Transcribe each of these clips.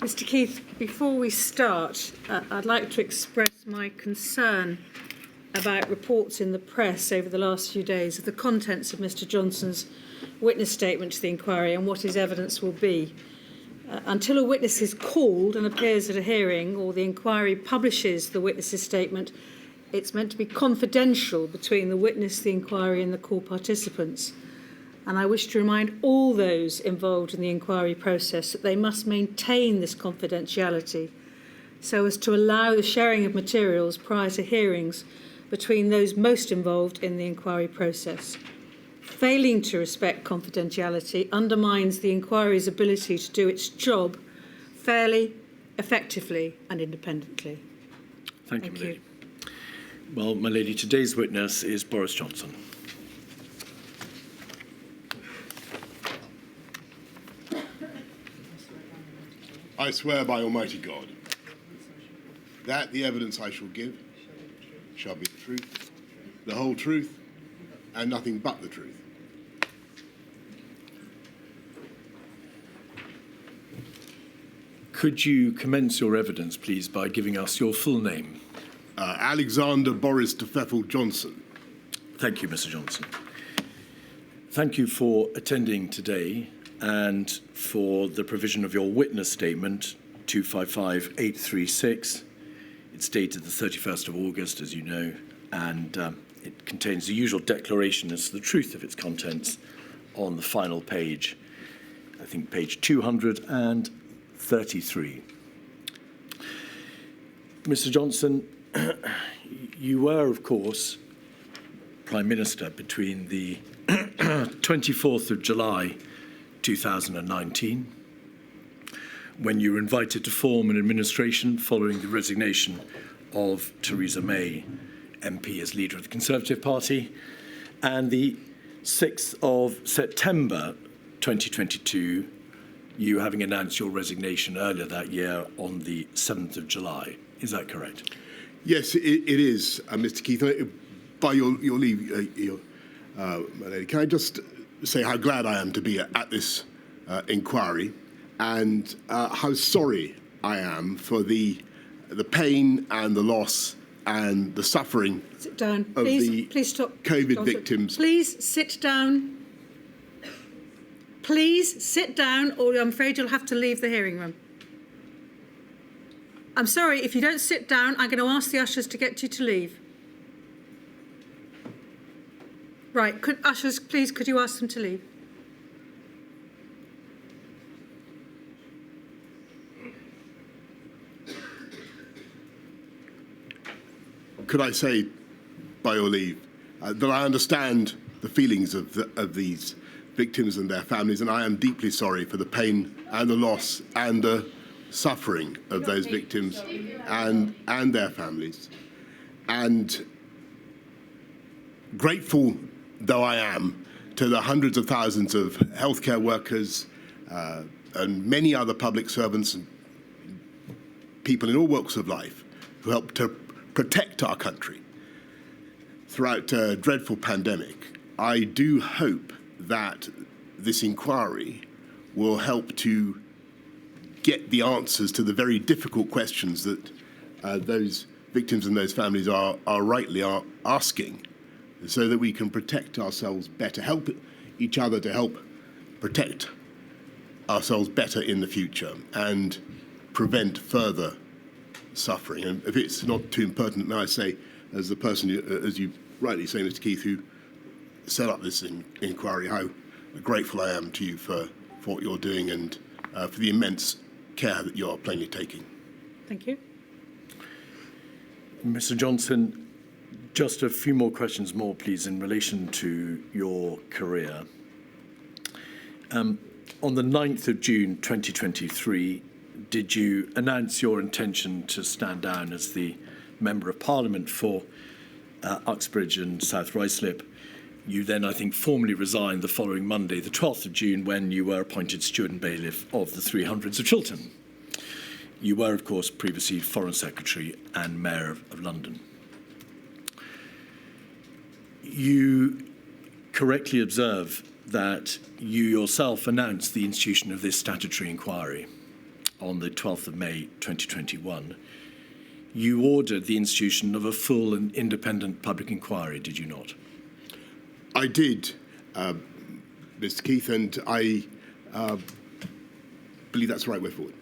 Mr. Keith, before we start, I'd like to express my concern about reports in the press over the last few days of the contents of Mr. Johnson's witness statement to the inquiry and what his evidence will be. Until a witness is called and appears at a hearing, or the inquiry publishes the witness's statement, it's meant to be confidential between the witness, the inquiry and the call participants. And I wish to remind all those involved in the inquiry process that they must maintain this confidentiality so as to allow the sharing of materials prior to hearings between those most involved in the inquiry process. Failing to respect confidentiality undermines the inquiry's ability to do its job fairly, effectively and independently. Thank you, my lady. Well, my lady, today's witness is Boris Johnson. I swear by Almighty God that the evidence I shall give shall be the truth, the whole truth, and nothing but the truth. Could you commence your evidence, please, by giving us your full name? Alexander Boris de Pfeffel Johnson. Thank you, Mr. Johnson. Thank you for attending today and for the provision of your witness statement, 255836. It's dated the 31st of August, as you know, and it contains the usual declaration as to the truth of its contents on the final page, I think page 233. Mr. Johnson, you were, of course, Prime Minister between the 24th of July 2019, when you were invited to form an administration following the resignation of Theresa May, MP, as leader of the Conservative Party, and the 6th of September 2022, you having announced your resignation earlier that year on the 7th of July. Is that correct? Yes, it is, Mr. Keith. By your leave, my lady, can I just say how glad I am to be at this inquiry, and how sorry I am for the pain and the loss and the suffering sit down. Of please stop. COVID Johnson. victims. Please sit down. Please sit down, or I'm afraid you'll have to leave the hearing room. I'm sorry, if you don't sit down, I'm going to ask the ushers to get you to leave. Right, ushers, please, could you ask them to leave? Could I say, by your leave, that I understand the feelings of these victims and their families, and I am deeply sorry for the pain and the loss and the suffering of those victims and their families. And grateful though I am to the hundreds of thousands of healthcare workers and many other public servants and people in all walks of life who helped to protect our country throughout a dreadful pandemic, I do hope that this inquiry will help to get the answers to the very difficult questions that those victims and those families are rightly asking, so that we can protect ourselves better, help each other to help protect ourselves better in the future and prevent further suffering. And if it's not too impertinent, may I say, as the person, as you rightly say, Mr. Keith, who set up this inquiry, how grateful I am to you for what you're doing and for the immense care that you are plainly taking. Thank you. Mr. Johnson, just a few more questions please, in relation to your career. On the 9th of June 2023, did you announce your intention to stand down as the Member of Parliament for Uxbridge and South Ruislip? You then, I think, formally resigned the following Monday, the 12th of June, when you were appointed Steward and Bailiff of the 300s of Chiltern. You were, of course, previously Foreign Secretary and Mayor of London. You correctly observe that you yourself announced the institution of this statutory inquiry. on the 12th of May 2021, you ordered the institution of a full and independent public inquiry, did you not? I did, Mr. Keith, and I believe that's the right way forward.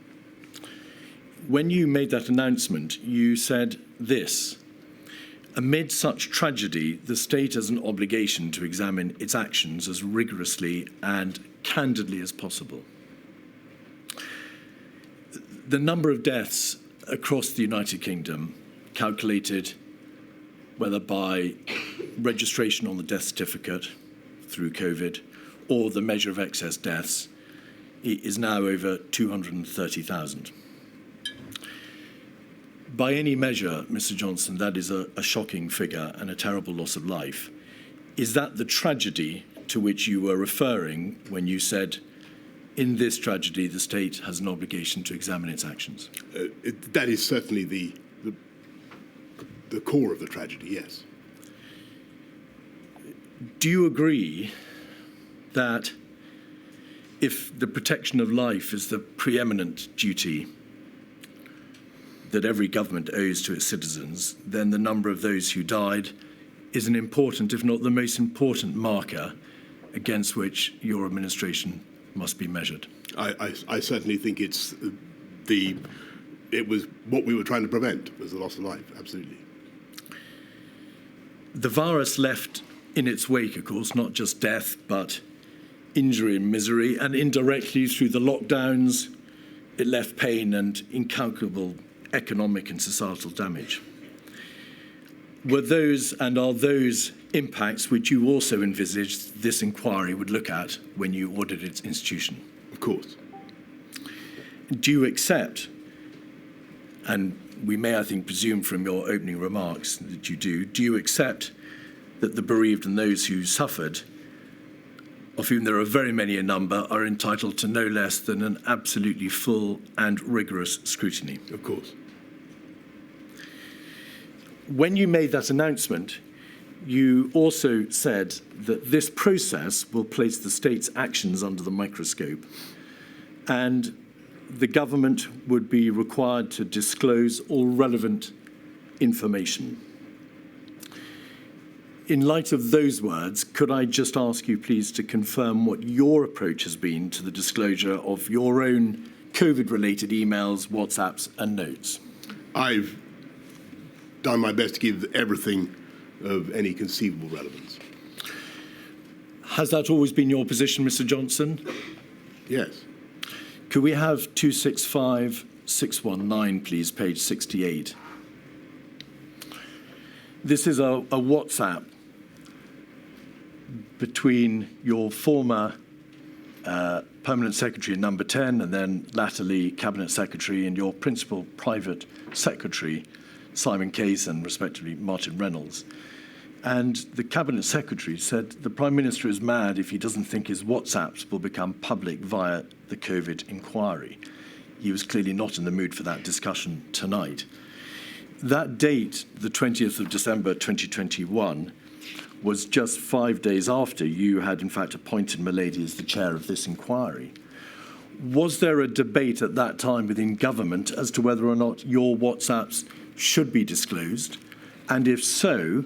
When you made that announcement, you said this: amid such tragedy, the state has an obligation to examine its actions as rigorously and candidly as possible. The number of deaths across the United Kingdom, calculated whether by registration on the death certificate through COVID or the measure of excess deaths, is now over 230,000. By any measure, Mr. Johnson, that is a shocking figure and a terrible loss of life. Is that the tragedy to which you were referring when you said, in this tragedy, the state has an obligation to examine its actions? That is certainly the core of the tragedy, yes. Do you agree that if the protection of life is the preeminent duty that every government owes to its citizens, then the number of those who died is an important, if not the most important, marker against which your administration must be measured? I certainly think it was what we were trying to prevent, was the loss of life, absolutely. The virus left in its wake, of course, not just death, but injury and misery, and indirectly through the lockdowns, it left pain and incalculable economic and societal damage. Were those and are those impacts which you also envisaged this inquiry would look at when you ordered its institution? Of course. Do you accept, and we may, I think, presume from your opening remarks that you do you accept that the bereaved and those who suffered, of whom there are very many a number, are entitled to no less than an absolutely full and rigorous scrutiny? Of course. When you made that announcement, you also said that this process will place the state's actions under the microscope, and the government would be required to disclose all relevant information. In light of those words, could I just ask you, please, to confirm what your approach has been to the disclosure of your own COVID-related emails, WhatsApps, and notes? I've done my best to give everything of any conceivable relevance. Has that always been your position, Mr. Johnson? Yes. Could we have 265619, please, page 68? This is a WhatsApp between your former Permanent Secretary at Number 10 and then latterly Cabinet Secretary and your principal private secretary, Simon Case, and respectively Martin Reynolds. And the Cabinet Secretary said the Prime Minister is mad if he doesn't think his WhatsApps will become public via the COVID inquiry. He was clearly not in the mood for that discussion tonight. That date, the 20th of December 2021, was just 5 days after you had in fact appointed Milady as the chair of this inquiry. Was there a debate at that time within government as to whether or not your WhatsApps should be disclosed? And if so,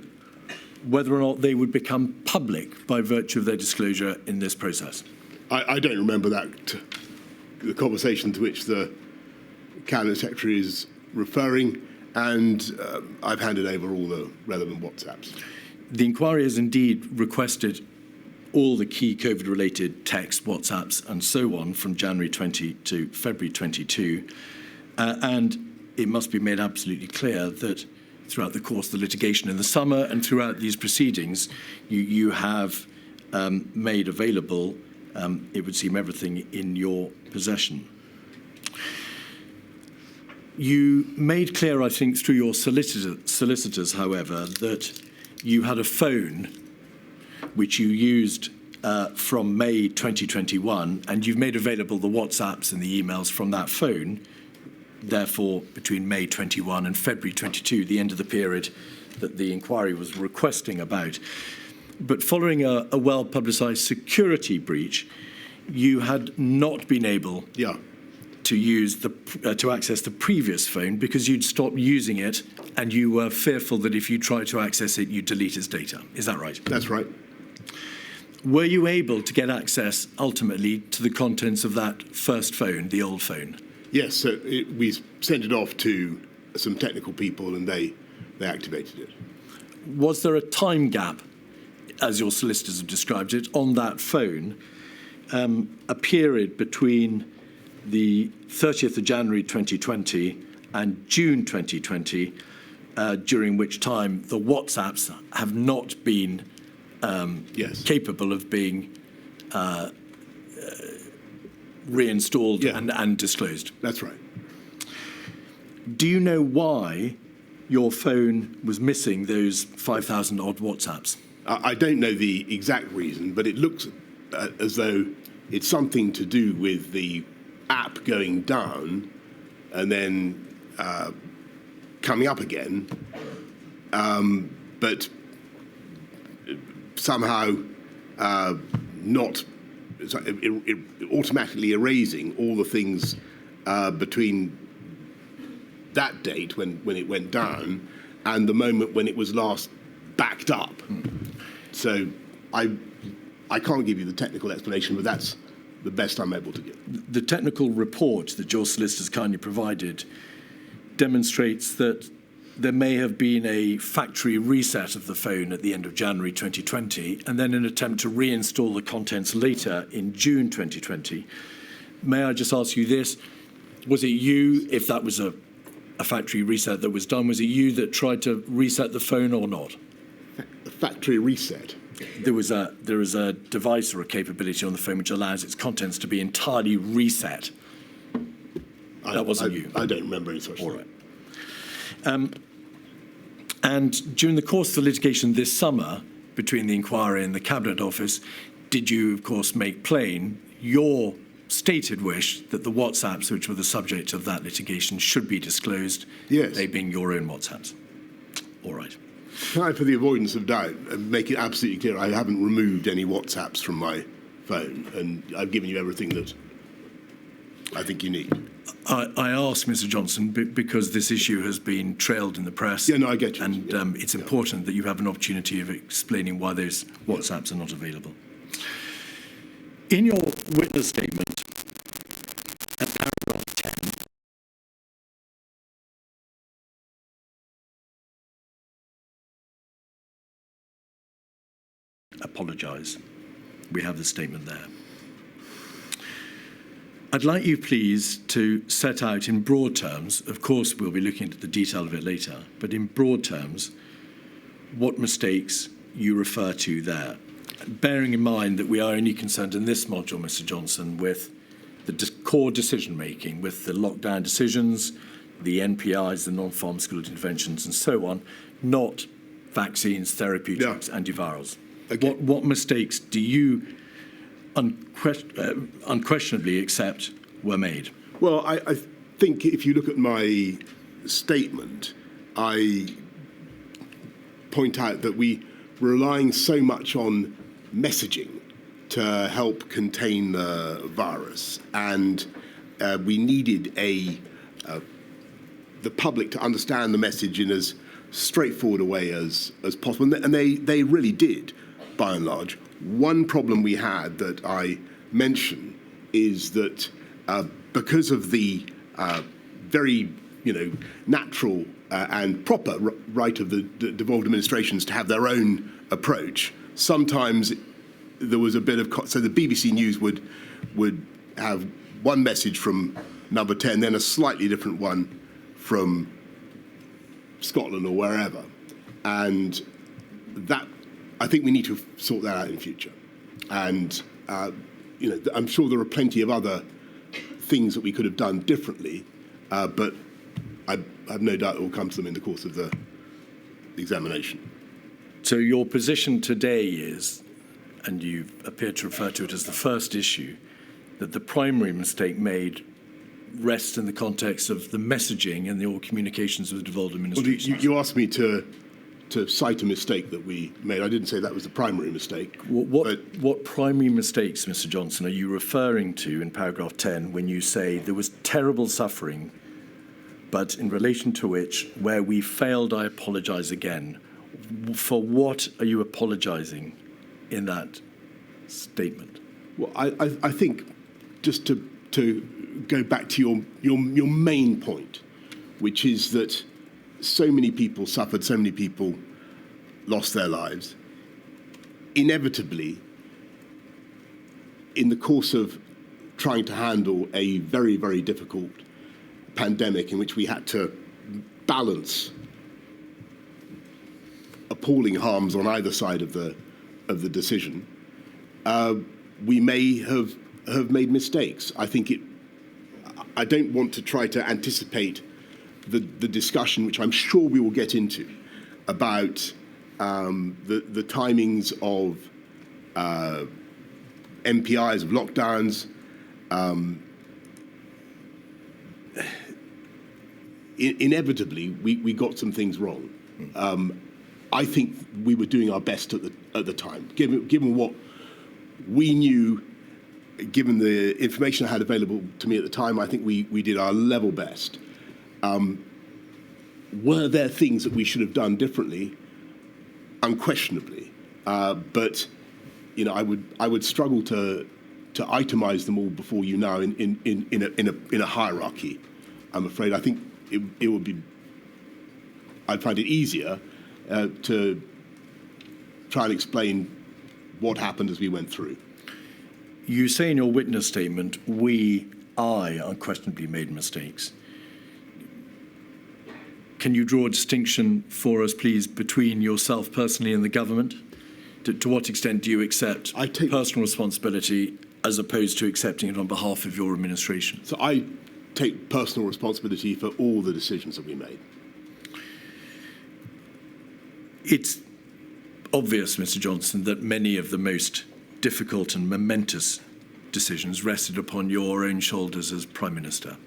whether or not they would become public by virtue of their disclosure in this process? I don't remember that, the conversation to which the Cabinet Secretary is referring, and I've handed over all the relevant WhatsApps. The inquiry has indeed requested all the key COVID-related texts, WhatsApps, and so on from January 20 to February 22, and it must be made absolutely clear that throughout the course of the litigation in the summer and throughout these proceedings, you have made available, it would seem, everything in your possession. You made clear, I think, through your solicitors, however, that you had a phone which you used from May 2021, and you've made available the WhatsApps and the emails from that phone, therefore, between May 21 and February 22, the end of the period that the inquiry was requesting about. But following a well-publicised security breach, you had not been able to use to access the previous phone because you'd stopped using it and you were fearful that if you tried to access it, you'd delete its data. Is that right? That's right. Were you able to get access ultimately to the contents of that first phone, the old phone? Yes, so we sent it off to some technical people and they activated it. Was there a time gap, as your solicitors have described it, on that phone, a period between the 30th of January 2020 and June 2020, during which time the WhatsApps have not been Yes. capable of being reinstalled and disclosed? That's right. Do you know why your phone was missing those 5,000 odd WhatsApps? I don't know the exact reason, but it looks as though it's something to do with the app going down and then coming up again, but somehow not automatically erasing all the things between that date when it went down and the moment when it was last backed up. So I can't give you the technical explanation, but that's the best I'm able to give. The technical report that your solicitors kindly provided demonstrates that there may have been a factory reset of the phone at the end of January 2020 and then an attempt to reinstall the contents later in June 2020. May I just ask you this? Was it you, if that was a factory reset that was done, was it you that tried to reset the phone or not? A factory reset? There is a device or a capability on the phone which allows its contents to be entirely reset. That wasn't you. I don't remember any such thing. All right. And during the course of the litigation this summer, between the inquiry and the Cabinet Office, did you, of course, make plain your stated wish that the WhatsApps which were the subject of that litigation should be disclosed, Yes. they being your own WhatsApps? All right. Can I, for the avoidance of doubt, make it absolutely clear I haven't removed any WhatsApps from my phone, and I've given you everything that I think you need. I asked Mr. Johnson because this issue has been trailed in the press. Yeah, no, I get you. And it's important that you have an opportunity of explaining why those WhatsApps are not available. In your witness statement, at paragraph 10, apologise. We have the statement there. I'd like you, please, to set out in broad terms, of course we'll be looking at the detail of it later, but in broad terms, what mistakes you refer to there. Bearing in mind that we are only concerned in this module, Mr. Johnson, with the core decision-making, with the lockdown decisions, the NPIs, the non-pharmaceutical interventions and so on, not vaccines, therapeutics, antivirals. Okay. What mistakes do you unquestionably accept were made? Well, I think if you look at my statement, I point out that we were relying so much on messaging to help contain the virus, and we needed the public to understand the message in as straightforward a way as possible, and they really did, by and large. One problem we had that I mention is that because of the very natural and proper right of the devolved administrations to have their own approach, sometimes there was a bit of so the BBC News would have one message from number 10, then a slightly different one from Scotland or wherever, and that I think we need to sort that out in future. And I'm sure there are plenty of other things that we could have done differently, but I have no doubt it will come to them in the course of the examination. So your position today is, and you appear to refer to it as the first issue, that the primary mistake made rests in the context of the messaging and the all communications with the devolved administration. Well, you asked me to to cite a mistake that we made. I didn't say that was the primary mistake. What primary mistakes, Mr. Johnson, are you referring to in paragraph 10 when you say there was terrible suffering, but in relation to which, where we failed, I apologise again? For what are you apologising in that statement? Well, I think just to go back to your main point, which is that so many people suffered, so many people lost their lives. Inevitably, in the course of trying to handle a very, very difficult pandemic in which we had to balance appalling harms on either side of the decision, we may have made mistakes. I don't want to try to anticipate the discussion, which I'm sure we will get into, about the timings of MPIs, of lockdowns. Inevitably, we got some things wrong. I think we were doing our best at the time, given what we knew, given the information I had available to me at the time. I think we did our level best. Were there things that we should have done differently? Unquestionably, but I would struggle to itemize them all before you now in a hierarchy. I'm afraid. I think it would be. I'd find it easier to try and explain what happened as we went through. You say in your witness statement, I unquestionably made mistakes. Can you draw a distinction for us, please, between yourself personally and the government? To what extent do you accept personal responsibility as opposed to accepting it on behalf of your administration? So I take personal responsibility for all the decisions that we made. It's obvious, Mr. Johnson, that many of the most difficult and momentous decisions rested upon your own shoulders as Prime Minister.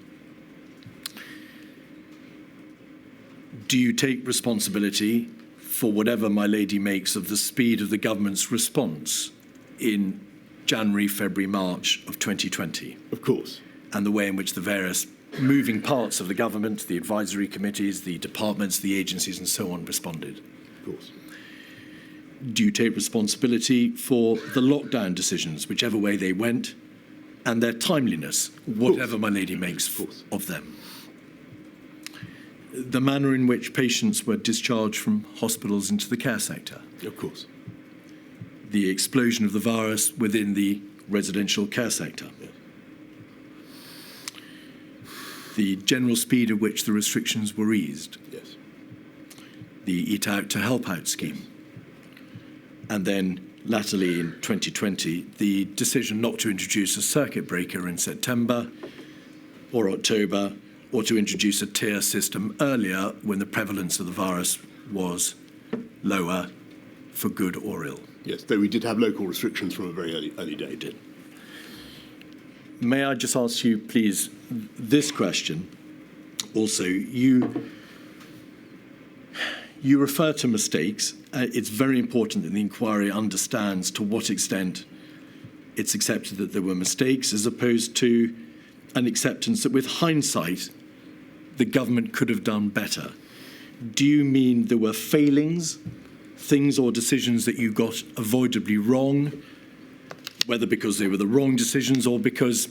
Do you take responsibility for whatever my lady makes of the speed of the government's response in January, February, March of 2020? Of course. And the way in which the various moving parts of the government, the advisory committees, the departments, the agencies and so on responded? Of course. Do you take responsibility for the lockdown decisions, whichever way they went, and their timeliness, whatever my lady makes of them? The manner in which patients were discharged from hospitals into the care sector? Of course. The explosion of the virus within the residential care sector? Yes. The general speed at which the restrictions were eased? Yes. The Eat Out to Help Out scheme? And then, latterly in 2020, the decision not to introduce a circuit breaker in September or October, or to introduce a tier system earlier when the prevalence of the virus was lower, for good or ill. Yes, though we did have local restrictions from a very early day. Did. May I just ask you, please, this question? Also, you refer to mistakes. It's very important that the inquiry understands to what extent it's accepted that there were mistakes, as opposed to an acceptance that, with hindsight, the government could have done better. Do you mean there were failings, things or decisions that you got avoidably wrong, whether because they were the wrong decisions or because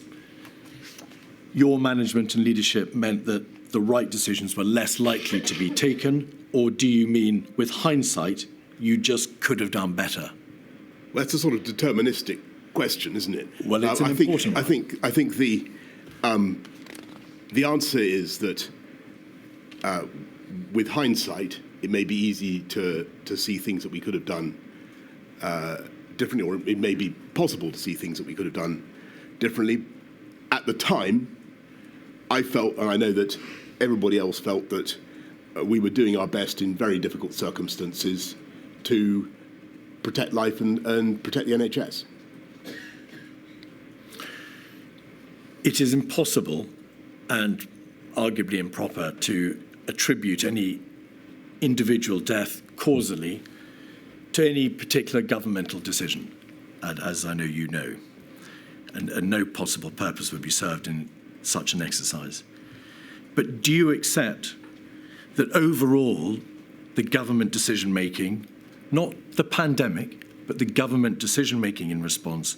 your management and leadership meant that the right decisions were less likely to be taken? Or do you mean, with hindsight, you just could have done better? Well, that's a sort of deterministic question, isn't it? Well, it's an important one. I think the answer is that with hindsight, it may be easy to see things that we could have done differently, or it may be possible to see things that we could have done differently. At the time, I felt, and I know that everybody else felt, that we were doing our best in very difficult circumstances to protect life and protect the NHS. It is impossible and arguably improper to attribute any individual death causally to any particular governmental decision, as I know you know, and no possible purpose would be served in such an exercise. But do you accept that overall the government decision-making, not the pandemic, but the government decision-making in response,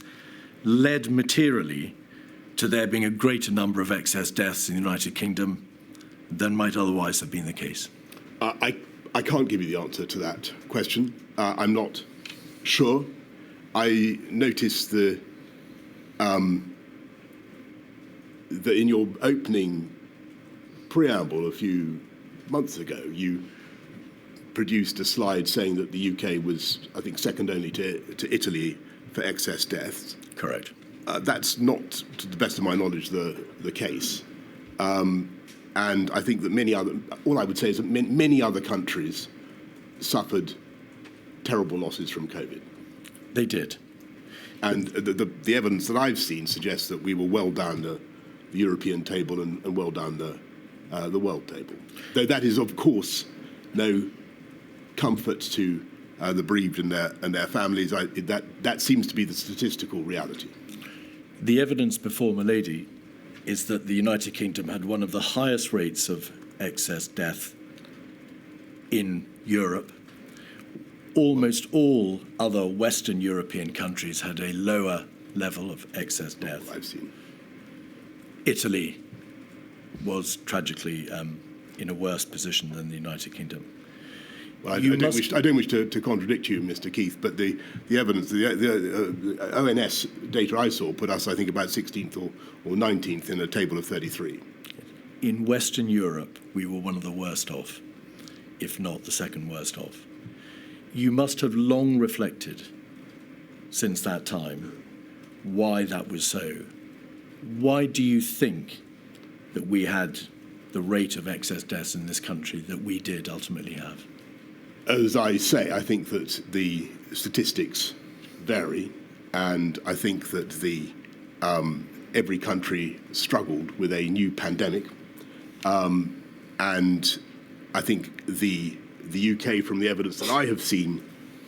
led materially to there being a greater number of excess deaths in the United Kingdom than might otherwise have been the case? I can't give you the answer to that question. I'm not sure. I noticed that in your opening preamble a few months ago, you produced a slide saying that the UK was, I think, second only to Italy for excess deaths. Correct. That's not, to the best of my knowledge, the case. And I think that all I would say is that many other countries suffered terrible losses from COVID. They did. And the evidence that I've seen suggests that we were well down the European table and well down the world table. Though that is, of course, no comfort to the bereaved and their families. That seems to be the statistical reality. The evidence before Milady is that the United Kingdom had one of the highest rates of excess death in Europe. Almost all other Western European countries had a lower level of excess death. I've seen. Italy was tragically in a worse position than the United Kingdom. Well, I don't wish to contradict you, Mr. Keith, but the evidence, the ONS data I saw put us, I think, about 16th or 19th in a table of 33. In Western Europe, we were one of the worst off, if not the second worst off. You must have long reflected since that time why that was so. Why do you think that we had the rate of excess deaths in this country that we did ultimately have? As I say, I think that the statistics vary, and I think that every country struggled with a new pandemic, and I think the UK, from the evidence that I have seen,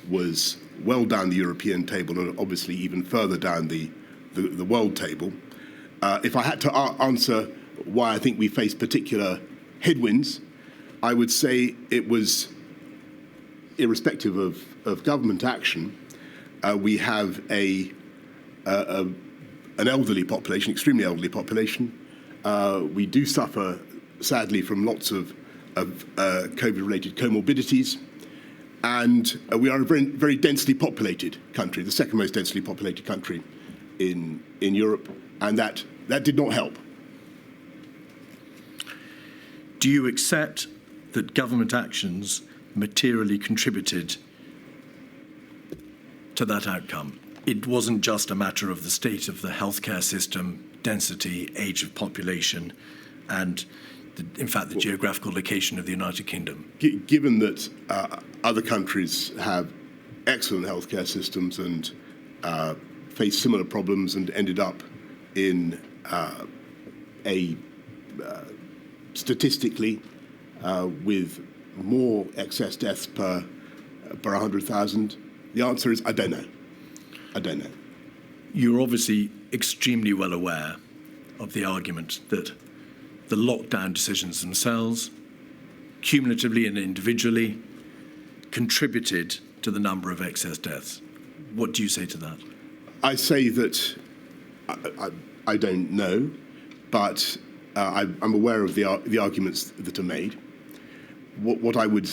was well down the European table and obviously even further down the world table. If I had to answer why I think we faced particular headwinds, I would say it was, irrespective of government action, we have an elderly population, extremely elderly population. We do suffer, sadly, from lots of COVID-related comorbidities, and we are a very, very densely populated country, the second most densely populated country in Europe, and that did not help. Do you accept that government actions materially contributed to that outcome? It wasn't just a matter of the state of the healthcare system, density, age of population, and in fact, the geographical location of the United Kingdom. Given that other countries have excellent healthcare systems and face similar problems and ended up in statistically with more excess deaths per 100,000, the answer is I don't know. I don't know. You're obviously extremely well aware of the argument that the lockdown decisions themselves, cumulatively and individually, contributed to the number of excess deaths. What do you say to that? I say that I don't know, but I'm aware of the arguments that are made. What I would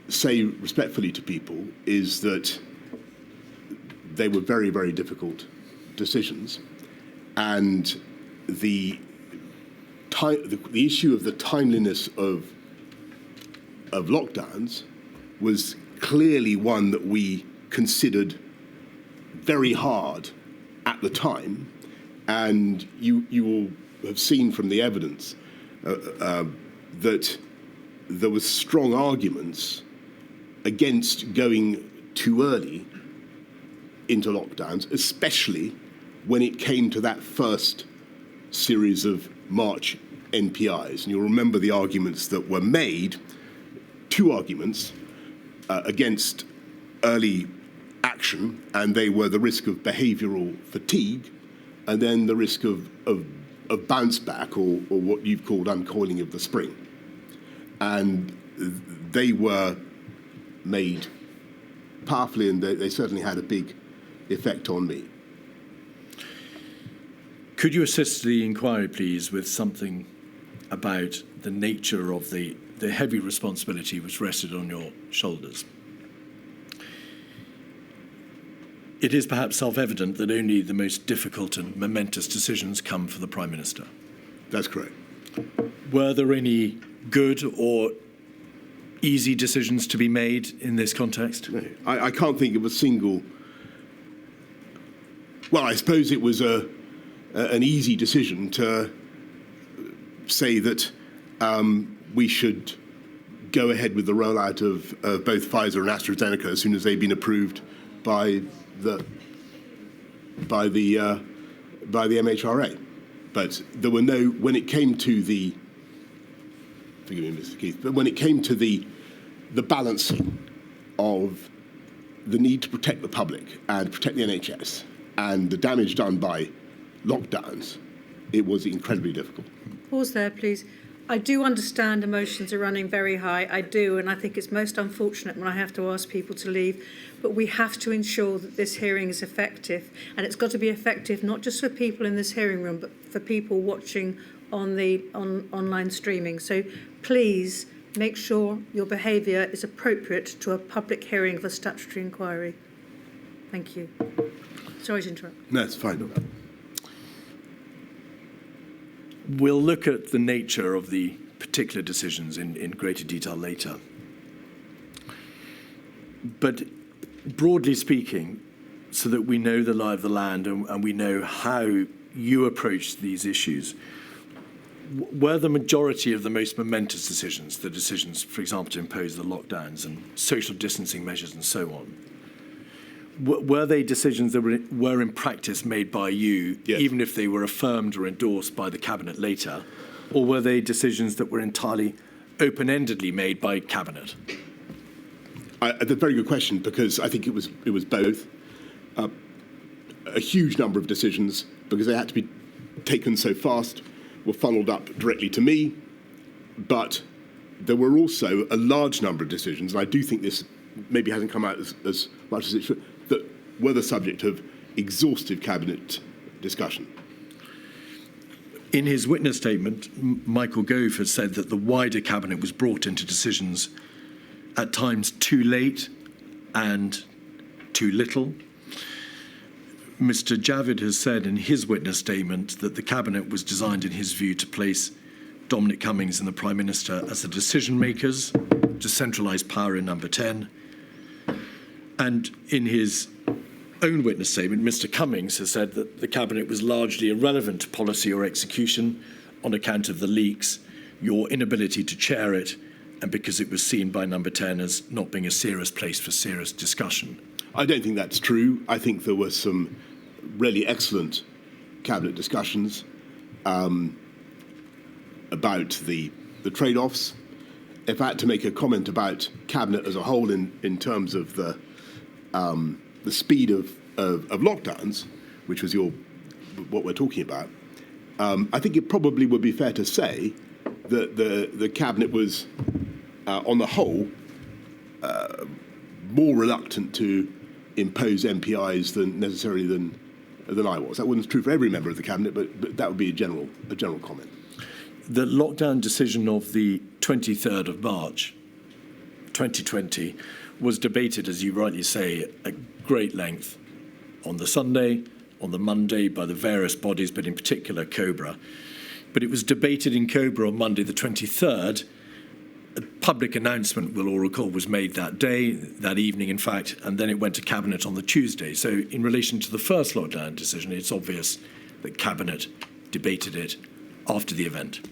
say respectfully to people is that they were very, very difficult decisions, and the issue of the timeliness of lockdowns was clearly one that we considered very hard at the time, and you will have seen from the evidence that there were strong arguments against going too early into lockdowns, especially when it came to that first series of March NPIs. And you'll remember the arguments that were made two arguments against early action, and they were the risk of behavioural fatigue and then the risk of bounce back, or what you've called uncoiling of the spring. And they were made powerfully, and they certainly had a big effect on me. Could you assist the inquiry, please, with something about the nature of the heavy responsibility which rested on your shoulders? It is perhaps self-evident that only the most difficult and momentous decisions come for the Prime Minister. That's correct. Were there any good or easy decisions to be made in this context? No, I can't think of a single. Well, I suppose it was an easy decision to say that we should go ahead with the rollout of both Pfizer and AstraZeneca as soon as they've been approved by the MHRA. But there were no, when it came to the, forgive me, Mr. Keith, but when it came to the balancing of the need to protect the public and protect the NHS and the damage done by lockdowns, it was incredibly difficult. Pause there, please. I do understand emotions are running very high. I do, and I think it's most unfortunate when I have to ask people to leave. But we have to ensure that this hearing is effective, and it's got to be effective not just for people in this hearing room, but for people watching on the online streaming. So please make sure your behaviour is appropriate to a public hearing of a statutory inquiry. Thank you. Sorry to interrupt. No, it's fine. We'll look at the nature of the particular decisions in greater detail later. But broadly speaking, so that we know the lie of the land and we know how you approach these issues, were the majority of the most momentous decisions, the decisions, for example, to impose the lockdowns and social distancing measures and so on, were they decisions that were in practice made by you, yes, even if they were affirmed or endorsed by the Cabinet later, or were they decisions that were entirely open-endedly made by Cabinet? That's a very good question, because I think it was both. A huge number of decisions, because they had to be taken so fast, were funneled up directly to me, but there were also a large number of decisions, and I do think this maybe hasn't come out as much as it should, that were the subject of exhaustive Cabinet discussion. In his witness statement, Michael Gove has said that the wider Cabinet was brought into decisions at times too late and too little. Mr. Javid has said in his witness statement that the Cabinet was designed, in his view, to place Dominic Cummings and the Prime Minister as the decision makers, to centralise power in Number 10. And in his own witness statement, Mr. Cummings has said that the Cabinet was largely irrelevant to policy or execution on account of the leaks, your inability to chair it, and because it was seen by Number 10 as not being a serious place for serious discussion. I don't think that's true. I think there were some really excellent Cabinet discussions about the trade-offs. If I had to make a comment about Cabinet as a whole in terms of the speed of lockdowns, which was what we're talking about, I think it probably would be fair to say that the Cabinet was, on the whole, more reluctant to impose MPIs than I was. That wasn't true for every member of the Cabinet, but that would be a general comment. The lockdown decision of the 23rd of March 2020 was debated, as you rightly say, at great length on the Sunday, on the Monday by the various bodies, but in particular COBRA. But it was debated in COBRA on Monday the 23rd. A public announcement, we'll all recall, was made that day, that evening in fact, and then it went to Cabinet on the Tuesday. So in relation to the first lockdown decision, it's obvious that Cabinet debated it after the event.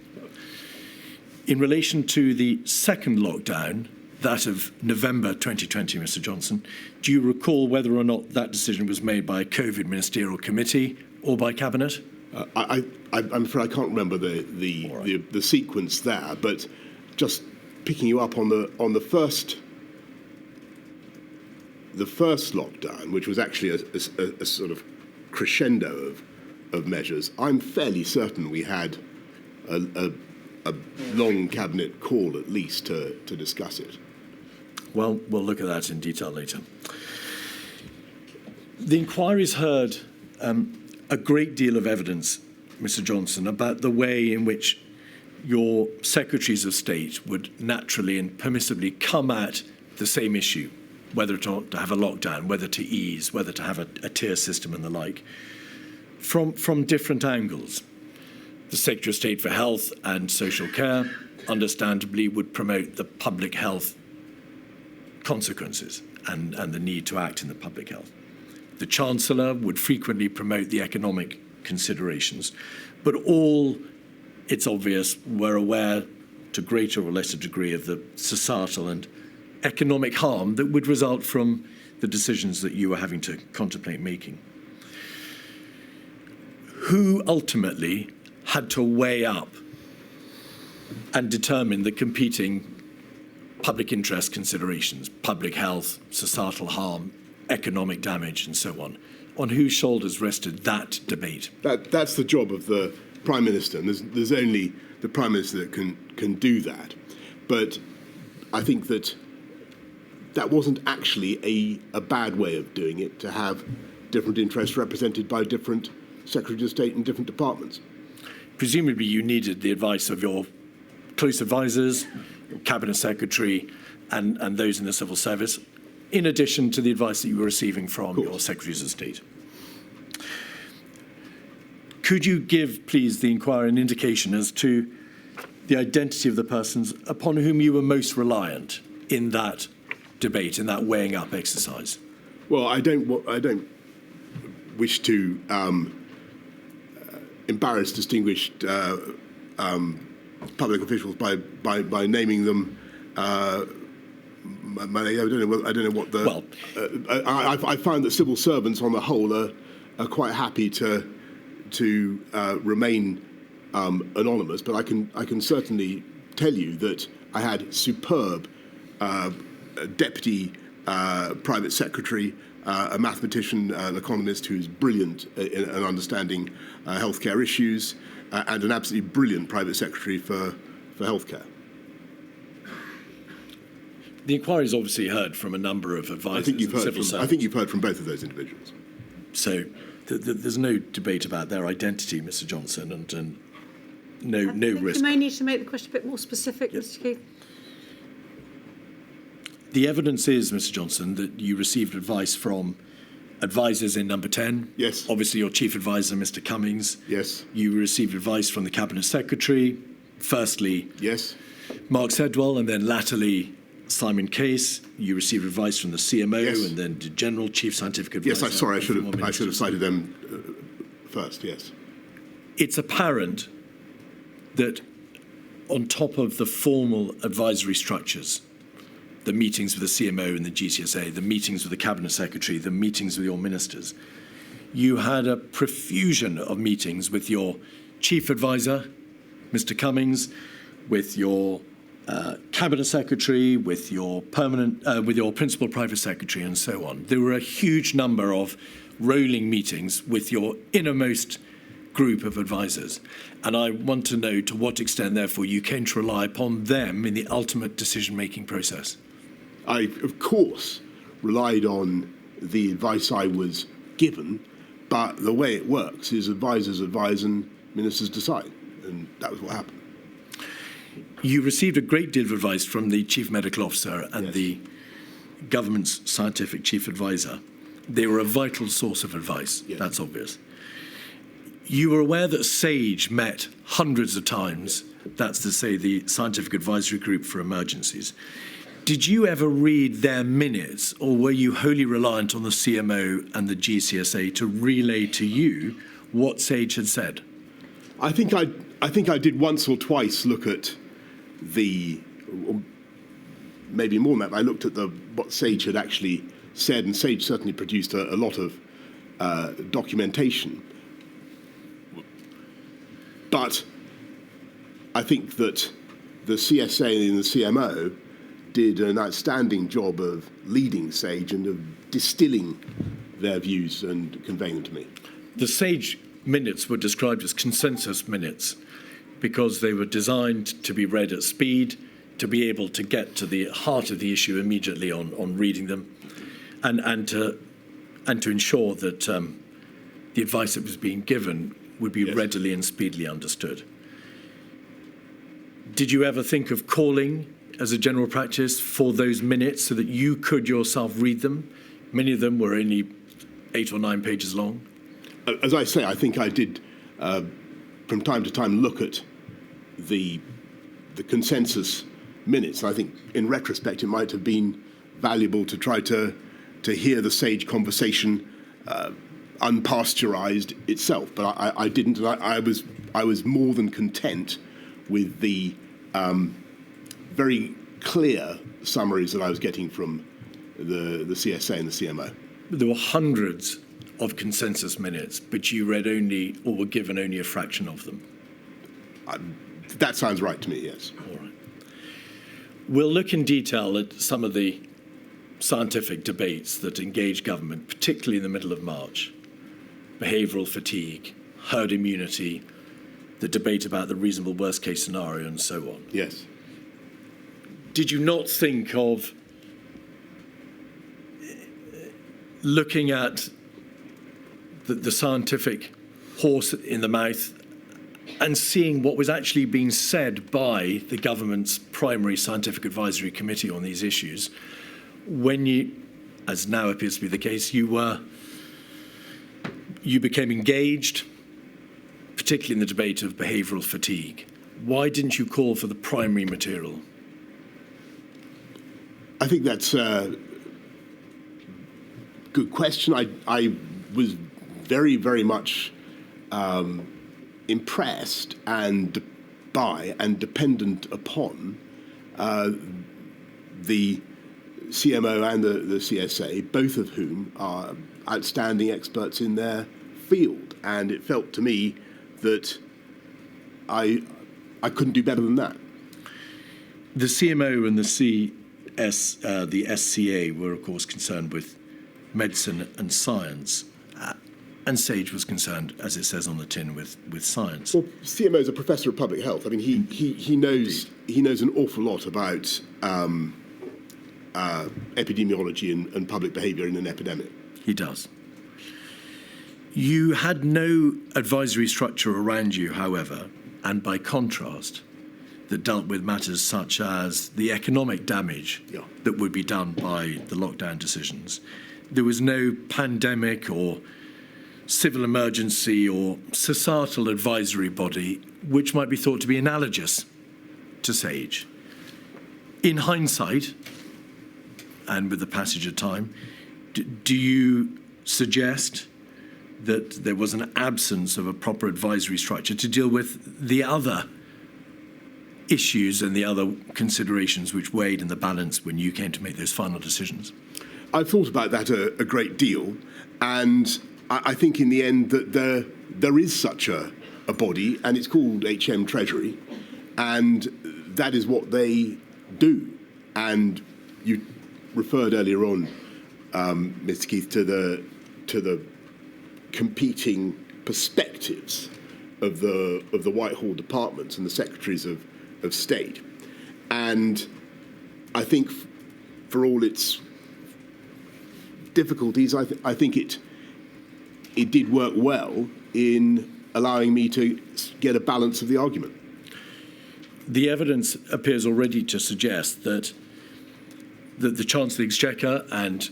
In relation to the second lockdown, that of November 2020, Mr. Johnson, do you recall whether or not that decision was made by a COVID ministerial committee or by Cabinet? I'm afraid I can't remember the sequence there, but just picking you up on the first lockdown, which was actually a sort of crescendo of measures, I'm fairly certain we had a long cabinet call at least to discuss it. Well, we'll look at that in detail later. The inquiry's heard a great deal of evidence, Mr. Johnson, about the way in which your secretaries of state would naturally and permissibly come at the same issue, whether to have a lockdown, whether to ease, whether to have a tier system and the like, from different angles. The Secretary of State for Health and Social Care, understandably, would promote the public health consequences and the need to act in the public health. The Chancellor would frequently promote the economic considerations, but all, it's obvious, were aware to greater or lesser degree of the societal and economic harm that would result from the decisions that you were having to contemplate making. Who ultimately had to weigh up and determine the competing public interest considerations, public health, societal harm, economic damage, and so on? On whose shoulders rested that debate? That's the job of the Prime Minister, and there's only the Prime Minister that can do that. But I think that wasn't actually a bad way of doing it, to have different interests represented by different Secretaries of State in different departments. Presumably you needed the advice of your close advisors, your Cabinet Secretary, and those in the civil service, in addition to the advice that you were receiving from your Secretaries of State. Could you give, please, the inquiry an indication as to the identity of the persons upon whom you were most reliant in that debate, in that weighing up exercise? Well, I don't wish to embarrass distinguished public officials by naming them. I don't know what the. Well, I found that civil servants, on the whole, are quite happy to remain anonymous. But I can certainly tell you that I had superb deputy private secretary, a mathematician, an economist who's brilliant in understanding healthcare issues, and an absolutely brilliant private secretary for healthcare. the inquiry's obviously heard from a number of advisors and civil servants. I think you've heard from both of those individuals. So there's no debate about their identity, Mr. Johnson, and no risk. You may need to make the question a bit more specific, Yes. Mr. Keith. The evidence is, Mr. Johnson, that you received advice from advisors in number 10. Yes. Obviously, your chief advisor, Mr. Cummings. Yes. You received advice from the Cabinet Secretary. Firstly, Yes. Mark Sedwell, and then latterly Simon Case. You received advice from the CMO, Yes. and then the General Chief Scientific Advisor. Yes, I'm sorry, I should have Ministers. cited them first, yes. It's apparent that on top of the formal advisory structures, the meetings with the CMO and the GCSA, the meetings with the Cabinet Secretary, the meetings with your ministers, you had a profusion of meetings with your Chief Advisor, Mr. Cummings, with your Cabinet Secretary, with your Principal Private Secretary, and so on. There were a huge number of rolling meetings with your innermost group of advisors. And I want to know to what extent, therefore, you came to rely upon them in the ultimate decision-making process. I, of course, relied on the advice I was given, but the way it works is advisors advise and ministers decide, and that was what happened. You received a great deal of advice from the Chief Medical Officer and Yes. the government's scientific chief advisor. They were a vital source of advice, Yes. That's obvious. You were aware that SAGE met hundreds of times, that's to say the Scientific Advisory Group for Emergencies. Did you ever read their minutes, or were you wholly reliant on the CMO and the GCSA to relay to you what SAGE had said? I think I did once or twice look at or maybe more than that. I looked at what SAGE had actually said, and SAGE certainly produced a lot of documentation. But I think that the CSA and the CMO did an outstanding job of leading SAGE and of distilling their views and conveying them to me. The SAGE minutes were described as consensus minutes because they were designed to be read at speed, to be able to get to the heart of the issue immediately on reading them, and to ensure that the advice that was being given would be readily and speedily understood. Did you ever think of calling as a general practice for those minutes so that you could yourself read them? Many of them were only 8 or 9 pages long. As I say, I think I did from time to time look at the consensus minutes. I think in retrospect it might have been valuable to try to hear the SAGE conversation unpasteurized itself, but I didn't, and I was more than content with the very clear summaries that I was getting from the CSA and the CMO. There were hundreds of consensus minutes, but you read only, or were given only a fraction of them. That sounds right to me, yes. All right. We'll look in detail at some of the scientific debates that engage government, particularly in the middle of March. Behavioural fatigue, herd immunity, the debate about the reasonable worst-case scenario, and so on. Yes. Did you not think of looking at the scientific horse in the mouth and seeing what was actually being said by the government's primary scientific advisory committee on these issues when you, as now appears to be the case, you became engaged, particularly in the debate of behavioural fatigue? Why didn't you call for the primary material? I think that's a good question. I was very, very much impressed by and dependent upon the CMO and the CSA, both of whom are outstanding experts in their field. And it felt to me that I couldn't do better than that. The CMO and the SCA were, of course, concerned with medicine and science, and SAGE was concerned, as it says on the tin, with science. Well, CMO is a professor of public health. I mean, he knows an awful lot about epidemiology and public behaviour in an epidemic. He does. You had no advisory structure around you, however, and by contrast, that dealt with matters such as the economic damage that would be done by the lockdown decisions. There was no pandemic or civil emergency or societal advisory body which might be thought to be analogous to SAGE. In hindsight, and with the passage of time, do you suggest that there was an absence of a proper advisory structure to deal with the other issues and the other considerations which weighed in the balance when you came to make those final decisions? I've thought about that a great deal, and I think in the end that there is such a body, and it's called HM Treasury, and that is what they do. And you referred earlier on, Mr. Keith, to the competing perspectives of the Whitehall departments and the secretaries of state, and I think for all its difficulties, I think it did work well in allowing me to get a balance of the argument. The evidence appears already to suggest that the Chancellor of the Exchequer and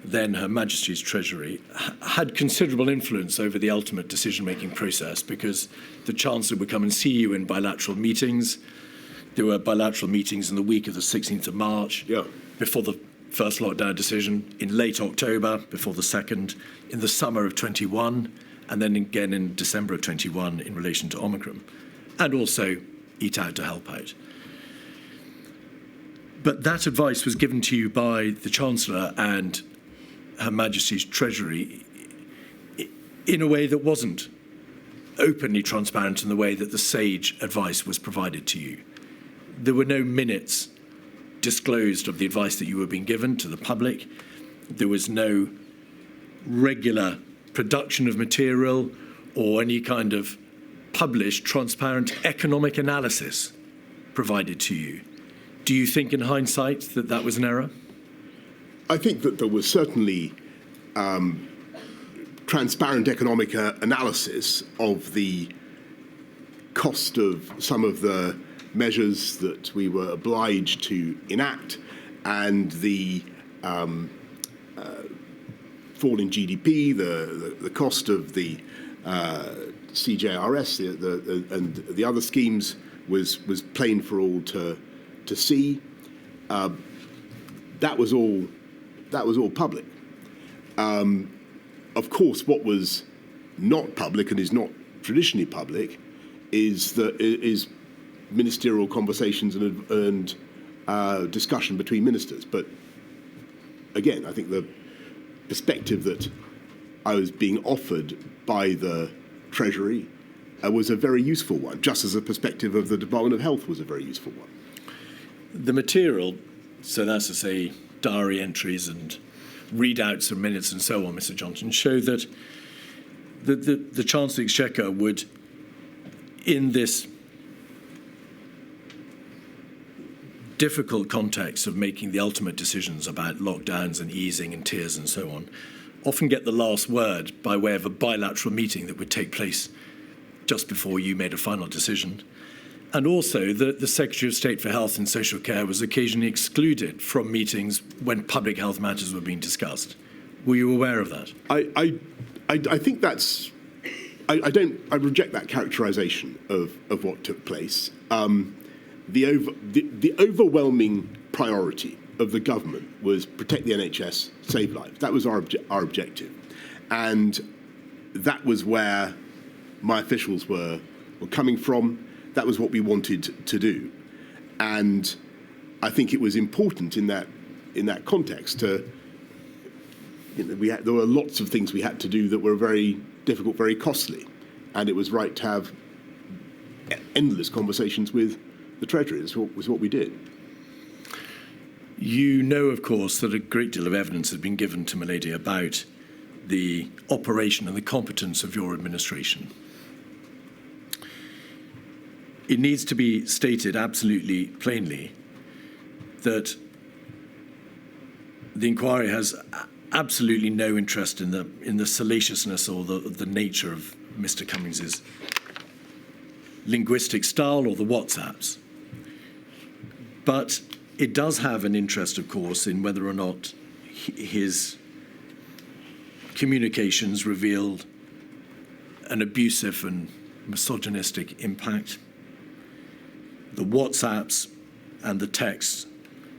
then Her Majesty's Treasury had considerable influence over the ultimate decision-making process, because the Chancellor would come and see you in bilateral meetings. There were bilateral meetings in the week of the 16th of March, before the first lockdown decision, in late October, before the second, in the summer of 21, and then again in December of 21 in relation to Omicron, and also Eat Out to help out. But that advice was given to you by the Chancellor and Her Majesty's Treasury in a way that wasn't openly transparent in the way that the SAGE advice was provided to you. There were no minutes disclosed of the advice that you were being given to the public. There was no regular production of material or any kind of published, transparent economic analysis provided to you. Do you think in hindsight that that was an error? I think that there was certainly transparent economic analysis of the cost of some of the measures that we were obliged to enact and the fall in GDP, the cost of the CJRS and the other schemes was plain for all to see. That was all public. Of course, what was not public and is not traditionally public is ministerial conversations and discussion between ministers. But again, I think the perspective that I was being offered by the Treasury was a very useful one, just as the perspective of the Department of Health was a very useful one. The material, so that's to say diary entries and readouts of minutes and so on, Mr. Johnson, show that the Chancellor of the Exchequer would, in this difficult context of making the ultimate decisions about lockdowns and easing and tiers and so on, often get the last word by way of a bilateral meeting that would take place just before you made a final decision. And also the Secretary of State for Health and Social Care was occasionally excluded from meetings when public health matters were being discussed. Were you aware of that? I think that's... I reject that characterisation of what took place. The overwhelming priority of the government was protect the NHS, save lives. That was our objective. And that was where my officials were coming from. That was what we wanted to do. And I think it was important in that context to, there were lots of things we had to do that were very difficult, very costly. And it was right to have endless conversations with the Treasury. This was what we did. You know, of course, that a great deal of evidence has been given to Milady about the operation and the competence of your administration. It needs to be stated absolutely plainly that the inquiry has absolutely no interest in the salaciousness or the nature of Mr. Cummings's linguistic style or the WhatsApps. But it does have an interest, of course, in whether or not his communications revealed an abusive and misogynistic impact. The WhatsApps and the texts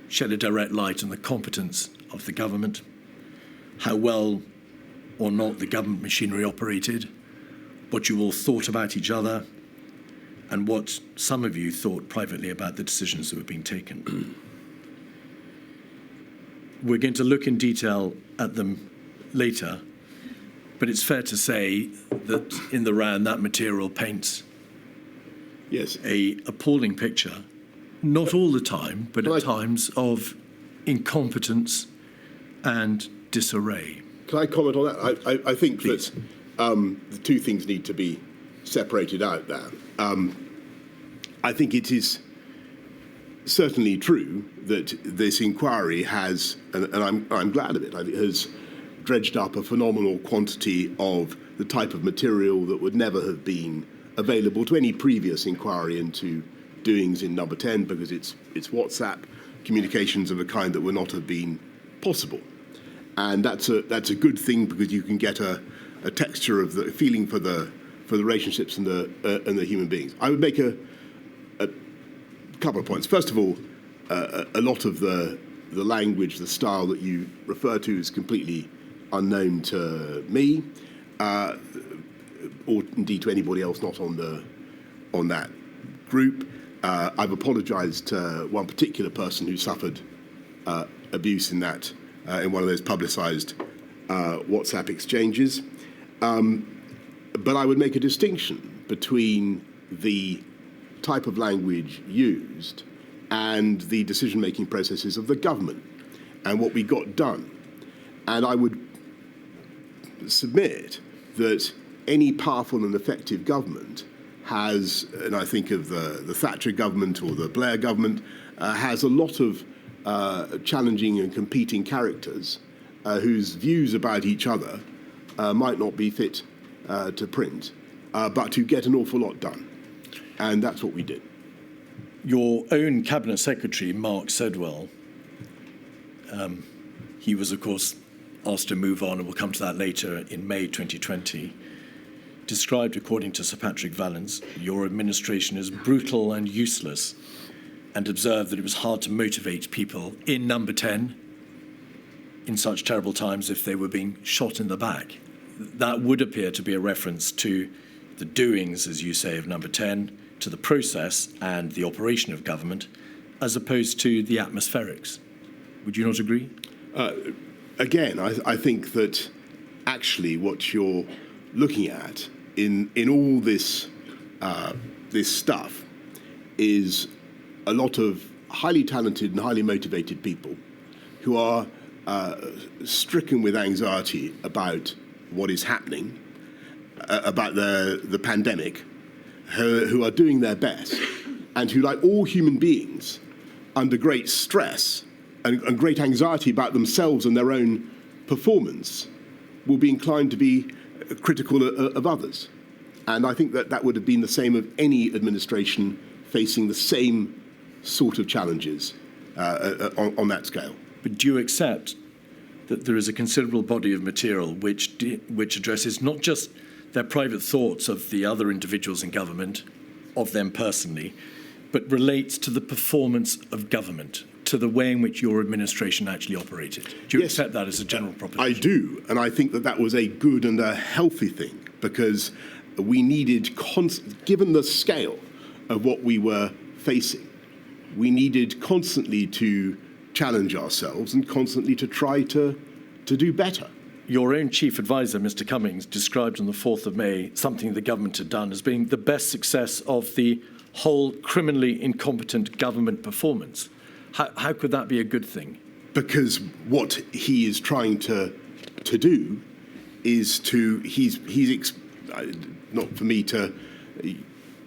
shed a direct light on the competence of the government, how well or not the government machinery operated, what you all thought about each other, and what some of you thought privately about the decisions that were being taken. We're going to look in detail at them later, but it's fair to say that in the round that material paints a appalling picture, not all the time, but at times of incompetence and disarray. Can I comment on that? I think Please. that the two things need to be separated out there. I think it is certainly true that this inquiry has, and I'm glad of it, has dredged up a phenomenal quantity of the type of material that would never have been available to any previous inquiry into doings in Number 10, because it's WhatsApp communications of a kind that would not have been possible. And that's a good thing, because you can get a texture of the feeling for the relationships and the human beings. I would make a couple of points. First of all, a lot of the language, the style that you refer to is completely unknown to me, or indeed to anybody else not on that group. I've apologised to one particular person who suffered abuse in one of those publicised WhatsApp exchanges. But I would make a distinction between the type of language used and the decision-making processes of the government and what we got done. And I would submit that any powerful and effective government has, and I think of the Thatcher government or the Blair government, has a lot of challenging and competing characters whose views about each other might not be fit to print, but who get an awful lot done. And that's what we did. Your own Cabinet Secretary, Mark Sedwell, he was, of course, asked to move on, and we'll come to that later, in May 2020, described, according to Sir Patrick Vallance, your administration as brutal and useless, and observed that it was hard to motivate people in Number 10 in such terrible times if they were being shot in the back. That would appear to be a reference to the doings, as you say, of Number 10, to the process and the operation of government, as opposed to the atmospherics. Would you not agree? Again, I think that actually what you're looking at in all this stuff is a lot of highly talented and highly motivated people who are stricken with anxiety about what is happening, about the pandemic, who are doing their best, and who, like all human beings, under great stress and great anxiety about themselves and their own performance, will be inclined to be critical of others. And I think that that would have been the same of any administration facing the same sort of challenges on that scale. But do you accept that there is a considerable body of material which addresses not just their private thoughts of the other individuals in government, of them personally, but relates to the performance of government, to the way in which your administration actually operated? Do you accept that as a general proposition? I do, and I think that that was a good and a healthy thing, because we needed, given the scale of what we were facing, we needed constantly to challenge ourselves and constantly to try to do better. Your own chief advisor, Mr. Cummings, described on the 4th of May something the government had done as being the best success of the whole criminally incompetent government performance. How could that be a good thing? Because what he is trying to do is he's not for me to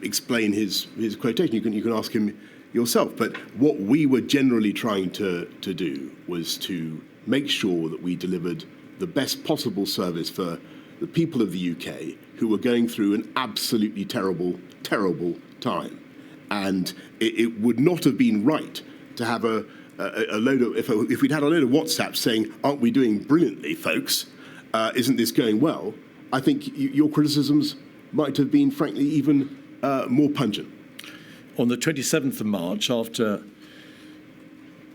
explain his quotation. You can ask him yourself. But what we were generally trying to do was to make sure that we delivered the best possible service for the people of the UK who were going through an absolutely terrible, terrible time. And it would not have been right to have a load of, if we'd had a load of WhatsApps saying, aren't we doing brilliantly, folks? Isn't this going well? I think your criticisms might have been, frankly, even more pungent. On the 27th of March, after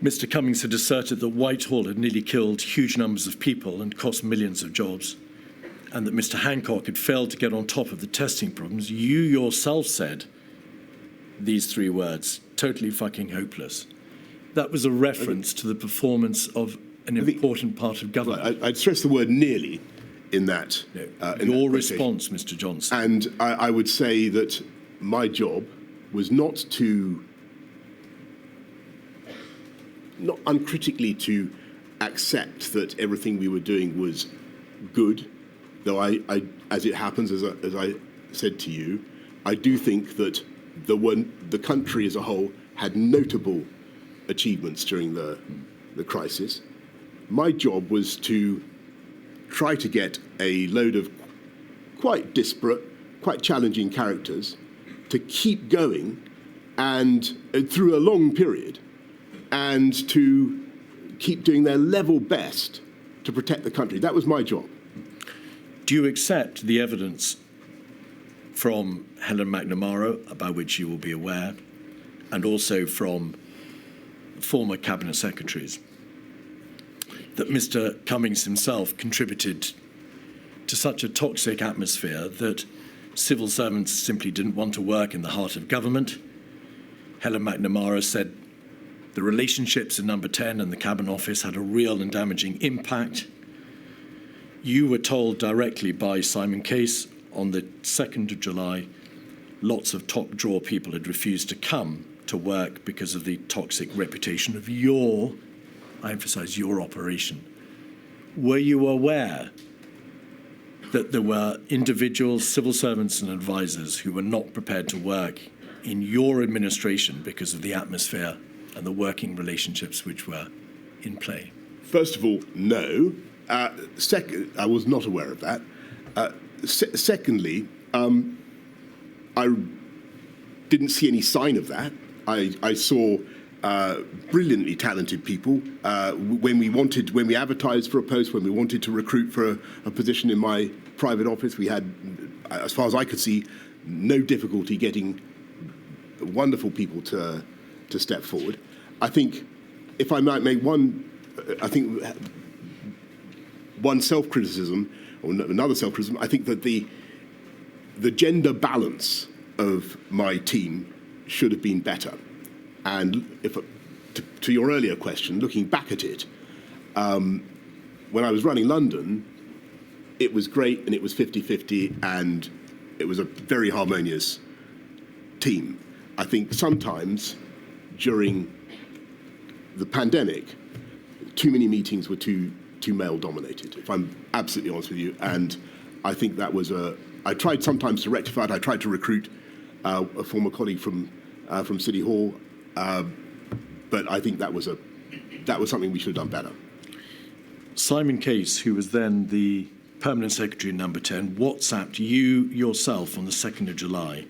Mr. Cummings had asserted that Whitehall had nearly killed huge numbers of people and cost millions of jobs, and that Mr. Hancock had failed to get on top of the testing problems, you yourself said these three words: totally fucking hopeless. That was a reference to the performance of an important part of government. I'd stress the word nearly in that. Your response, Mr. Johnson. And I would say that my job was not uncritically to accept that everything we were doing was good, though I as it happens, as I said to you, I do think that the country as a whole had notable achievements during the crisis. My job was to try to get a load of quite disparate, quite challenging characters to keep going and through a long period, and to keep doing their level best to protect the country. That was my job. Do you accept the evidence from Helen McNamara, about which you will be aware, and also from former cabinet secretaries, that Mr. Cummings himself contributed to such a toxic atmosphere that civil servants simply didn't want to work in the heart of government? Helen McNamara said the relationships in Number 10 and the Cabinet Office had a real and damaging impact. You were told directly by Simon Case on the 2nd of July lots of top drawer people had refused to come to work because of the toxic reputation of your, I emphasize your operation. Were you aware that there were individuals, civil servants and advisors who were not prepared to work in your administration because of the atmosphere and the working relationships which were in play? First of all, no. Second, I was not aware of that. Secondly, I didn't see any sign of that. I saw brilliantly talented people. When we advertised for a post, when we wanted to recruit for a position in my private office, we had, as far as I could see, no difficulty getting wonderful people to step forward. I think, if I might make one self-criticism, or another self-criticism, I think that the gender balance of my team should have been better. And to your earlier question, looking back at it, when I was running London, it was great and it was 50-50 and it was a very harmonious team. I think sometimes during the pandemic, too many meetings were too male-dominated, if I'm absolutely honest with you. And I think that was I tried sometimes to rectify it. I tried to recruit a former colleague from City Hall, but I think that was something we should have done better. Simon Case, who was then the Permanent Secretary Number 10, WhatsApped you yourself on the 2nd of July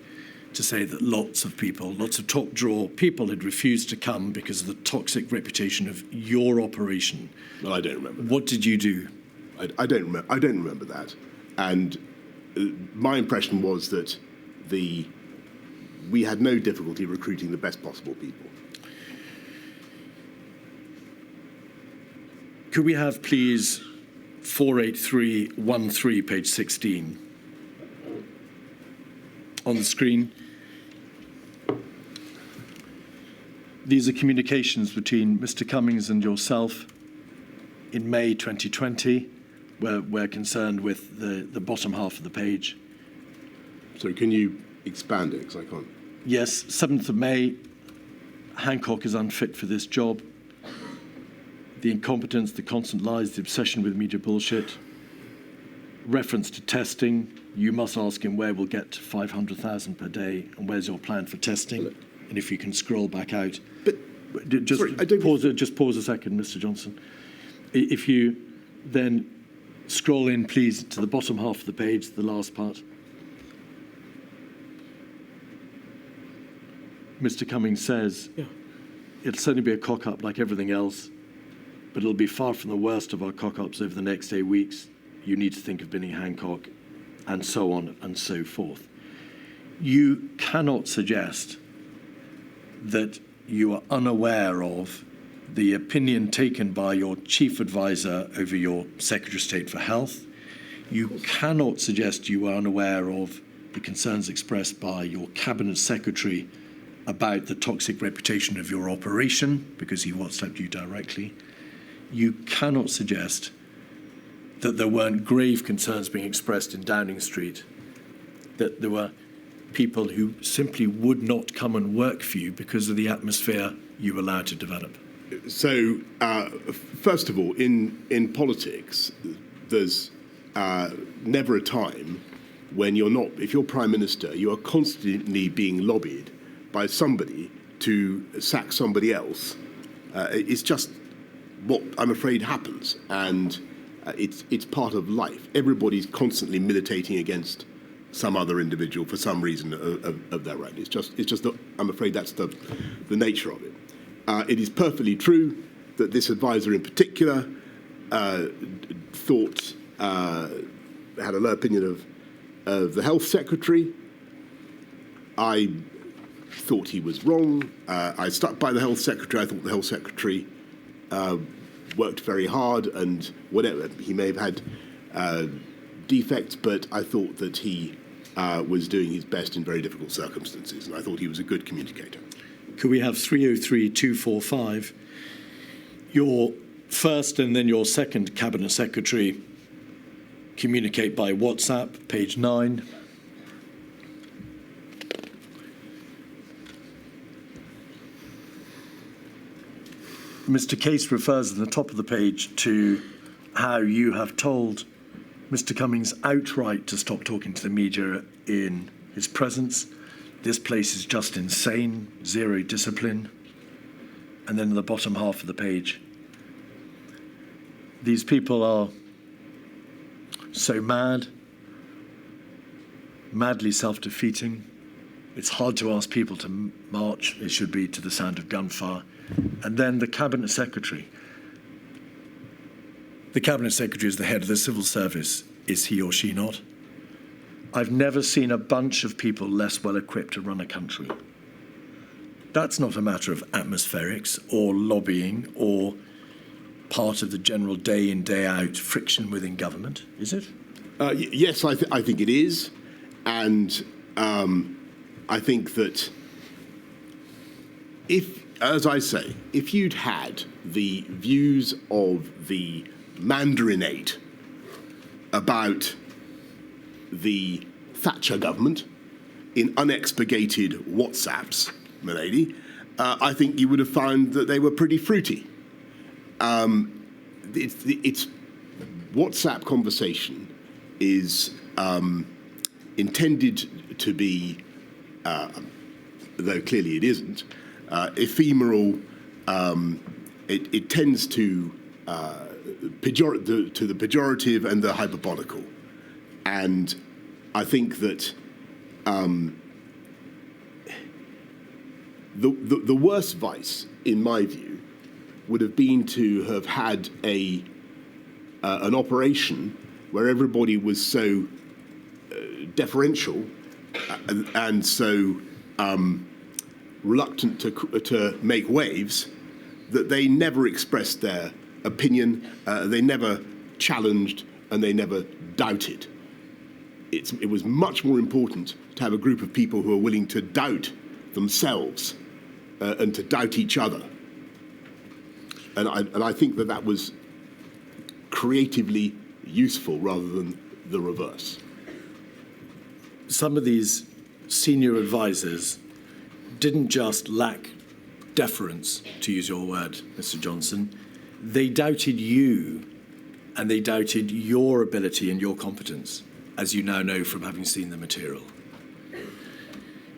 to say that lots of people, lots of top drawer people had refused to come because of the toxic reputation of your operation. Well, I don't remember that. What did you do? I don't remember that. And my impression was that we had no difficulty recruiting the best possible people. Could we have, please, 48313, page 16, on the screen? These are communications between Mr. Cummings and yourself in May 2020. We're concerned with the bottom half of the page. So can you expand it, because I can't? Yes, 7th of May, Hancock is unfit for this job. The incompetence, the constant lies, the obsession with media bullshit. Reference to testing, you must ask him where we'll get to 500,000 per day and where's your plan for testing? And if you can scroll back out. But just sorry, pause a second, Mr. Johnson. If you then scroll in, please, to the bottom half of the page, the last part. Mr. Cummings says, it'll certainly be a cock-up like everything else, but it'll be far from the worst of our cock-ups over the next 8 weeks. You need to think of binning Hancock, and so on and so forth. You cannot suggest that you are unaware of the opinion taken by your chief advisor over your Secretary of State for Health. You cannot suggest you are unaware of the concerns expressed by your Cabinet Secretary about the toxic reputation of your operation, because he WhatsApped you directly. You cannot suggest that there weren't grave concerns being expressed in Downing Street, that there were people who simply would not come and work for you because of the atmosphere you allowed to develop. So, first of all, in politics, there's never a time when you're not, if you're Prime Minister, you are constantly being lobbied by somebody to sack somebody else. It's just what I'm afraid happens, and it's part of life. Everybody's constantly militating against some other individual for some reason of their right. It's just that I'm afraid that's the nature of it. It is perfectly true that this advisor in particular thought had a low opinion of the health secretary. I thought he was wrong. I stuck by the health secretary. I thought the health secretary worked very hard, and whatever, he may have had defects, but I thought that he was doing his best in very difficult circumstances, and I thought he was a good communicator. Could we have 303-245? Your first and then your second Cabinet Secretary communicate by WhatsApp, page 9. Mr. Case refers at the top of the page to how you have told Mr. Cummings outright to stop talking to the media in his presence. This place is just insane, zero discipline. And then in the bottom half of the page, these people are so mad, madly self-defeating. It's hard to ask people to march. It should be to the sound of gunfire. And then the Cabinet Secretary. The Cabinet Secretary is the head of the civil service. Is he or she not? I've never seen a bunch of people less well equipped to run a country. That's not a matter of atmospherics or lobbying or part of the general day in, day out friction within government, is it? Yes, I think it is. And I think that as I say, if you'd had the views of the Mandarinate about the Thatcher government in unexpurgated WhatsApps, milady, I think you would have found that they were pretty fruity. It's WhatsApp conversation is intended to be, though clearly it isn't, ephemeral. It tends to the pejorative and the hyperbolical. And I think that the worst vice, in my view, would have been to have had an operation where everybody was so deferential and so reluctant to make waves that they never expressed their opinion, they never challenged, and they never doubted. It was much more important to have a group of people who are willing to doubt themselves and to doubt each other. And I think that was creatively useful rather than the reverse. Some of these senior advisors didn't just lack deference, to use your word, Mr. Johnson. They doubted you, and they doubted your ability and your competence, as you now know from having seen the material.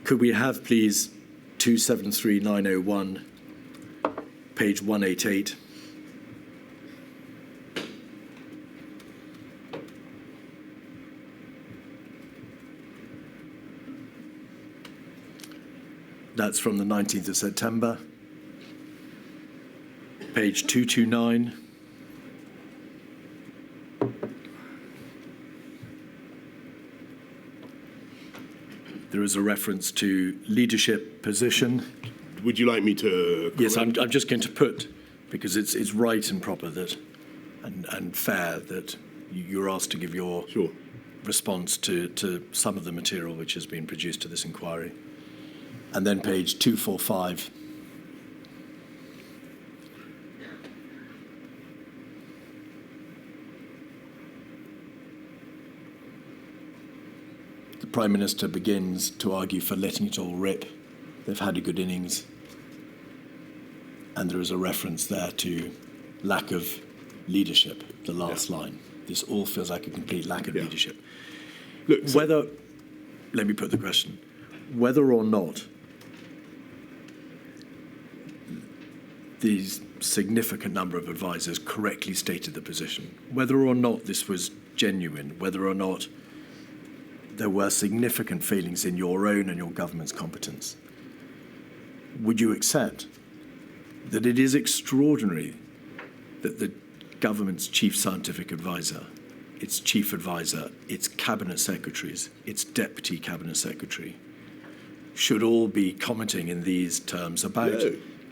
Could we have, please, 273901, page 188? That's from the 19th of September. Page 229. There is a reference to leadership position. Would you like me to correct? Yes, I'm just going to put, because it's right and proper that, and fair that you're asked to give your response to some of the material which has been produced to this inquiry. And then page 245. The Prime Minister begins to argue for letting it all rip. They've had a good innings. And there is a reference there to lack of leadership, the last line. This all feels like a complete lack of leadership. Look, let me put the question, whether or not these significant number of advisors correctly stated the position, whether or not this was genuine, whether or not there were significant failings in your own and your government's competence, would you accept that it is extraordinary that the government's chief scientific advisor, its chief advisor, its cabinet secretaries, its deputy cabinet secretary, should all be commenting in these terms about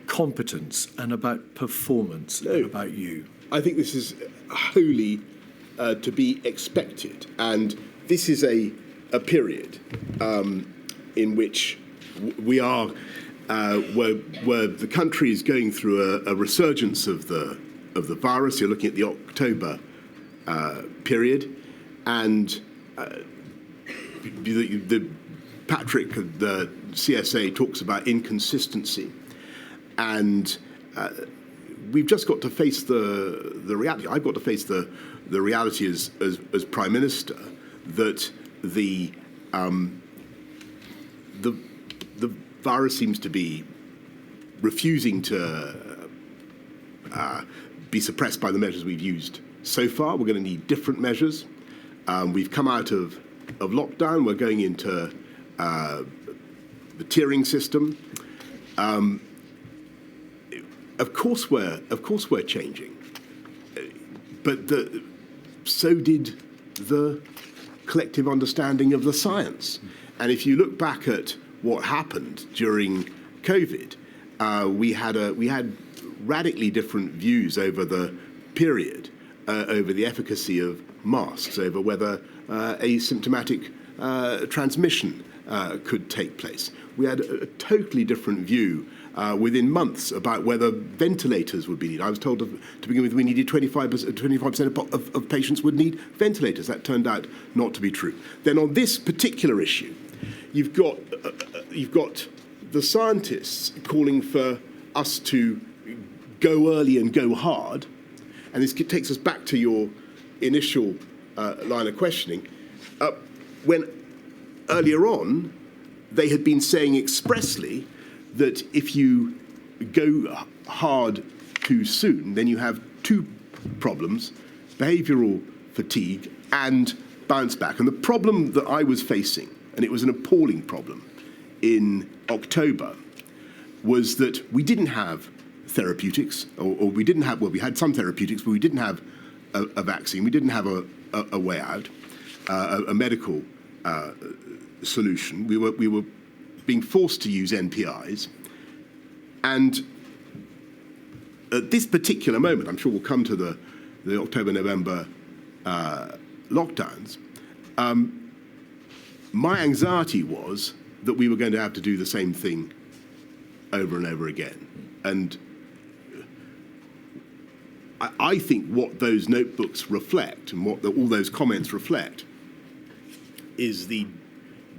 competence and about performance and about you? I think this is wholly to be expected, and this is a period in which we are where the country is going through a resurgence of the virus. You're looking at the October period, and Patrick, the CSA, talks about inconsistency, and we've just got to face the reality. I've got to face the reality as Prime Minister that the virus seems to be refusing to be suppressed by the measures we've used so far. We're going to need different measures. We've come out of lockdown. We're going into the tiering system. Of course we're changing, but so did the collective understanding of the science. And if you look back at what happened during COVID, we had radically different views over the period, over the efficacy of masks, over whether asymptomatic transmission could take place. We had a totally different view within months about whether ventilators would be needed. I was told to begin with we needed 25% of patients would need ventilators. That turned out not to be true. Then on this particular issue, you've got the scientists calling for us to go early and go hard, and this takes us back to your initial line of questioning. When earlier on, they had been saying expressly that if you go hard too soon, then you have two problems: behavioural fatigue and bounce back. And the problem that I was facing, and it was an appalling problem in October, was that we didn't have therapeutics, or we didn't have, well, we had some therapeutics, but we didn't have a vaccine. We didn't have a way out, a medical solution. We were being forced to use NPIs. And at this particular moment, I'm sure we'll come to the October-November lockdowns, my anxiety was that we were going to have to do the same thing over and over again. And I think what those notebooks reflect and what all those comments reflect is the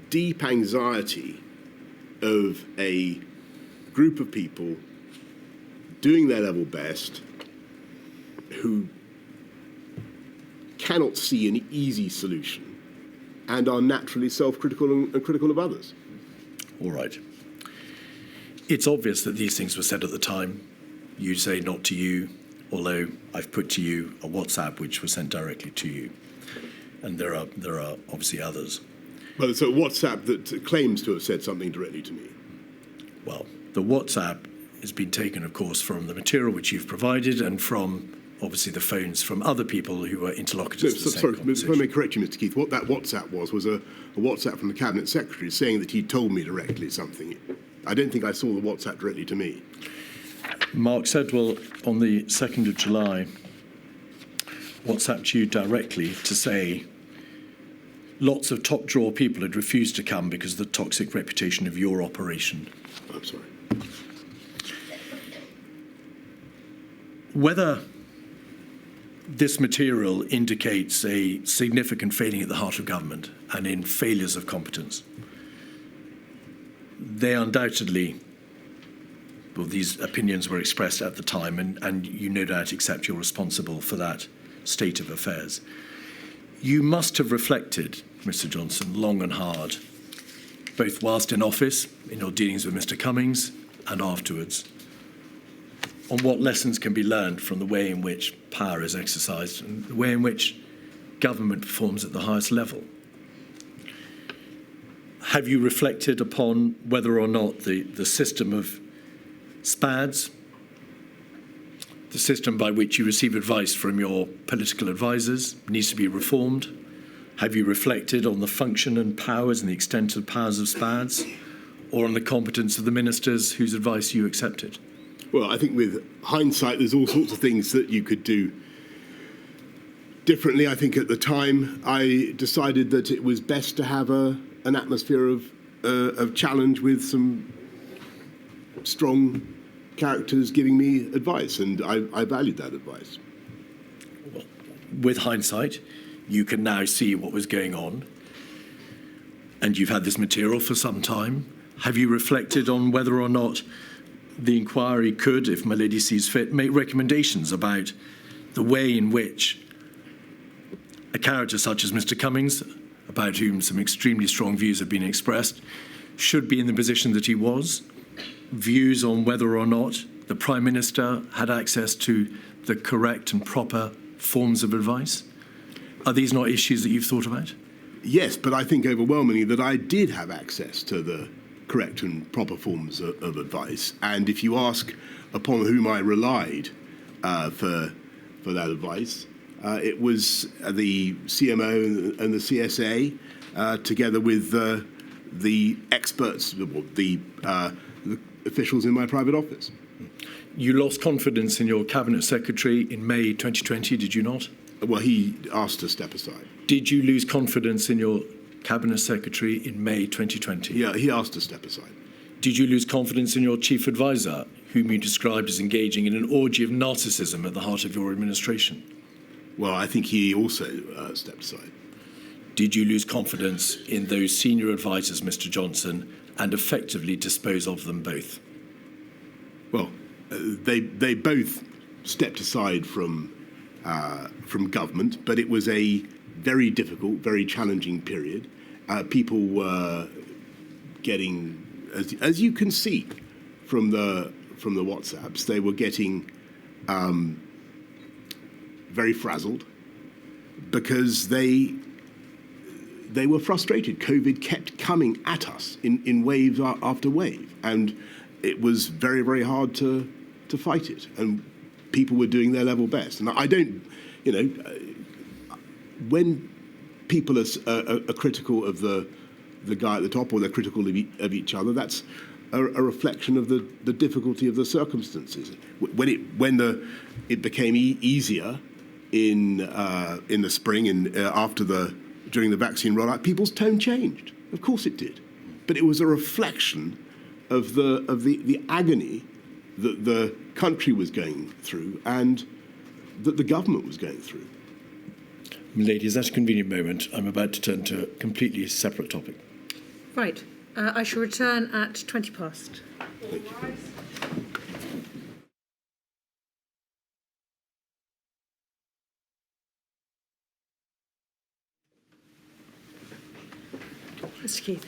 deep anxiety of a group of people doing their level best who cannot see an easy solution and are naturally self-critical and critical of others. All right. It's obvious that these things were said at the time. You say not to you, although I've put to you a WhatsApp which was sent directly to you. And there are obviously others. Well, it's a WhatsApp that claims to have said something directly to me. Well, the WhatsApp has been taken, of course, from the material which you've provided and from, obviously, the phones from other people who were interlocutors to the same conversation. Let me correct you, Mr. Keith. What that WhatsApp was a WhatsApp from the Cabinet Secretary saying that he told me directly something. I don't think I saw the WhatsApp directly to me. Mark Sedwell, on the 2nd of July, WhatsApped you directly to say lots of top-drawer people had refused to come because of the toxic reputation of your operation. I'm sorry. Whether this material indicates a significant failing at the heart of government and in failures of competence, they undoubtedly, well, these opinions were expressed at the time, and you no doubt accept you're responsible for that state of affairs. You must have reflected, Mr. Johnson, long and hard, both whilst in office, in your dealings with Mr. Cummings, and afterwards, on what lessons can be learned from the way in which power is exercised and the way in which government performs at the highest level. Have you reflected upon whether or not the system of SPADs, the system by which you receive advice from your political advisors, needs to be reformed? Have you reflected on the function and powers and the extent of powers of SPADs, or on the competence of the ministers whose advice you accepted? Well, I think with hindsight, there's all sorts of things that you could do differently. I think at the time, I decided that it was best to have an atmosphere of challenge with some strong characters giving me advice, and I valued that advice. Well, with hindsight, you can now see what was going on, and you've had this material for some time. Have you reflected on whether or not the inquiry could, if my lady sees fit, make recommendations about the way in which a character such as Mr. Cummings, about whom some extremely strong views have been expressed, should be in the position that he was, views on whether or not the Prime Minister had access to the correct and proper forms of advice? Are these not issues that you've thought about? Yes, but I think overwhelmingly that I did have access to the correct and proper forms of advice. And if you ask upon whom I relied for that advice, it was the CMO and the CSA, together with the experts, the officials in my private office. You lost confidence in your Cabinet Secretary in May 2020, did you not? Well, he asked to step aside. Did you lose confidence in your Cabinet Secretary in May 2020? Yeah, he asked to step aside. Did you lose confidence in your Chief Advisor, whom you described as engaging in an orgy of narcissism at the heart of your administration? Well, I think he also stepped aside. Did you lose confidence in those senior advisers, Mr. Johnson, and effectively dispose of them both? Well, they both stepped aside from government, but it was a very difficult, very challenging period. People were getting, as you can see from the WhatsApps, they were getting very frazzled because they were frustrated. COVID kept coming at us in wave after wave, and it was very, very hard to fight it. And people were doing their level best. And I don't, when people are critical of the guy at the top, or they're critical of each other, that's a reflection of the difficulty of the circumstances. When it became easier in the spring and during the vaccine rollout, people's tone changed. Of course it did, but it was a reflection of the agony that the country was going through and that the government was going through. Ladies, that's a convenient moment. I'm about to turn to a completely separate topic. Right. I shall return at 20 past. Thank you. Mr. Keith.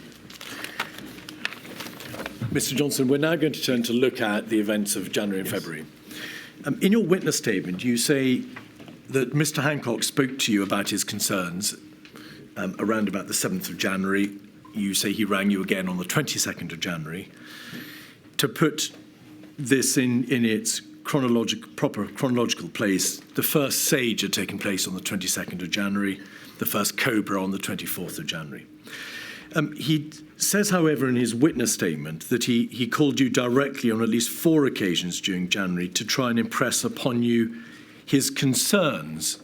Mr. Johnson, we're now going to turn to look at the events of January and February. In your witness statement, you say that Mr. Hancock spoke to you about his concerns around about the 7th of January. You say he rang you again on the 22nd of January. To put this in its proper chronological place, the first SAGE had taken place on the 22nd of January, the first COBRA on the 24th of January. He says, however, in his witness statement that he called you directly on at least 4 occasions during January to try and impress upon you his concerns.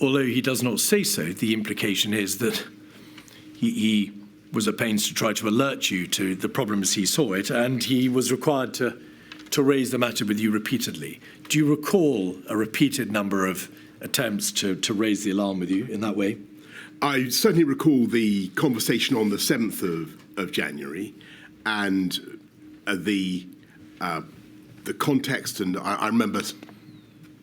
Although he does not say so, the implication is that he was at pains to try to alert you to the problem as he saw it, and he was required to raise the matter with you repeatedly. Do you recall a repeated number of attempts to raise the alarm with you in that way? I certainly recall the conversation on the 7th of January and the context, and I remember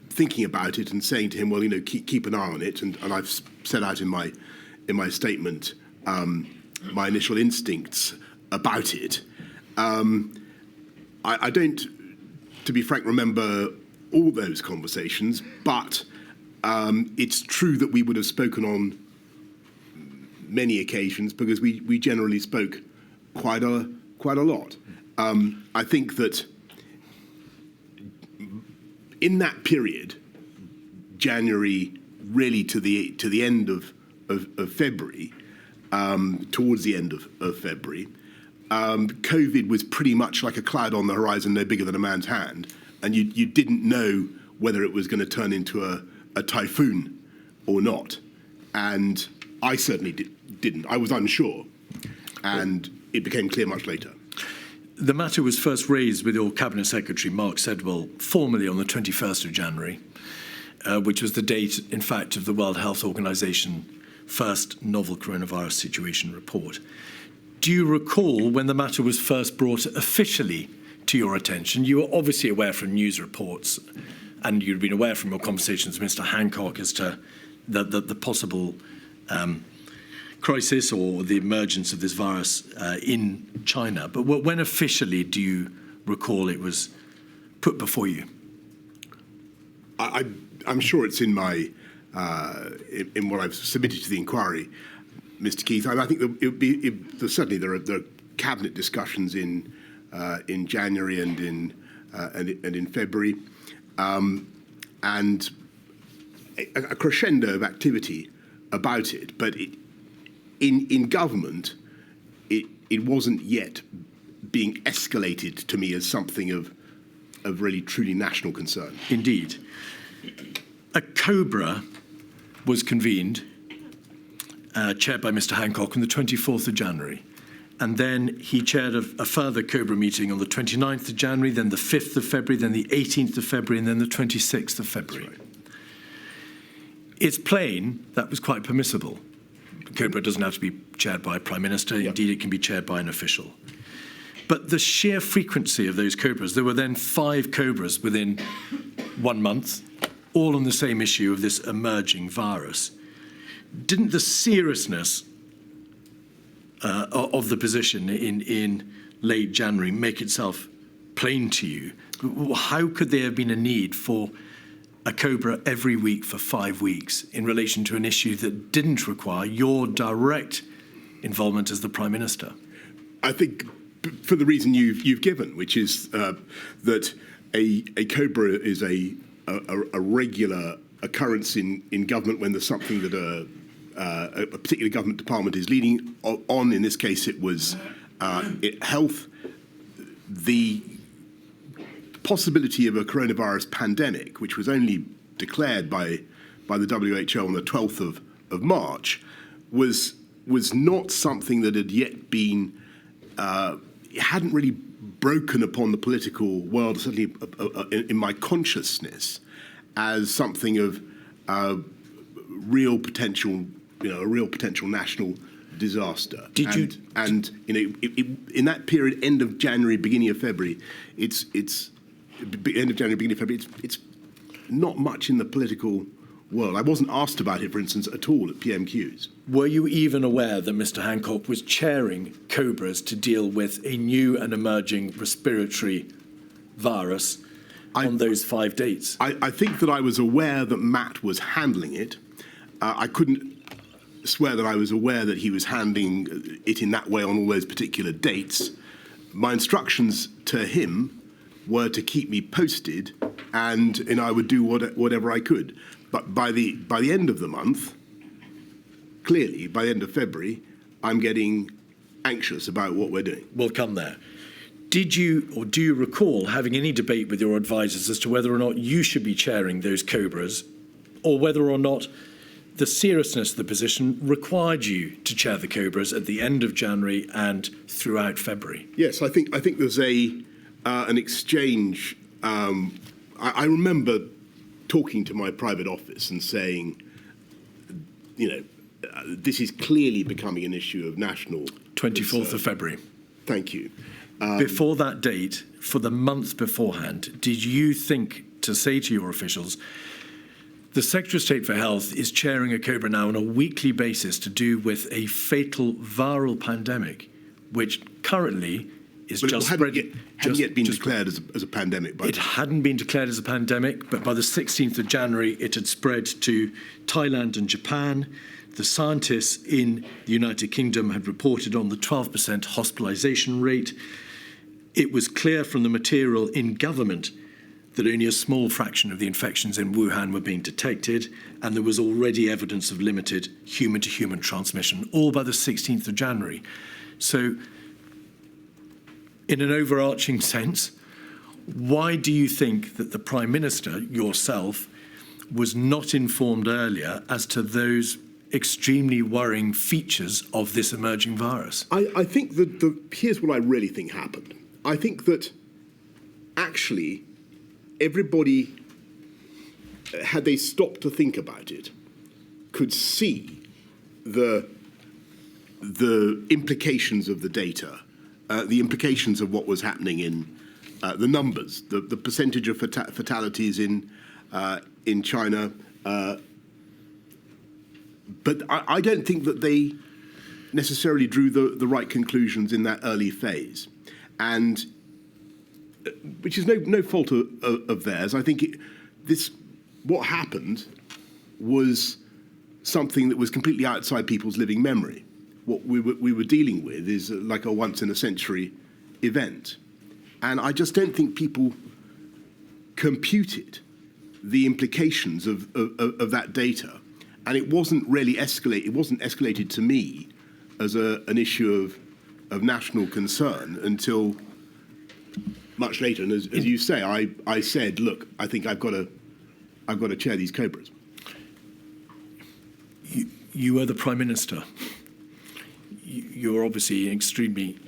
thinking about it and saying to him, well, keep an eye on it, and I've set out in my statement my initial instincts about it. I don't, to be frank, remember all those conversations, but it's true that we would have spoken on many occasions because we generally spoke quite a lot. I think that in that period, January really to the end of February, towards the end of February, COVID was pretty much like a cloud on the horizon, no bigger than a man's hand, and you didn't know whether it was going to turn into a typhoon or not. And I certainly didn't. I was unsure, and it became clear much later. The matter was first raised with your Cabinet Secretary, Mark Sedwill, formally on the 21st of January, which was the date, in fact, of the World Health Organization first novel coronavirus situation report. do you recall when the matter was first brought officially to your attention? You were obviously aware from news reports, and you'd been aware from your conversations with Mr. Hancock as to the possible crisis or the emergence of this virus in China. But when officially do you recall it was put before you? I'm sure it's in my in what I've submitted to the inquiry, Mr. Keith. I think certainly there are cabinet discussions in January and in February, and a crescendo of activity about it. But in government, it wasn't yet being escalated to me as something of really truly national concern. Indeed. A COBRA was convened, chaired by Mr. Hancock, on the 24th of January. And then he chaired a further COBRA meeting on the 29th of January, then the 5th of February, then the 18th of February, and then the 26th of February. That's right. It's plain that was quite permissible. COBRA doesn't have to be chaired by a Prime Minister. Yep. Indeed, it can be chaired by an official. But the sheer frequency of those COBRAs, there were then 5 COBRAs within 1 month, all on the same issue of this emerging virus. Didn't the seriousness of the position in late January make itself plain to you? How could there have been a need for a COBRA every week for 5 weeks in relation to an issue that didn't require your direct involvement as the Prime Minister? I think for the reason you've given, which is that a COBRA is a regular occurrence in government when there's something that a particular government department is leading on. In this case, it was health. The possibility of a coronavirus pandemic, which was only declared by the WHO on the 12th of March, was not something that had yet been hadn't really broken upon the political world, certainly in my consciousness, as something of real potential, a real potential national disaster. And in that period, end of January, beginning of February, it's not much in the political world. I wasn't asked about it, for instance, at all at PMQs. Were you even aware that Mr. Hancock was chairing COBRAs to deal with a new and emerging respiratory virus on those 5 dates? I think that I was aware that Matt was handling it. I couldn't swear that I was aware that he was handling it in that way on all those particular dates. My instructions to him were to keep me posted, and I would do whatever I could. But by the end of the month, clearly, by the end of February, I'm getting anxious about what we're doing. We'll come there. Did you or do you recall having any debate with your advisors as to whether or not you should be chairing those COBRAs, or whether or not the seriousness of the position required you to chair the COBRAs at the end of January and throughout February? Yes, I think there's an exchange. I remember talking to my private office and saying, this is clearly becoming an issue of national 24th of February. Thank you. Before that date, for the month beforehand, did you think to say to your officials, the Secretary of State for Health is chairing a COBRA now on a weekly basis to do with a fatal viral pandemic, which currently is just spreading. It hadn't yet been declared as a pandemic. It hadn't been declared as a pandemic, but by the 16th of January, it had spread to Thailand and Japan. The scientists in the United Kingdom had reported on the 12% hospitalisation rate. It was clear from the material in government that only a small fraction of the infections in Wuhan were being detected, and there was already evidence of limited human-to-human transmission, all by the 16th of January. So, in an overarching sense, why do you think that the Prime Minister, yourself, was not informed earlier as to those extremely worrying features of this emerging virus? I think that here's what I really think happened. I think that actually everybody, had they stopped to think about it, could see the the implications of the data, the implications of what was happening in the numbers, the percentage of fatalities in China. But I don't think that they necessarily drew the right conclusions in that early phase, and which is no fault of theirs. I think what happened was something that was completely outside people's living memory. What we were dealing with is like a once-in-a-century event. And I just don't think people computed the implications of that data. And it wasn't really escalated. It wasn't escalated to me as an issue of national concern until much later. And as you say, I said, look, I think I've got to chair these Cobras. You were the Prime Minister. You're obviously an extremely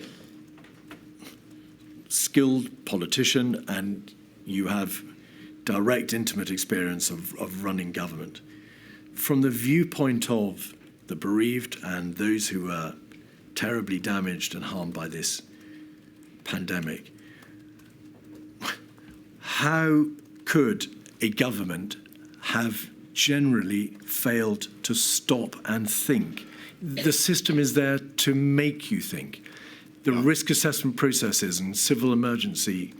skilled politician, and you have direct, intimate experience of running government. From the viewpoint of the bereaved and those who are terribly damaged and harmed by this pandemic, how could a government have generally failed to stop and think? The system is there to make you think. The risk assessment processes and civil emergency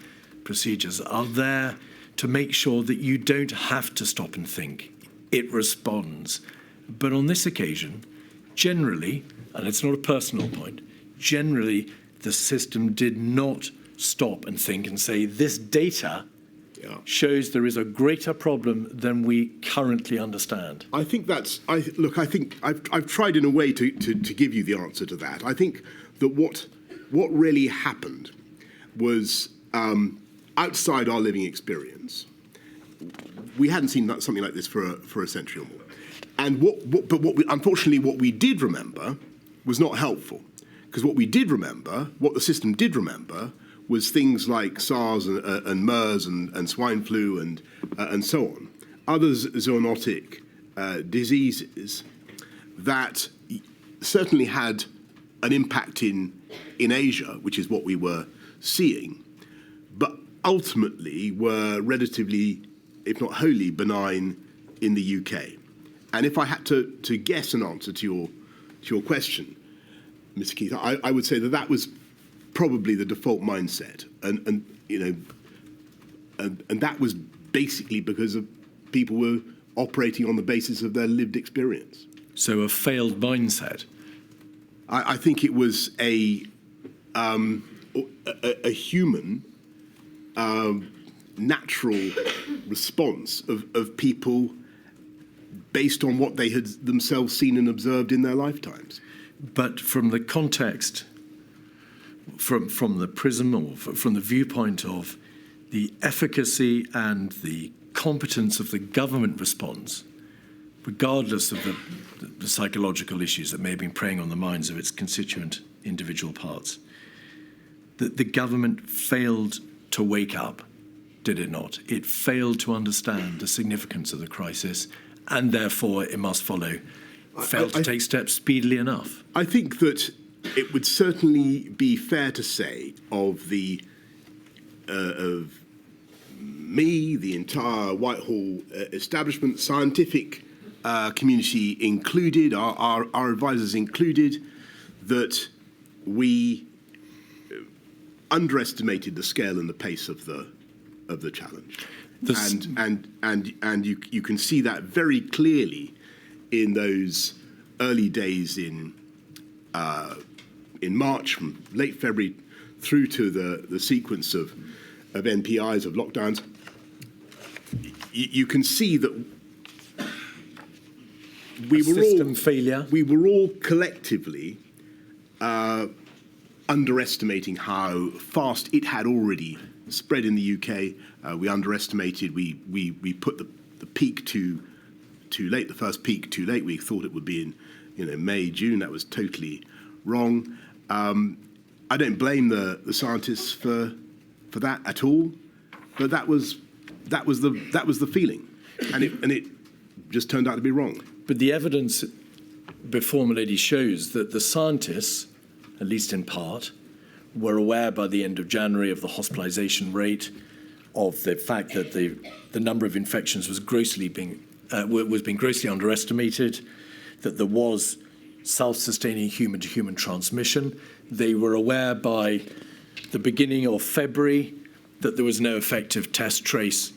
procedures are there to make sure that you don't have to stop and think. It responds. But on this occasion, generally, and it's not a personal point, generally the system did not stop and think and say, this data shows there is a greater problem than we currently understand. I think I think I've tried in a way to give you the answer to that. I think that what really happened was outside our living experience. We hadn't seen something like this for a century or more. And unfortunately, what we did remember was not helpful, because what the system did remember, was things like SARS and MERS and swine flu and so on, other zoonotic diseases that certainly had an impact in Asia, which is what we were seeing, but ultimately were relatively, if not wholly, benign in the UK. And if I had to guess an answer to your question, Mr. Keith, I would say that was probably the default mindset, and that was basically because of people were operating on the basis of their lived experience. So a failed mindset. I think it was a human natural response of people based on what they had themselves seen and observed in their lifetimes. But from the context, from the prism or from the viewpoint of the efficacy and the competence of the government response, regardless of the psychological issues that may have been preying on the minds of its constituent individual parts, that the government failed to wake up, did it not? It failed to understand the significance of the crisis, and therefore it must follow, failed to take steps speedily enough. I think that it would certainly be fair to say of me, the entire Whitehall establishment, scientific community included, our advisors included, that we underestimated the scale and the pace of the challenge. And you can see that very clearly in those early days in March, from late February through to the sequence of NPIs, of lockdowns. You can see that we were all collectively underestimating how fast it had already spread in the UK. We underestimated. We put the peak too late. The first peak too late. We thought it would be in May, June. That was totally wrong. I don't blame the scientists for that at all, but that was the feeling, and it just turned out to be wrong. But the evidence before Milady shows that the scientists, at least in part, were aware by the end of January of the hospitalization rate, of the fact that the number of infections was being grossly underestimated, that there was self-sustaining human-to-human transmission. They were aware by the beginning of February that there was no effective test, trace,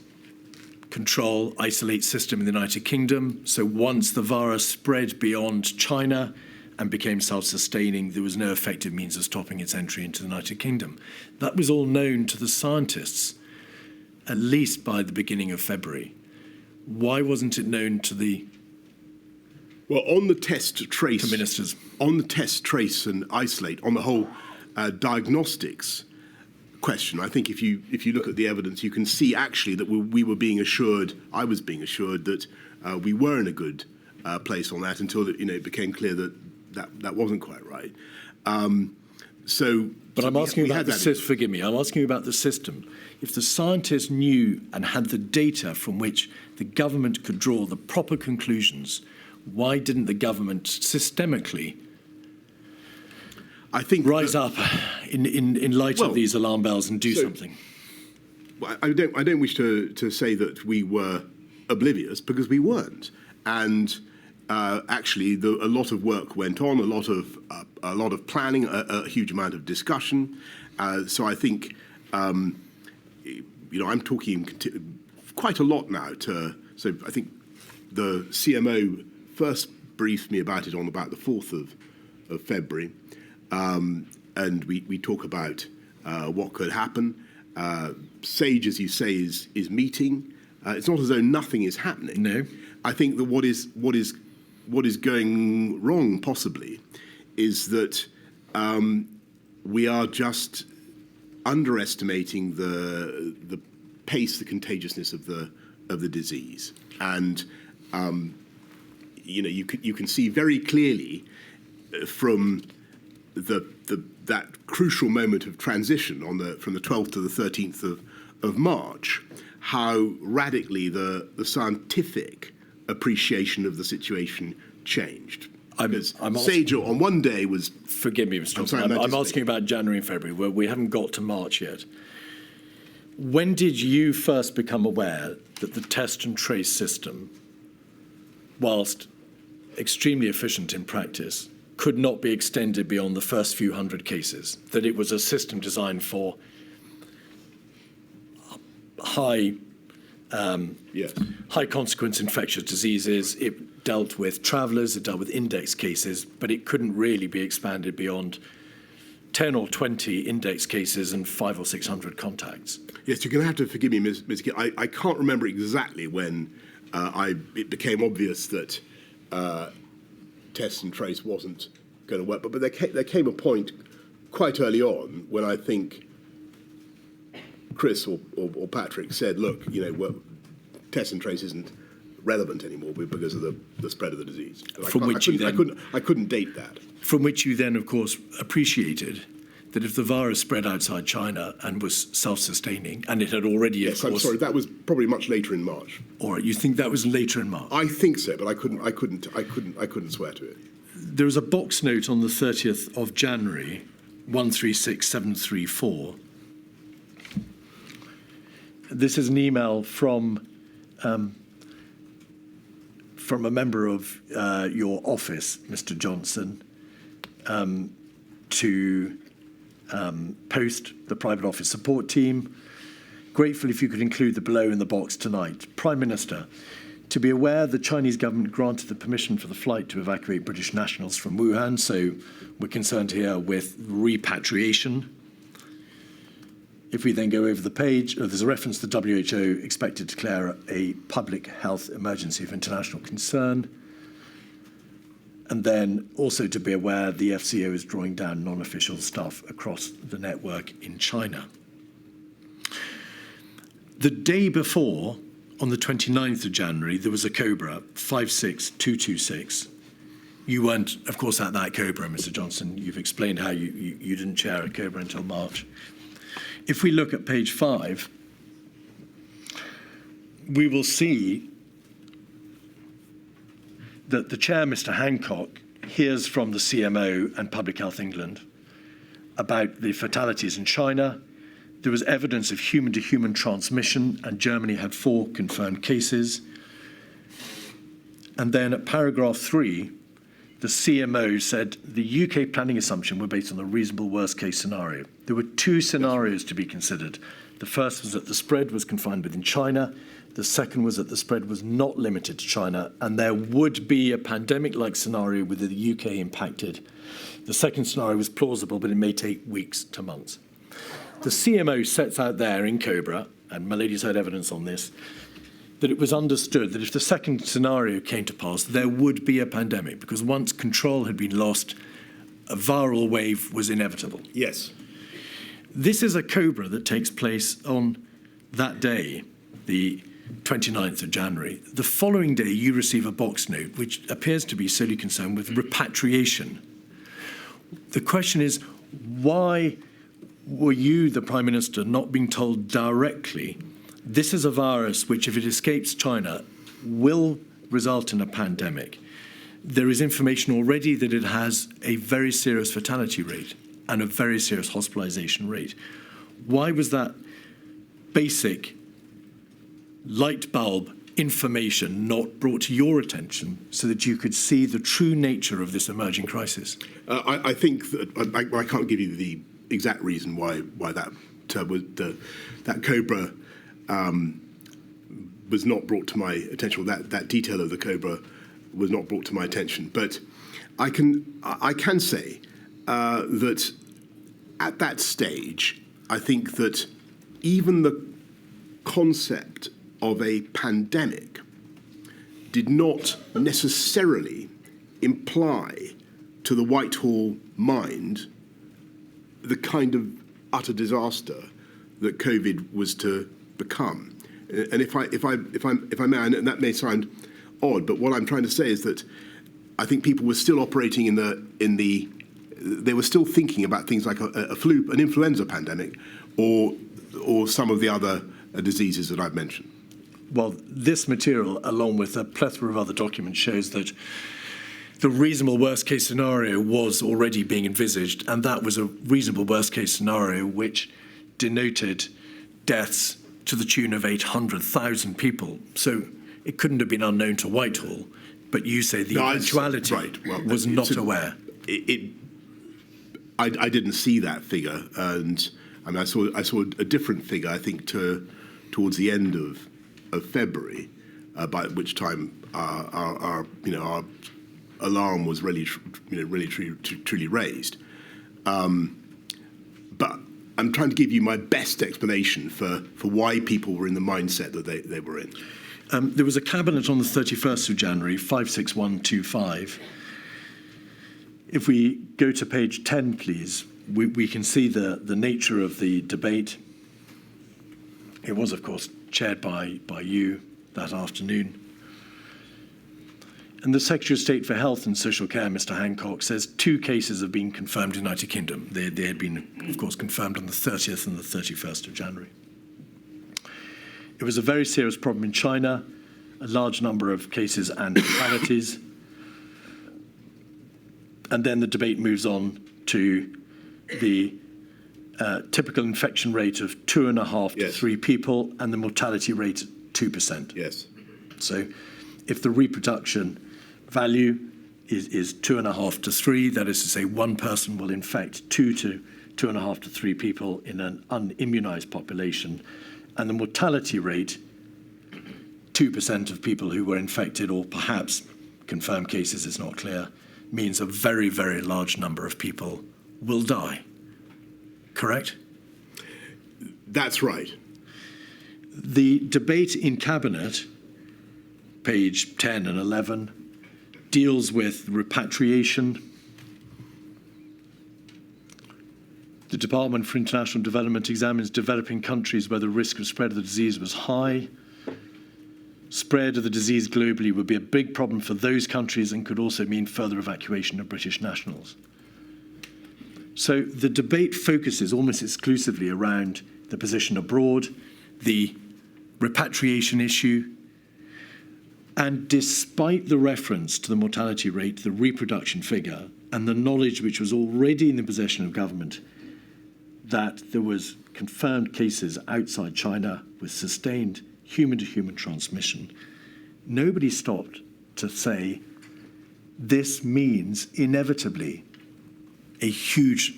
control, isolate system in the United Kingdom. So once the virus spread beyond China and became self-sustaining, there was no effective means of stopping its entry into the United Kingdom. That was all known to the scientists, at least by the beginning of February. Why wasn't it known to the on the test, trace, ministers? On the test, trace, and isolate, on the whole diagnostics question, I think if you look at the evidence, you can see actually that we were being assured, I was being assured that we were in a good place on that until it became clear that wasn't quite right. But I'm asking you about the system. Forgive me. I'm asking you about the system. If the scientists knew and had the data from which the government could draw the proper conclusions, why didn't the government systemically rise up in light of these alarm bells and do something? I don't wish to say that we were oblivious, because we weren't. And actually, a lot of work went on, a lot of planning, a huge amount of discussion. So I think, I'm talking quite a lot now. So I think the CMO first briefed me about it on about the 4th of February, and we talk about what could happen. SAGE, as you say, is meeting. It's not as though nothing is happening. No. I think that what is going wrong possibly is that we are just underestimating the pace, the contagiousness of the disease, and you can see very clearly from that crucial moment of transition from the 12th to the 13th of March, how radically the scientific appreciation of the situation changed. Because SAGE on one day was... Forgive me, Mr. Johnson. I'm asking about January and February, where we haven't got to March yet. When did you first become aware that the test and trace system, whilst extremely efficient in practice, could not be extended beyond the first few hundred cases, that it was a system designed for high consequence infectious diseases? It dealt with travellers, it dealt with index cases, but it couldn't really be expanded beyond 10 or 20 index cases and 500 or 600 contacts. Yes, you're going to have to forgive me, Ms. Kidd. I can't remember exactly when it became obvious that test and trace wasn't going to work, but there came a point quite early on when I think Chris or Patrick said, look, test and trace isn't relevant anymore because of the spread of the disease. I couldn't date that. From which you then, of course, appreciated that if the virus spread outside China and was self-sustaining, and it had already, yes, of course... I'm sorry, that was probably much later in March. All right, you think that was later in March? I think so, but I couldn't swear to it. There was a box note on the 30th of January, 136734. This is an email from a member of your office, Mr. Johnson, to post the private office support team. Grateful if you could include the below in the box tonight. Prime Minister, to be aware, the Chinese government granted the permission for the flight to evacuate British nationals from Wuhan, so we're concerned here with repatriation. If we then go over the page, there's a reference to the WHO expected to declare a public health emergency of international concern. And then also to be aware, the FCO is drawing down non-official staff across the network in China. The day before, on the 29th of January, there was a COBRA 56226. You weren't, of course, at that COBRA, Mr. Johnson. You've explained how you didn't chair a COBRA until March. If we look at page 5, we will see that the chair, Mr. Hancock, hears from the CMO and Public Health England about the fatalities in China. There was evidence of human-to-human transmission, and Germany had 4 confirmed cases. And then at paragraph 3, the CMO said the UK planning assumption were based on a reasonable worst-case scenario. There were 2 scenarios to be considered. The first was that the spread was confined within China. The second was that the spread was not limited to China, and there would be a pandemic-like scenario with the UK impacted. The second scenario was plausible, but it may take weeks to months. The CMO sets out there in COBRA, and Milady's heard evidence on this, that it was understood that if the second scenario came to pass, there would be a pandemic, because once control had been lost, a viral wave was inevitable. Yes. This is a COBRA that takes place on that day, the 29th of January. The following day, you receive a box note, which appears to be solely concerned with repatriation. The question is, why were you, the Prime Minister, not being told directly, this is a virus which, if it escapes China, will result in a pandemic? There is information already that it has a very serious fatality rate and a very serious hospitalization rate. Why was that basic light bulb information not brought to your attention so that you could see the true nature of this emerging crisis? I think that I can't give you the exact reason why that that COBRA was not brought to my attention. That detail of the COBRA was not brought to my attention. But I can say that at that stage, I think that even the concept of a pandemic did not necessarily imply to the Whitehall mind the kind of utter disaster that COVID was to become. And if I may, and that may sound odd, but what I'm trying to say is that I think people were still operating they were still thinking about things like a flu, an influenza pandemic, or some of the other diseases that I've mentioned. Well, this material, along with a plethora of other documents, shows that the reasonable worst-case scenario was already being envisaged, and that was a reasonable worst-case scenario which denoted deaths to the tune of 800,000 people. So it couldn't have been unknown to Whitehall, but you say the eventuality was not aware. I didn't see that figure, and I mean, I saw a different figure, I think, towards the end of February, by which time our alarm was really truly raised. But I'm trying to give you my best explanation for why people were in the mindset that they were in. There was a cabinet on the 31st of January, 56125. If we go to page 10, please, we can see the nature of the debate. It was, of course, chaired by you that afternoon. And the Secretary of State for Health and Social Care, Mr. Hancock, says 2 cases have been confirmed in the United Kingdom. They had been, of course, confirmed on the 30th and the 31st of January. It was a very serious problem in China, a large number of cases and fatalities. And then the debate moves on to the typical infection rate of 2.5 to 3 people, and the mortality rate 2%. Yes. So if the reproduction value is 2.5 to 3, that is to say 1 person will infect 2 to 2.5 to 3 people in an unimmunized population, and the mortality rate, 2% of people who were infected, or perhaps confirmed cases, is not clear, means a very, very large number of people will die. Correct? That's right. The debate in Cabinet, page 10 and 11, deals with repatriation. The Department for International Development examines developing countries where the risk of spread of the disease was high. Spread of the disease globally would be a big problem for those countries and could also mean further evacuation of British nationals. So the debate focuses almost exclusively around the position abroad, the repatriation issue, And despite the reference to the mortality rate, the reproduction figure, and the knowledge which was already in the possession of government that there was confirmed cases outside China with sustained human-to-human transmission, nobody stopped to say this means inevitably a huge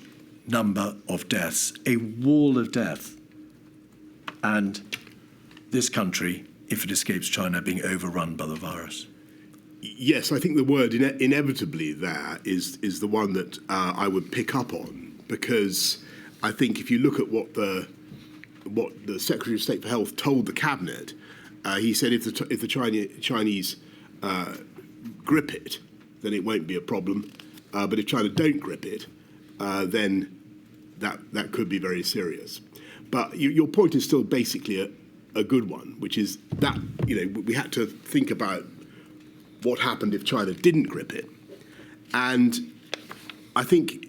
number of deaths, a wall of death, and this country, if it escapes China, being overrun by the virus. Yes, I think the word inevitably there is the one that I would pick up on, because I think if you look at what the Secretary of State for Health told the Cabinet, he said if the Chinese grip it, then it won't be a problem. But if China don't grip it, then that could be very serious. But your point is still basically a good one, which is that we had to think about what happened if China didn't grip it, and I think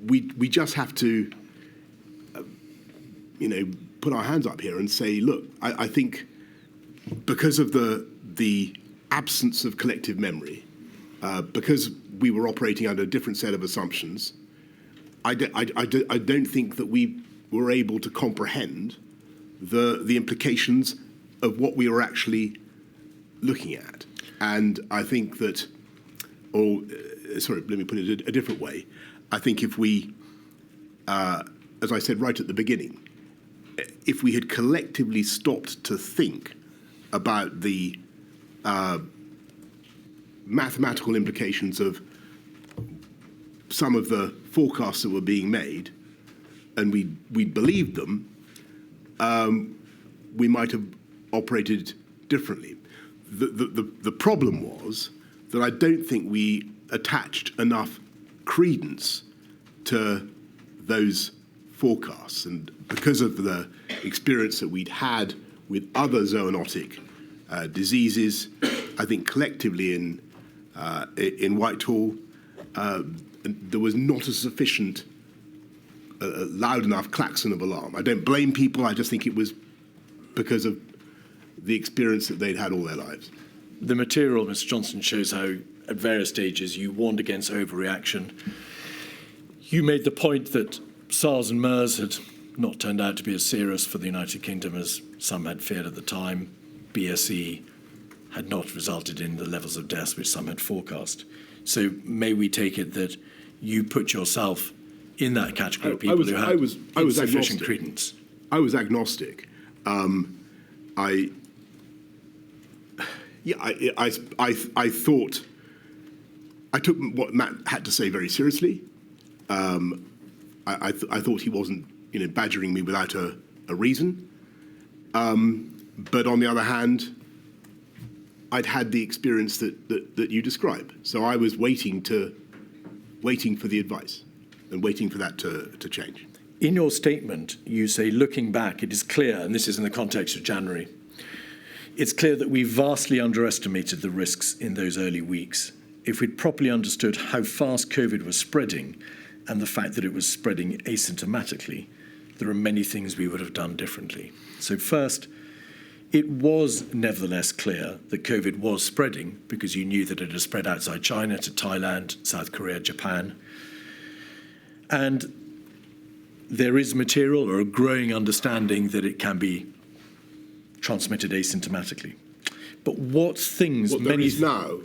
we just have to put our hands up here and say, look, I think because of the absence of collective memory, because we were operating under a different set of assumptions, I don't think that we were able to comprehend the implications of what we were actually looking at. And I think that, let me put it a different way. I think if we, as I said right at the beginning, if we had collectively stopped to think about the mathematical implications of some of the forecasts that were being made, and we believed them, we might have operated differently. The problem was that I don't think we attached enough credence to those forecasts, and because of the experience that we'd had with other zoonotic diseases, I think collectively in Whitehall there was not a sufficient loud enough klaxon of alarm. I don't blame people. I just think it was because of the experience that they'd had all their lives. The material, Mr. Johnson, shows how at various stages you warned against overreaction. You made the point that SARS and MERS had not turned out to be as serious for the United Kingdom as some had feared at the time. BSE had not resulted in the levels of deaths which some had forecast. So may we take it that you put yourself in that category of people who had insufficient credence? I was agnostic. I thought I took what Matt had to say very seriously. I thought he wasn't, badgering me without a reason. But on the other hand, I'd had the experience that you describe. So I was waiting for the advice and waiting for that to change. In your statement, you say, looking back, it is clear, and this is in the context of January, it's clear that we vastly underestimated the risks in those early weeks. If we'd properly understood how fast COVID was spreading and the fact that it was spreading asymptomatically, there are many things we would have done differently. So first, it was nevertheless clear that COVID was spreading because you knew that it had spread outside China to Thailand, South Korea, Japan. And there is material or a growing understanding that it can be transmitted asymptomatically. But what things... What there is now?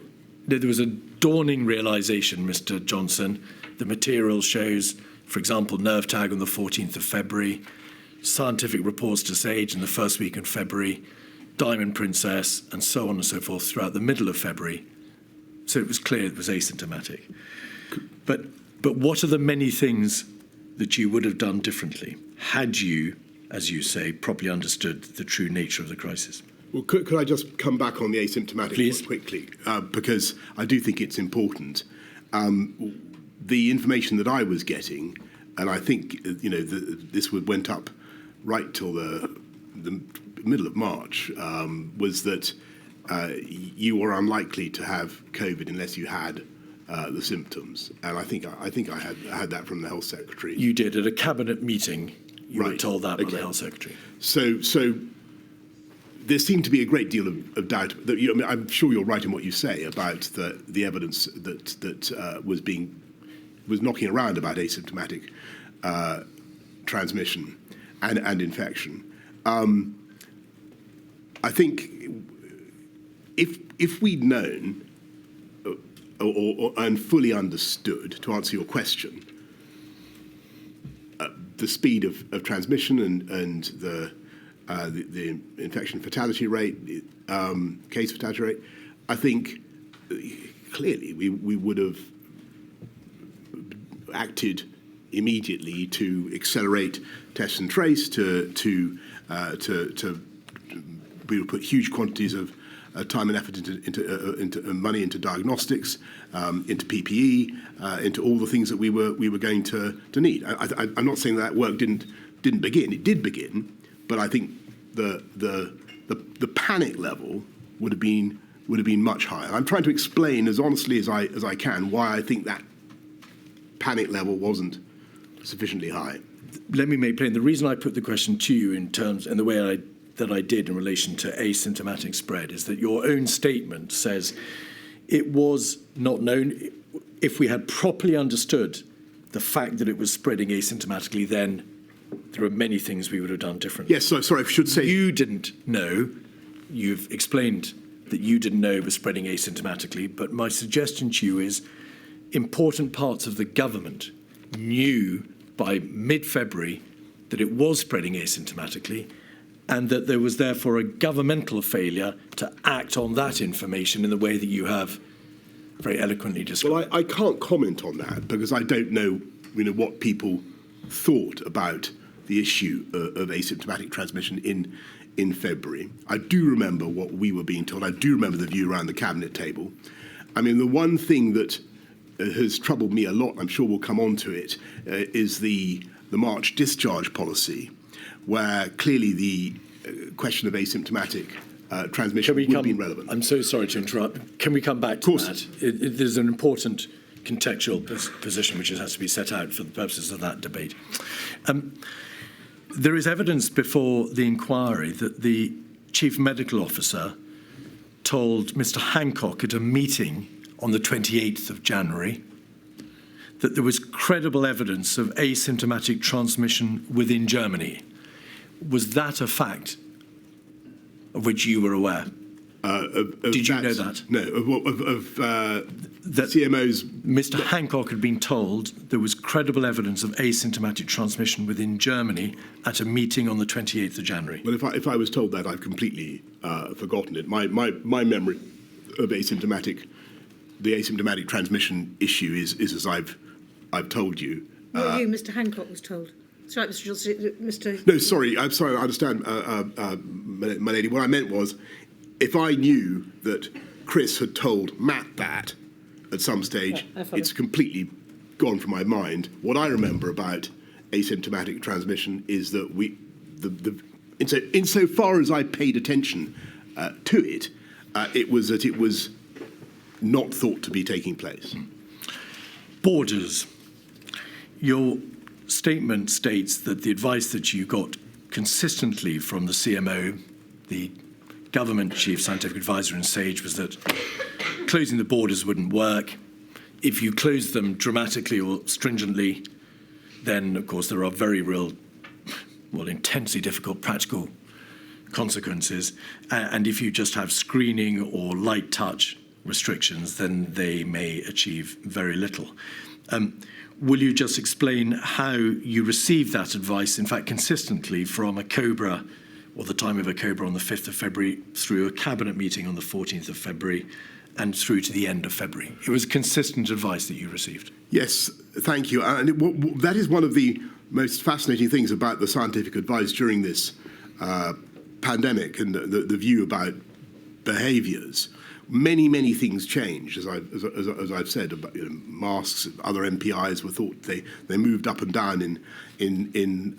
There was a dawning realization, Mr. Johnson. The material shows, for example, nerve tag on the 14th of February, scientific reports to SAGE in the first week in February, Diamond Princess, and so on and so forth throughout the middle of February. So it was clear it was asymptomatic. But what are the many things that you would have done differently had you, as you say, properly understood the true nature of the crisis? Well, could I just come back on the asymptomatic Please. point quickly? Because I do think it's important. The information that I was getting, and I think this went up right till the middle of March, was that you were unlikely to have COVID unless you had the symptoms, and I think I had that from the health secretary. You did at a cabinet meeting. You were Right. told that by Okay. the health secretary. So there seemed to be a great deal of doubt. That, I mean, I'm sure you're right in what you say about the evidence that was knocking around about asymptomatic transmission and infection. I think if we'd known and fully understood, to answer your question, the speed of transmission and the infection fatality rate, case fatality rate, I think clearly we would have acted immediately to accelerate test and trace, to we would put huge quantities of time and effort into money into diagnostics, into PPE, into all the things that we were going to need. I'm not saying that work didn't begin. It did begin, but I think the panic level would have been much higher. I'm trying to explain as honestly as I can why I think that panic level wasn't sufficiently high. Let me make plain the reason I put the question to you in the way that I did in relation to asymptomatic spread is that your own statement says it was not known. If we had properly understood the fact that it was spreading asymptomatically, then there are many things we would have done differently. Yes, sorry, I should say... You didn't know. You've explained that you didn't know it was spreading asymptomatically, but my suggestion to you is important parts of the government knew by mid-February that it was spreading asymptomatically, and that there was therefore a governmental failure to act on that information in the way that you have very eloquently described. Well, I can't comment on that because I don't know, what people thought about the issue of asymptomatic transmission in February. I do remember what we were being told. I do remember the view around the cabinet table. I mean, the one thing that has troubled me a lot, I'm sure we'll come on to it, is the March discharge policy, where clearly the question of asymptomatic transmission would have been relevant. I'm so sorry to interrupt. Can we come back to that? There's an important contextual position which has to be set out for the purposes of that debate. There is evidence before the inquiry that the Chief Medical Officer told Mr. Hancock at a meeting on the 28th of January that there was credible evidence of asymptomatic transmission within Germany. Was that a fact of which you were aware? Did you know that? No, that CMO's... Mr. Hancock had been told there was credible evidence of asymptomatic transmission within Germany at a meeting on the 28th of January. Well, if I was told that, I've completely forgotten it. My memory of the asymptomatic transmission issue is as I've told you. What Mr. Hancock was told. Sorry, Mr. Johnson, Mr. No, sorry. I'm sorry. I understand, my lady. What I meant was, if I knew that Chris had told Matt that at some stage, it's completely gone from my mind. What I remember about asymptomatic transmission is that insofar as I paid attention to it, it was not thought to be taking place. Borders. Your statement states that the advice that you got consistently from the CMO, the government chief scientific advisor in SAGE, was that closing the borders wouldn't work. If you close them dramatically or stringently, then, of course, there are very real, intensely difficult practical consequences. And if you just have screening or light touch restrictions, then they may achieve very little. Will you just explain how you received that advice, in fact, consistently from a COBRA, or the time of a COBRA on the 5th of February, through a cabinet meeting on the 14th of February, and through to the end of February? It was consistent advice that you received. Yes, thank you. And that is one of the most fascinating things about the scientific advice during this pandemic and the view about behaviours. Many things changed, as I've said. About, masks, other MPIs were thought they moved up and down in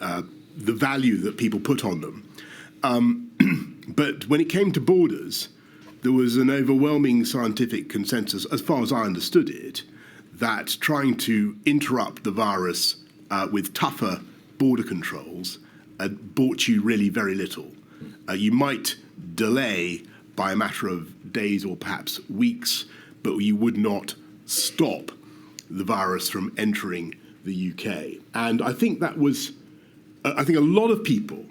the value that people put on them. But when it came to borders, there was an overwhelming scientific consensus, as far as I understood it, that trying to interrupt the virus with tougher border controls bought you really very little. You might delay by a matter of days or perhaps weeks, but you would not stop the virus from entering the UK. And I think that was, I think a lot of people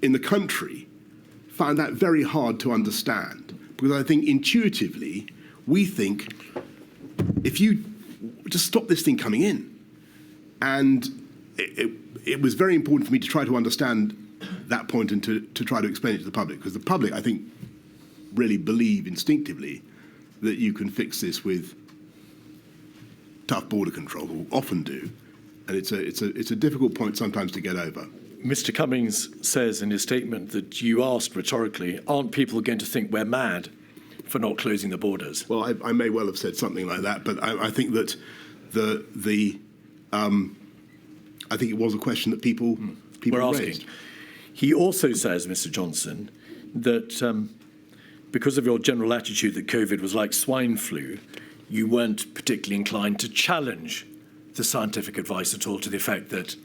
in the country found that very hard to understand, because I think intuitively we think if you just stop this thing coming in, and it was very important for me to try to understand that point and to try to explain it to the public, because the public, I think, really believe instinctively that you can fix this with tough border control, or often do, and it's a difficult point sometimes to get over. Mr. Cummings says in his statement that you asked rhetorically, aren't people going to think we're mad for not closing the borders? Well, I may well have said something like that, but I think that I think it was a question that people were asking. raised. He also says, Mr. Johnson, that because of your general attitude that COVID was like swine flu, you weren't particularly inclined to challenge the scientific advice at all, to the effect that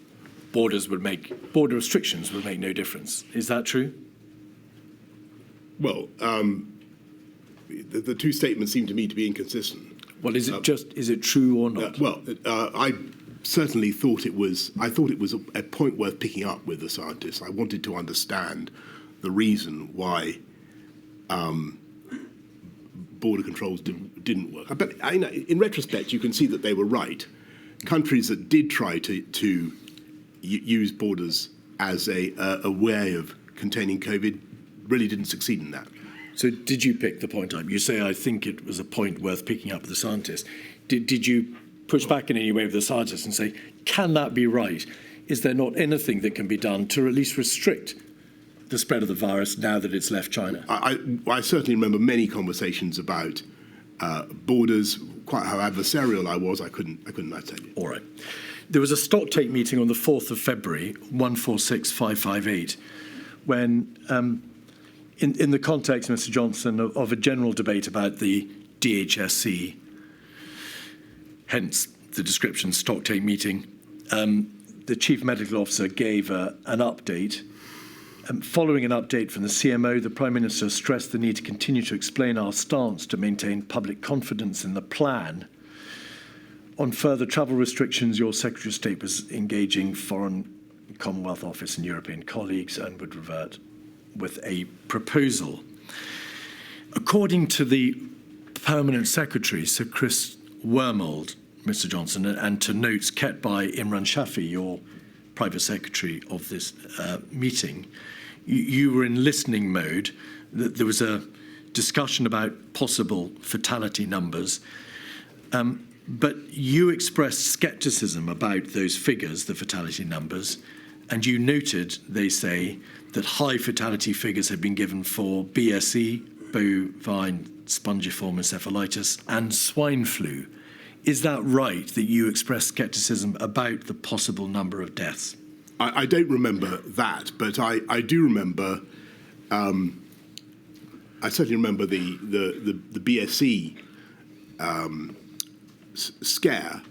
border restrictions would make no difference. Is that true? Well, the two statements seem to me to be inconsistent. Well, is it true or not? I certainly thought it was. I thought it was a point worth picking up with the scientists. I wanted to understand the reason why border controls didn't work. But in retrospect, you can see that they were right. Countries that did try to use borders as a way of containing COVID really didn't succeed in that. So did you pick the point up? You say, I think it was a point worth picking up with the scientists. Did you push back in any way with the scientists and say, can that be right? Is there not anything that can be done to at least restrict the spread of the virus now that it's left China? I certainly remember many conversations about borders, quite how adversarial I was. I couldn't tell you. All right. There was a stocktake meeting on the 4th of February, 146558, when in the context, Mr. Johnson, of a general debate about the DHSC, hence the description stocktake meeting, the Chief Medical Officer gave an update. Following an update from the CMO, the Prime Minister stressed the need to continue to explain our stance to maintain public confidence in the plan. On further travel restrictions, your Secretary of State was engaging Foreign Commonwealth Office and European colleagues and would revert with a proposal. According to the Permanent Secretary, Sir Chris Wormold, Mr. Johnson, and to notes kept by Imran Shafi, your Private Secretary of this meeting, you were in listening mode. There was a discussion about possible fatality numbers, but you expressed scepticism about those figures, the fatality numbers, and you noted, they say, that high fatality figures had been given for BSE, bovine spongiform encephalitis, and swine flu. Is that right, that you expressed scepticism about the possible number of deaths? I don't remember that, but I do remember. I certainly remember the BSE scare,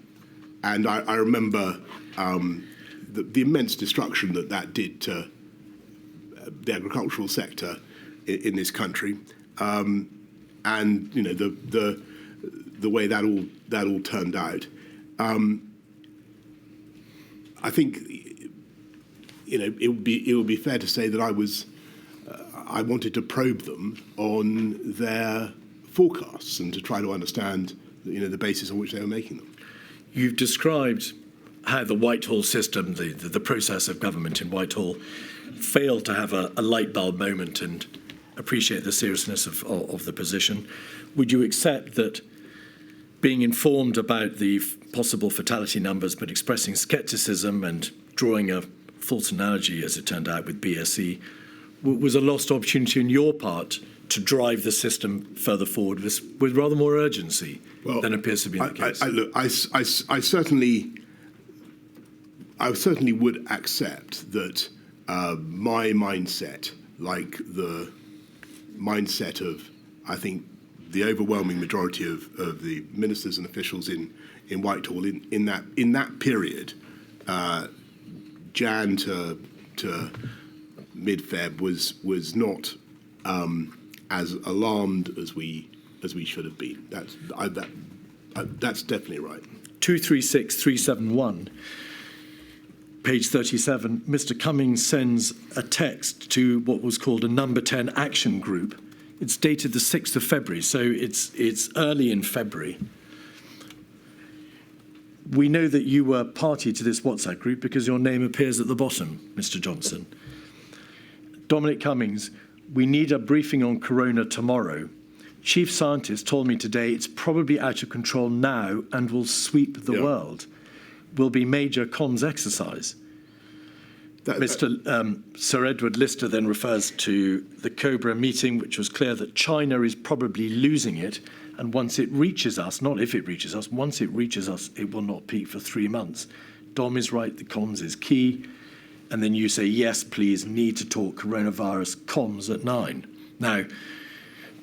and I remember the immense destruction that did to the agricultural sector in this country, and you know the way that all turned out. I think it would be fair to say that I wanted to probe them on their forecasts and to try to understand the basis on which they were making them. You've described how the Whitehall system, the process of government in Whitehall, failed to have a light bulb moment and appreciate the seriousness of the position. Would you accept that being informed about the possible fatality numbers but expressing scepticism and drawing a false analogy, as it turned out, with BSE, was a lost opportunity on your part to drive the system further forward with rather more urgency than appears to be the case? I certainly would accept that my mindset, like the mindset of, I think, the overwhelming majority of the ministers and officials in Whitehall in that period, Jan to mid-Feb was not as alarmed as we should have been. That's definitely right. 236371, page 37, Mr. Cummings sends a text to what was called a number 10 action group. It's dated the 6th of February, so it's early in February. We know that you were party to this WhatsApp group because your name appears at the bottom, Mr. Johnson. Dominic Cummings, we need a briefing on corona tomorrow. Chief scientist told me today it's probably out of control now and will sweep the world. Will be major comms exercise. Sir Edward Lister then refers to the Cobra meeting, which was clear that China is probably losing it. And once it reaches us, not if it reaches us, once it reaches us, it will not peak for 3 months. Dom is right, the comms is key. And then you say, yes, please, need to talk coronavirus comms at 9. Now,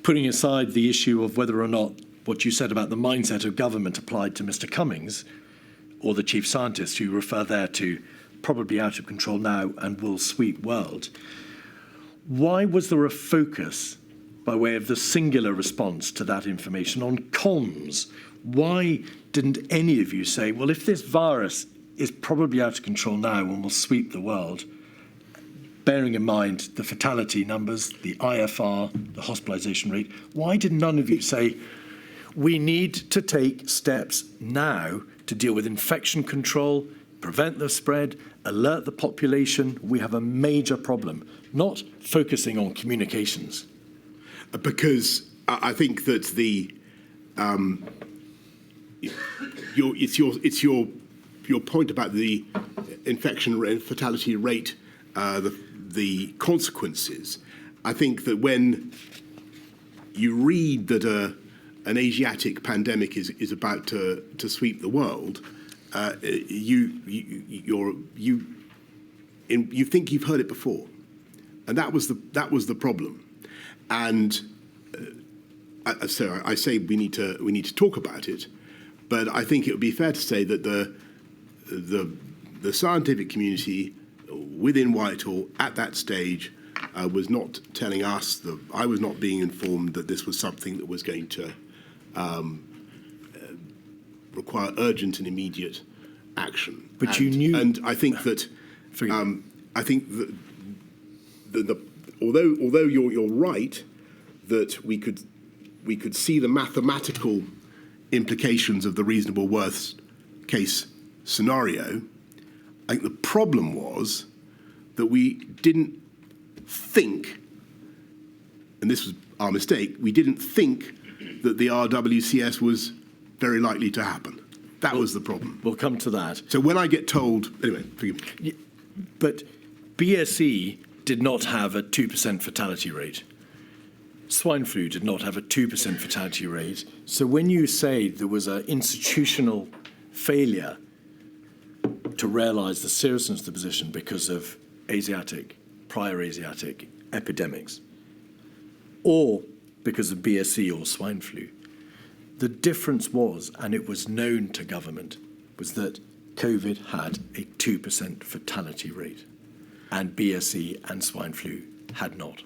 putting aside the issue of whether or not what you said about the mindset of government applied to Mr. Cummings or the chief scientist, who refer there to probably out of control now and will sweep world, why was there a focus by way of the singular response to that information on comms? Why didn't any of you say, well, if this virus is probably out of control now and will sweep the world, bearing in mind the fatality numbers, the IFR, the hospitalisation rate, why did none of you say, we need to take steps now to deal with infection control, prevent the spread, alert the population, we have a major problem, not focusing on communications? Because I think that it's your point about the infection rate, fatality rate, the consequences. I think that when you read that an Asiatic pandemic is about to sweep the world, you think you've heard it before, and that was the problem. And so I say we need to talk about it, but I think it would be fair to say that the scientific community within Whitehall at that stage was not telling us that I was not being informed that this was something that was going to require urgent and immediate action. But you knew, and I think that although you're right that we could see the mathematical implications of the reasonable worst case scenario, I think the problem was that we didn't think, and this was our mistake, we didn't think that the RWCS was very likely to happen. That was the problem. We'll come to that. So when I get told, anyway, forgive me. But BSE did not have a 2% fatality rate. Swine flu did not have a 2% fatality rate. So when you say there was an institutional failure to realise the seriousness of the position because of prior Asiatic epidemics, or because of BSE or swine flu, the difference was, and it was known to government, was that COVID had a 2% fatality rate, and BSE and swine flu had not.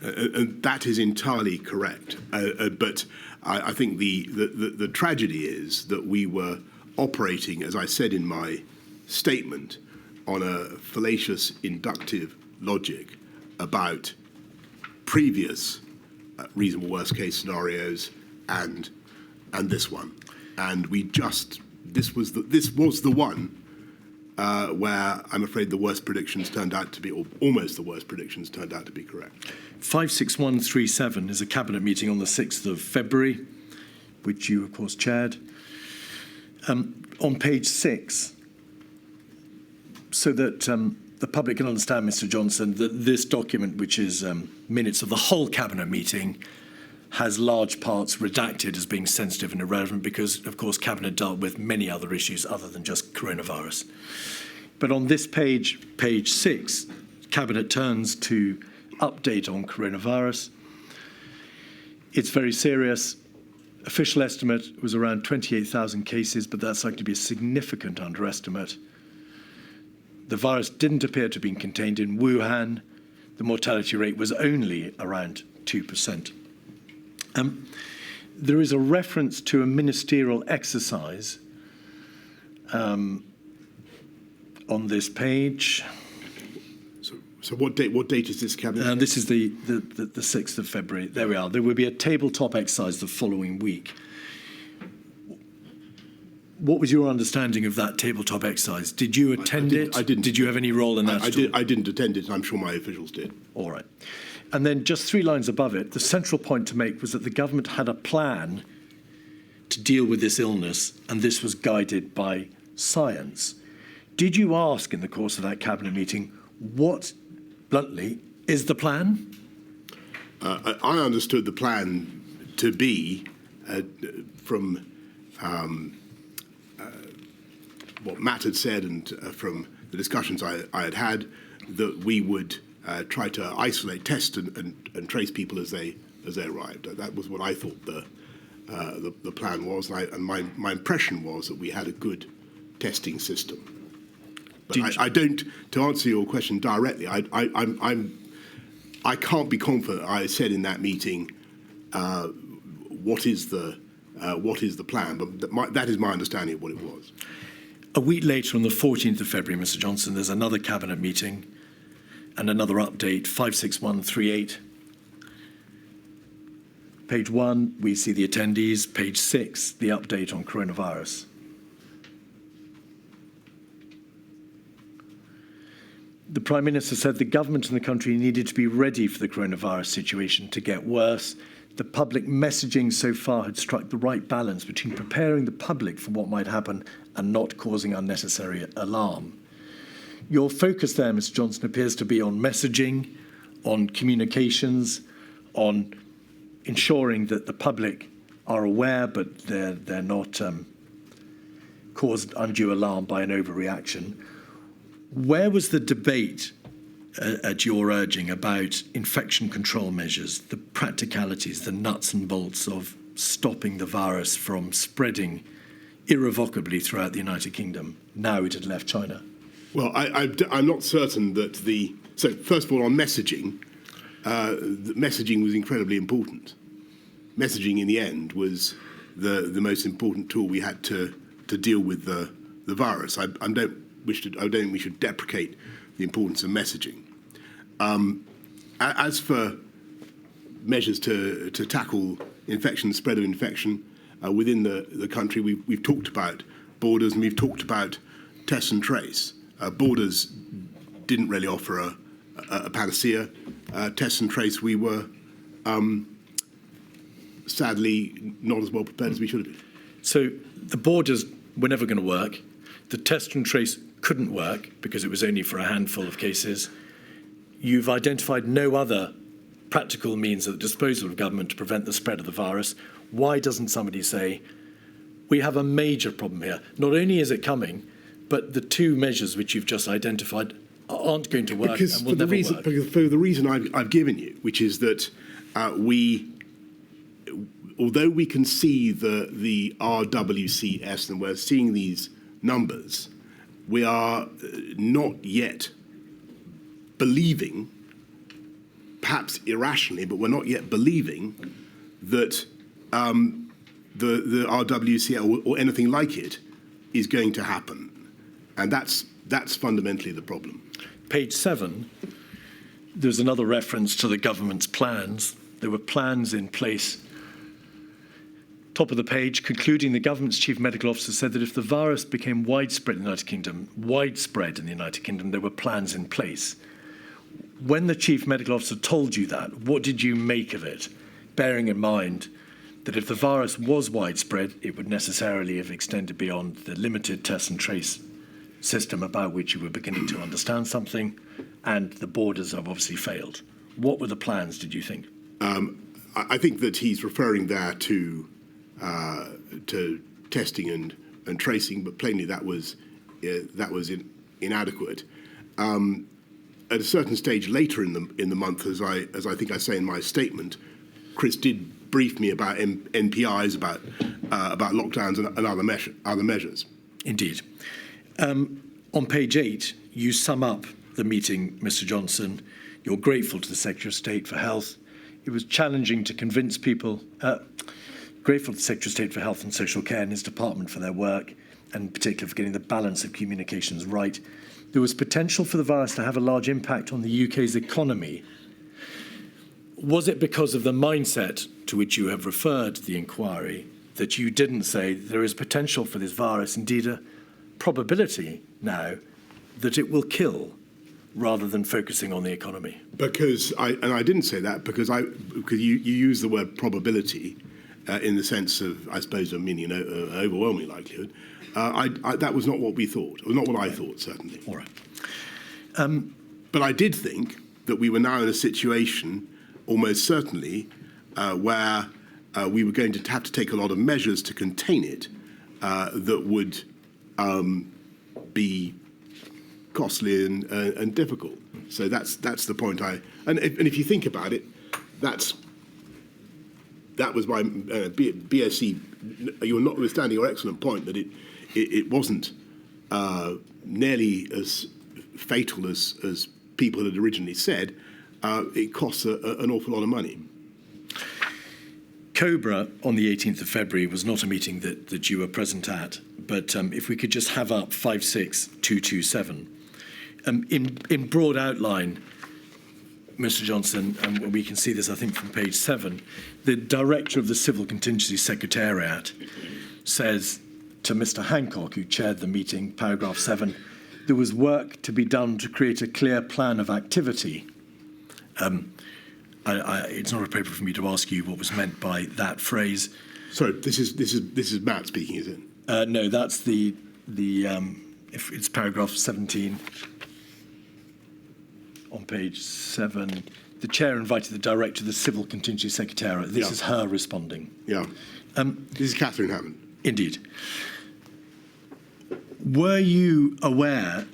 And that is entirely correct. But I think the tragedy is that we were operating, as I said in my statement, on a fallacious inductive logic about previous reasonable worst case scenarios and this one. And this was the one where I'm afraid the worst predictions turned out to be, or almost the worst predictions turned out to be correct. 56137 is a cabinet meeting on the 6th of February, which you, of course, chaired. On page 6, so that the public can understand, Mr. Johnson, that this document, which is minutes of the whole cabinet meeting, has large parts redacted as being sensitive and irrelevant because, of course, Cabinet dealt with many other issues other than just coronavirus. But on this page, page 6, Cabinet turns to update on coronavirus. It's very serious. Official estimate was around 28,000 cases, but that's likely to be a significant underestimate. The virus didn't appear to have been contained in Wuhan. The mortality rate was only around 2%. There is a reference to a ministerial exercise on this page. So what date is this cabinet? This is the 6th of February. There we are. There will be a tabletop exercise the following week. What was your understanding of that tabletop exercise? Did you attend it? I didn't. Did you have any role in that? I didn't attend it, and I'm sure my officials did. All right. And then just 3 lines above it, the central point to make was that the government had a plan to deal with this illness, and this was guided by science. Did you ask in the course of that cabinet meeting, what, bluntly, is the plan? I understood the plan to be, from what Matt had said and from the discussions I had had, that we would try to isolate, test and trace people as they arrived. That was what I thought the plan was, and my impression was that we had a good testing system. But I don't. To answer your question directly, I can't be confident. I said in that meeting, what is the plan? But that is my understanding of what it was. A week later, on the 14th of February, Mr. Johnson, there's another cabinet meeting and another update, 56138. Page 1, we see the attendees. Page 6, the update on coronavirus. The Prime Minister said the government and the country needed to be ready for the coronavirus situation to get worse. The public messaging so far had struck the right balance between preparing the public for what might happen and not causing unnecessary alarm. Your focus there, Mr. Johnson, appears to be on messaging, on communications, on ensuring that the public are aware, but they're not caused undue alarm by an overreaction. Where was the debate at your urging about infection control measures, the practicalities, the nuts and bolts of stopping the virus from spreading irrevocably throughout the United Kingdom now it had left China? Well, I'm not certain that So first of all, on messaging, the messaging was incredibly important. Messaging, in the end, was the most important tool we had to deal with the virus. I don't think we should deprecate the importance of messaging. As for measures to tackle infection, the spread of infection within the country, we've talked about borders and we've talked about test and trace. Borders didn't really offer a panacea. Test and trace, we were sadly not as well prepared as we should have been. So the borders were never going to work. The test and trace couldn't work because it was only for a handful of cases. You've identified no other practical means at the disposal of government to prevent the spread of the virus. Why doesn't somebody say, we have a major problem here? Not only is it coming, but the 2 measures which you've just identified aren't going to work and will never work. Because for the reason I've given you, which is that although we can see the RWCS and we're seeing these numbers, we are not yet believing, perhaps irrationally, but we're not yet believing that the RWCS or anything like it is going to happen. And that's fundamentally the problem. Page 7, there's another reference to the government's plans. There were plans in place. Top of the page, concluding, the government's chief medical officer said that if the virus became widespread in the United Kingdom, there were plans in place. When the chief medical officer told you that, what did you make of it, bearing in mind that if the virus was widespread, it would necessarily have extended beyond the limited test and trace system about which you were beginning to understand something, and the borders have obviously failed? What were the plans, did you think? I think that he's referring there to testing and tracing, but plainly that was inadequate. At a certain stage later in the month, as I think I say in my statement, Chris did brief me about NPIs, about lockdowns and other measures. Indeed. On page 8, you sum up the meeting, Mr. Johnson. You're grateful to the Secretary of State for Health. it was challenging to convince people. Grateful to the Secretary of State for Health and Social Care and his department for their work, and particularly for getting the balance of communications right. There was potential for the virus to have a large impact on the UK's economy. Was it because of the mindset to which you have referred the inquiry that you didn't say there is potential for this virus, indeed a probability now that it will kill, rather than focusing on the economy? Because I didn't say that because you use the word probability in the sense of, I suppose, overwhelming likelihood. That was not what we thought, or not what I thought, certainly. All right. But I did think that we were now in a situation, almost certainly, where we were going to have to take a lot of measures to contain it that would be costly and difficult. So that's the point. And if you think about it, that was my BSc. You're notwithstanding your excellent point that it wasn't nearly as fatal as people had originally said. It costs an awful lot of money. Cobra on the 18th of February was not a meeting that you were present at, but if we could just have up 56227. In broad outline, Mr. Johnson, and we can see this, I think, from page 7, the director of the Civil Contingency Secretariat says to Mr. Hancock, who chaired the meeting, paragraph 7, there was work to be done to create a clear plan of activity. It's not appropriate for me to ask you what was meant by that phrase. Sorry, this is Matt speaking, is it? No, that's the if it's paragraph 17 on page 7. The chair invited the director of the Civil Contingency Secretariat. This is her responding. Yeah. This is Catherine Hammond. Indeed. Were you aware,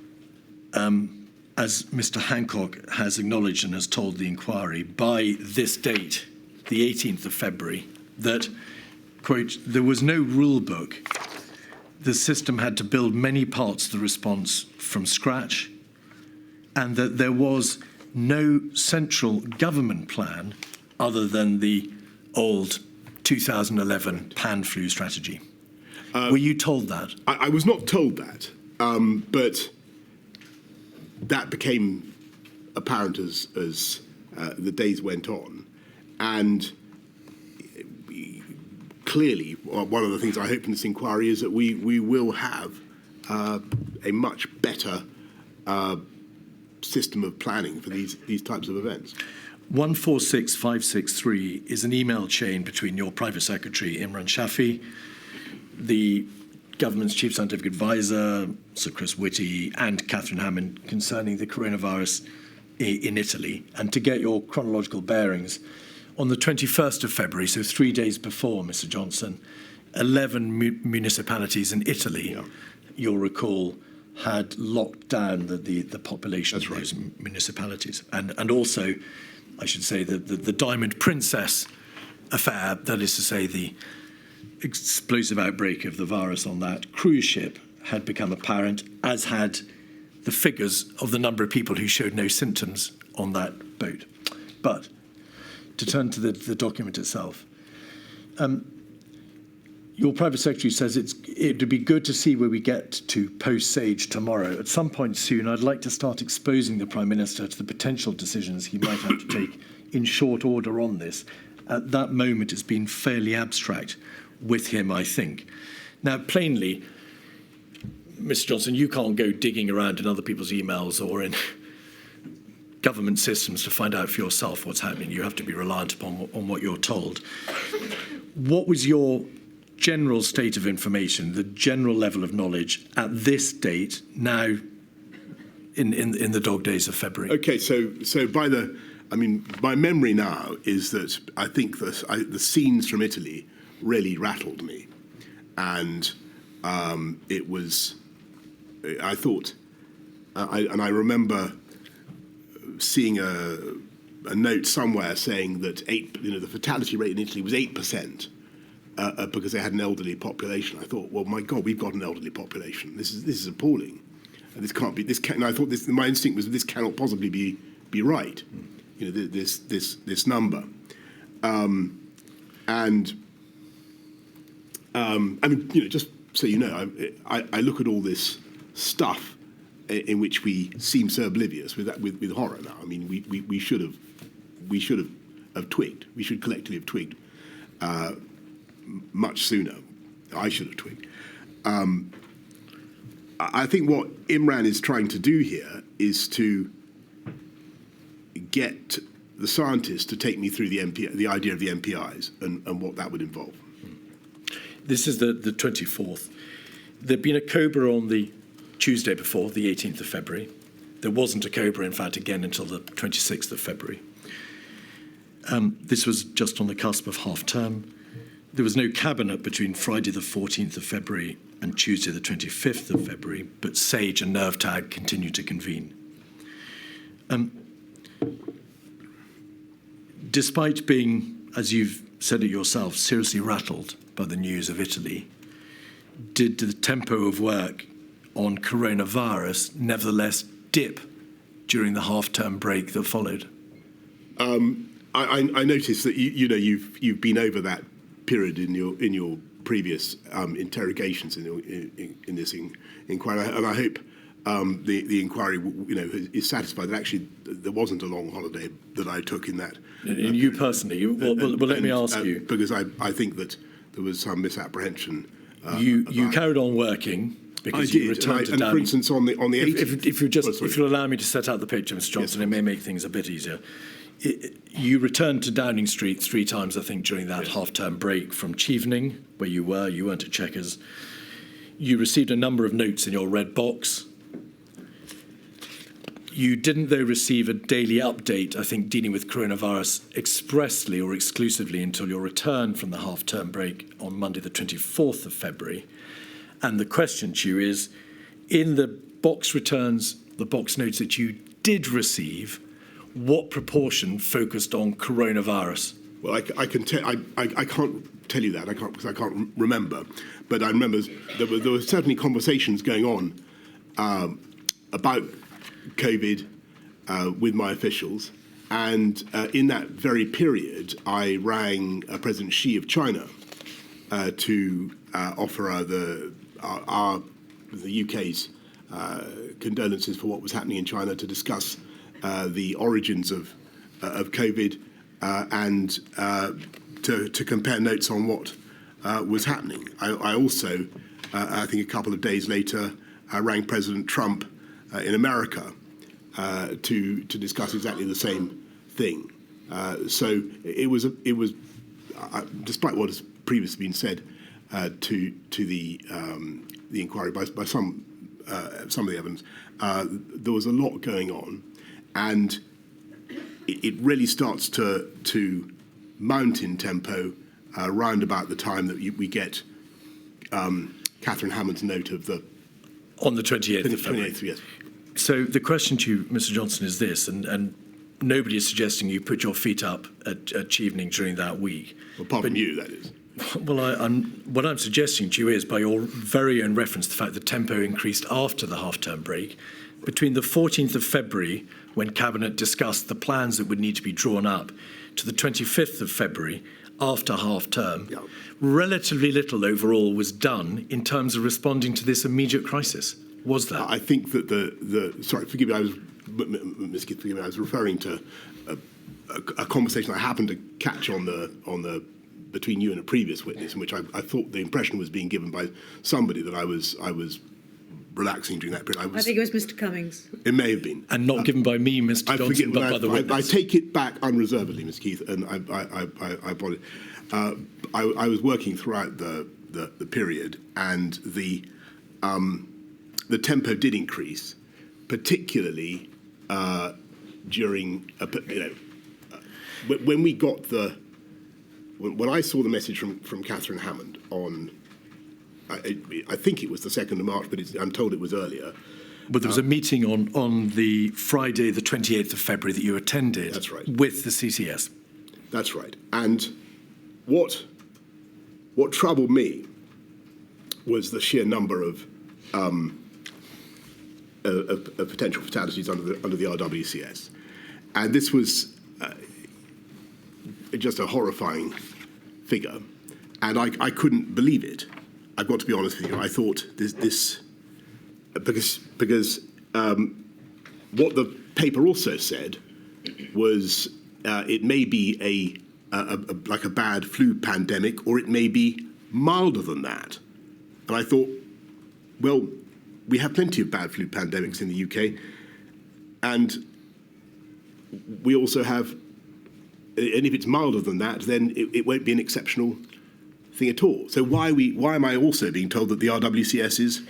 as Mr. Hancock has acknowledged and has told the inquiry, by this date, the 18th of February, that, quote, there was no rule book. The system had to build many parts of the response from scratch, and that there was no central government plan other than the old 2011 pan-flu strategy? Were you told that? I was not told that, but that became apparent as the days went on. And clearly, one of the things I hope in this inquiry is that we will have a much better system of planning for these types of events. 146563 is an email chain between your private secretary, Imran Shafi, the government's chief scientific advisor, Sir Chris Whitty, and Catherine Hammond concerning the coronavirus in Italy. And to get your chronological bearings, on the 21st of February, so 3 days before, Mr. Johnson, 11 municipalities in Italy, you'll recall, had locked down the population of those municipalities. And also, I should say, the Diamond Princess affair, that is to say, the explosive outbreak of the virus on that cruise ship, had become apparent, as had the figures of the number of people who showed no symptoms on that boat. But to turn to the document itself, your private secretary says it would be good to see where we get to post-Sage tomorrow. At some point soon, I'd like to start exposing the Prime Minister to the potential decisions he might have to take in short order on this. At that moment, it's been fairly abstract with him, I think. Now, plainly, Mr. Johnson, you can't go digging around in other people's emails or in government systems to find out for yourself what's happening. You have to be reliant on what you're told. What was your general state of information, the general level of knowledge at this date, now in the dog days of February? Okay, so my memory now is that I think the scenes from Italy really rattled me, and it was. I thought, I remember seeing a note somewhere saying that the fatality rate in Italy was 8%. Because they had an elderly population. I thought, well, my God, we've got an elderly population. This is appalling. And this can't be. And I thought my instinct was this cannot possibly be right. This number. I mean, just so you know, I look at all this stuff in which we seem so oblivious with horror now. I mean, we should have twigged. We should collectively have twigged much sooner. I should have twigged. I think what Imran is trying to do here is to get the scientists to take me through the idea of the MPIs and what that would involve. This is the 24th. There'd been a COBRA on the Tuesday before, the 18th of February. There wasn't a COBRA, in fact, again until the 26th of February. This was just on the cusp of half term. There was no cabinet between Friday the 14th of February and Tuesday the 25th of February, but SAGE and NERVTAG continued to convene. Despite being, as you've said it yourself, seriously rattled by the news of Italy, did the tempo of work on coronavirus nevertheless dip during the half-term break that followed? I noticed that you've been over that period in your previous interrogations in this inquiry, and I hope the inquiry is satisfied that actually there wasn't a long holiday that I took in that. And you personally, well, let me ask you, because I think that there was some misapprehension. You carried on working because you returned to Downing. For instance, on the 18th. If you'll allow me to set out the picture, Mr. Johnson, it may make things a bit easier. You returned to Downing Street 3 times, I think, during that half-term break from Chevening, where you weren't at Chequers. You received a number of notes in your red box. You didn't, though, receive a daily update, I think, dealing with coronavirus expressly or exclusively until your return from the half-term break on Monday, the 24th of February. And the question to you is, in the box returns, the box notes that you did receive, what proportion focused on coronavirus? Well, I can't tell you that. Because I can't remember. But I remember there were certainly conversations going on about COVID with my officials, and in that very period, I rang President Xi of China to offer her the UK's condolences for what was happening in China, to discuss the origins of COVID and to compare notes on what was happening. I also, I think a couple of days later, rang President Trump in America to discuss exactly the same thing. So it was despite what has previously been said to the inquiry by some of the evidence, there was a lot going on, and it really starts to mount in tempo round about the time that we get Catherine Hammond's note of the on the 28th of February. 28th, yes. So the question to you, Mr. Johnson, is this, and nobody is suggesting you put your feet up at Chevening during that week. Well, apart from you, that is. Well, what I'm suggesting to you is, by your very own reference to the fact that tempo increased after the half-term break, between the 14th of February, when Cabinet discussed the plans that would need to be drawn up, to the 25th of February, after half-term, relatively little overall was done in terms of responding to this immediate crisis. Was that? I think that sorry, forgive me, Ms. Keith, forgive me, I was referring to a conversation I happened to catch on the between you and a previous witness, in which I thought the impression was being given by somebody that I was relaxing during that period. I think it was Mr. Cummings. It may have been. And not given by me, Mr. Johnson, but by the witness. I take it back unreservedly, Ms. Keith, and I apologize. I was working throughout the period, and the tempo did increase, particularly during when we got when I saw the message from Catherine Hammond on. I think it was the 2nd of March, but I'm told it was earlier. But there was a meeting on the Friday, the 28th of February, that you attended. That's right. With the CCS. That's right. And what troubled me was the sheer number of potential fatalities under the RWCS. And this was just a horrifying figure, and I couldn't believe it. I've got to be honest with you. I thought this because what the paper also said was it may be like a bad flu pandemic, or it may be milder than that. And I thought, well, we have plenty of bad flu pandemics in the UK, and we also have, and if it's milder than that, then it won't be an exceptional thing at all. So why am I also being told that the RWCS is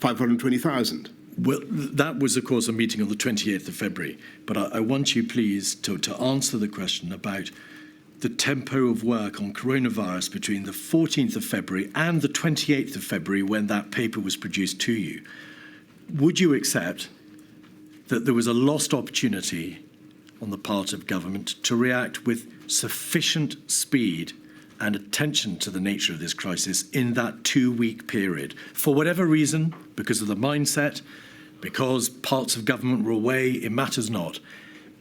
520,000? Well, that was, of course, a meeting on the 28th of February. But I want you, please, to answer the question about the tempo of work on coronavirus between the 14th of February and the 28th of February when that paper was produced to you. Would you accept that there was a lost opportunity on the part of government to react with sufficient speed and attention to the nature of this crisis in that 2-week period? For whatever reason, because of the mindset, because parts of government were away, it matters not.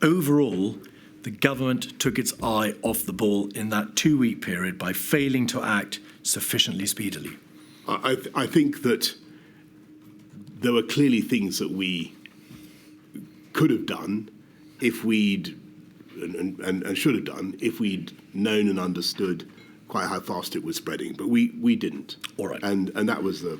Overall, the government took its eye off the ball in that 2-week period by failing to act sufficiently speedily. I think that there were clearly things that we could have done if we'd, and should have done, if we'd known and understood quite how fast it was spreading, but we didn't. All right. And that was the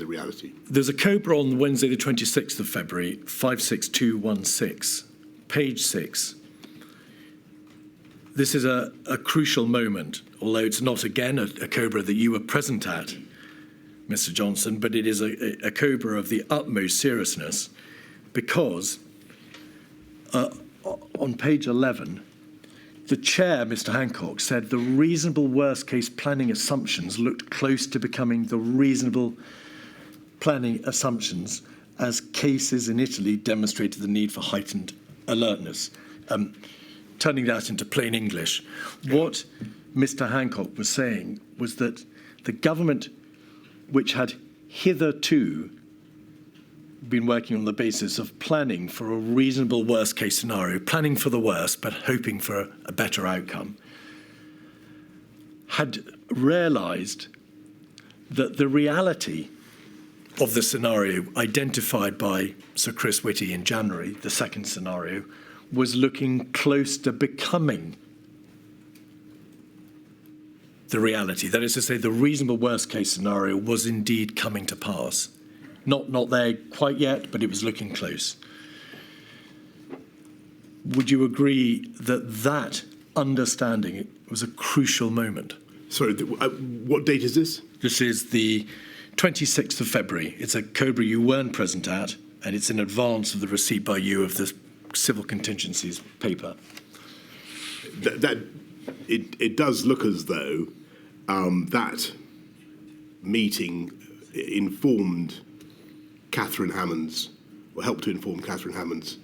reality. There's a COBRA on Wednesday, the 26th of February, 56216, page 6. This is a crucial moment, although it's not, again, a COBRA that you were present at, Mr. Johnson, but it is a COBRA of the utmost seriousness, because on page 11, the chair, Mr. Hancock, said the reasonable worst-case planning assumptions looked close to becoming the reasonable planning assumptions as cases in Italy demonstrated the need for heightened alertness. Turning that into plain English, what Mr. Hancock was saying was that the government, which had hitherto been working on the basis of planning for a reasonable worst-case scenario, planning for the worst but hoping for a better outcome, had realised that the reality of the scenario identified by Sir Chris Whitty in January, the second scenario, was looking close to becoming the reality. That is to say, the reasonable worst-case scenario was indeed coming to pass. Not there quite yet, but it was looking close. Would you agree that understanding was a crucial moment? Sorry, what date is this? This is the 26th of February. It's a COBRA you weren't present at, and it's in advance of the receipt by you of the civil contingencies paper. It does look as though that meeting informed Catherine Hammond's, or helped to inform Catherine Hammond's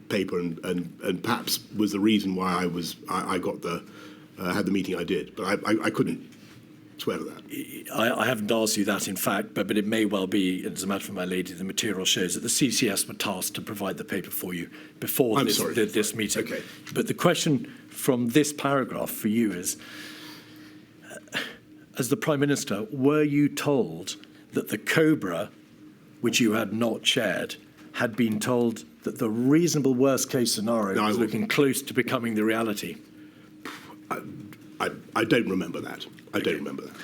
paper, and perhaps was the reason why I got had the meeting I did. But I couldn't swear to that. I haven't asked you that, in fact, but it may well be, as a matter for my lady, the material shows that the CCS were tasked to provide the paper for you before this meeting. Okay. But the question from this paragraph for you is, as the Prime Minister, were you told that the COBRA, which you had not chaired, had been told that the reasonable worst-case scenario was looking close to becoming the reality? I don't remember that. I don't remember that.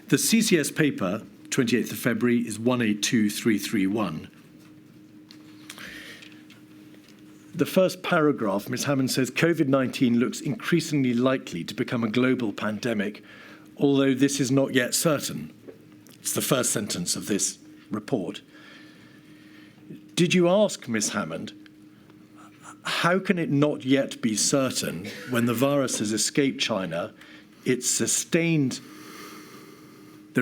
The CCS paper, 28th of February, is 182331. The first paragraph, Ms. Hammond says, COVID-19 looks increasingly likely to become a global pandemic, although this is not yet certain. It's the first sentence of this report. Did you ask Ms. Hammond, how can it not yet be certain when the virus has escaped China, there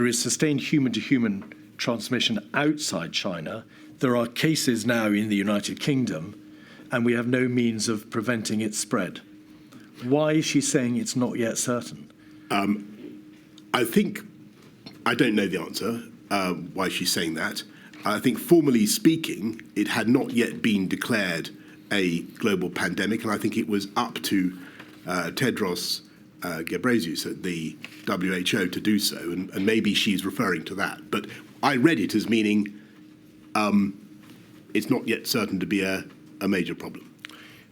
is sustained human-to-human transmission outside China, there are cases now in the United Kingdom, and we have no means of preventing its spread? Why is she saying it's not yet certain? I think, I don't know the answer why she's saying that. I think, formally speaking, it had not yet been declared a global pandemic, and I think it was up to Tedros Ghebreyesus at the WHO to do so, and maybe she's referring to that. But I read it as meaning it's not yet certain to be a major problem.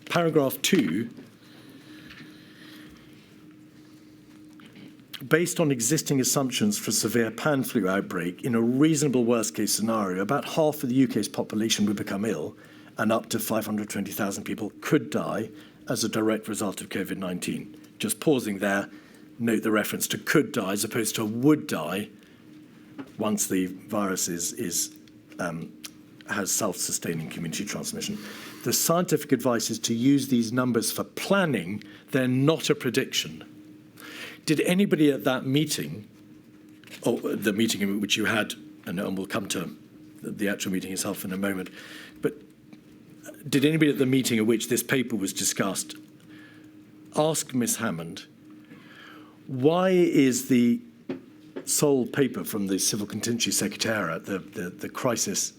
Paragraph 2, based on existing assumptions for severe pan flu outbreak, in a reasonable worst-case scenario, about half of the UK's population would become ill and up to 520,000 people could die as a direct result of COVID-19. Just pausing there, note the reference to could die as opposed to would die once the virus has self-sustaining community transmission. The scientific advice is to use these numbers for planning. They're not a prediction. Did anybody at that meeting, or the meeting in which you had, and we'll come to the actual meeting itself in a moment, but did anybody at the meeting at which this paper was discussed ask Ms. Hammond, why is the sole paper from the Civil Contingency Secretariat, the crisis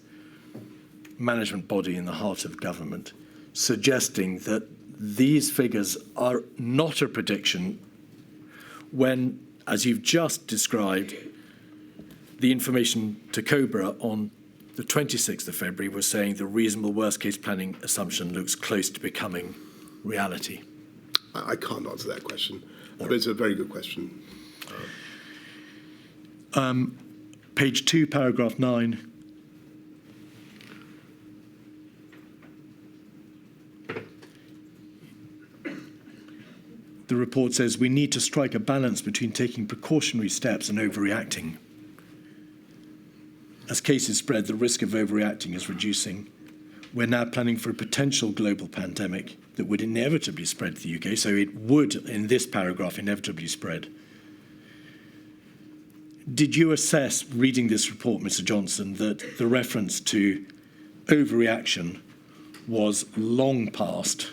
management body in the heart of government, suggesting that these figures are not a prediction when, as you've just described, the information to COBRA on the 26th of February was saying the reasonable worst-case planning assumption looks close to becoming reality? I can't answer that question, but it's a very good question. Page 2, paragraph 9. The report says we need to strike a balance between taking precautionary steps and overreacting. As cases spread, the risk of overreacting is reducing. We're now planning for a potential global pandemic that would inevitably spread to the UK, so it would, in this paragraph, inevitably spread. Did you assess, reading this report, Mr. Johnson, that the reference to overreaction was long past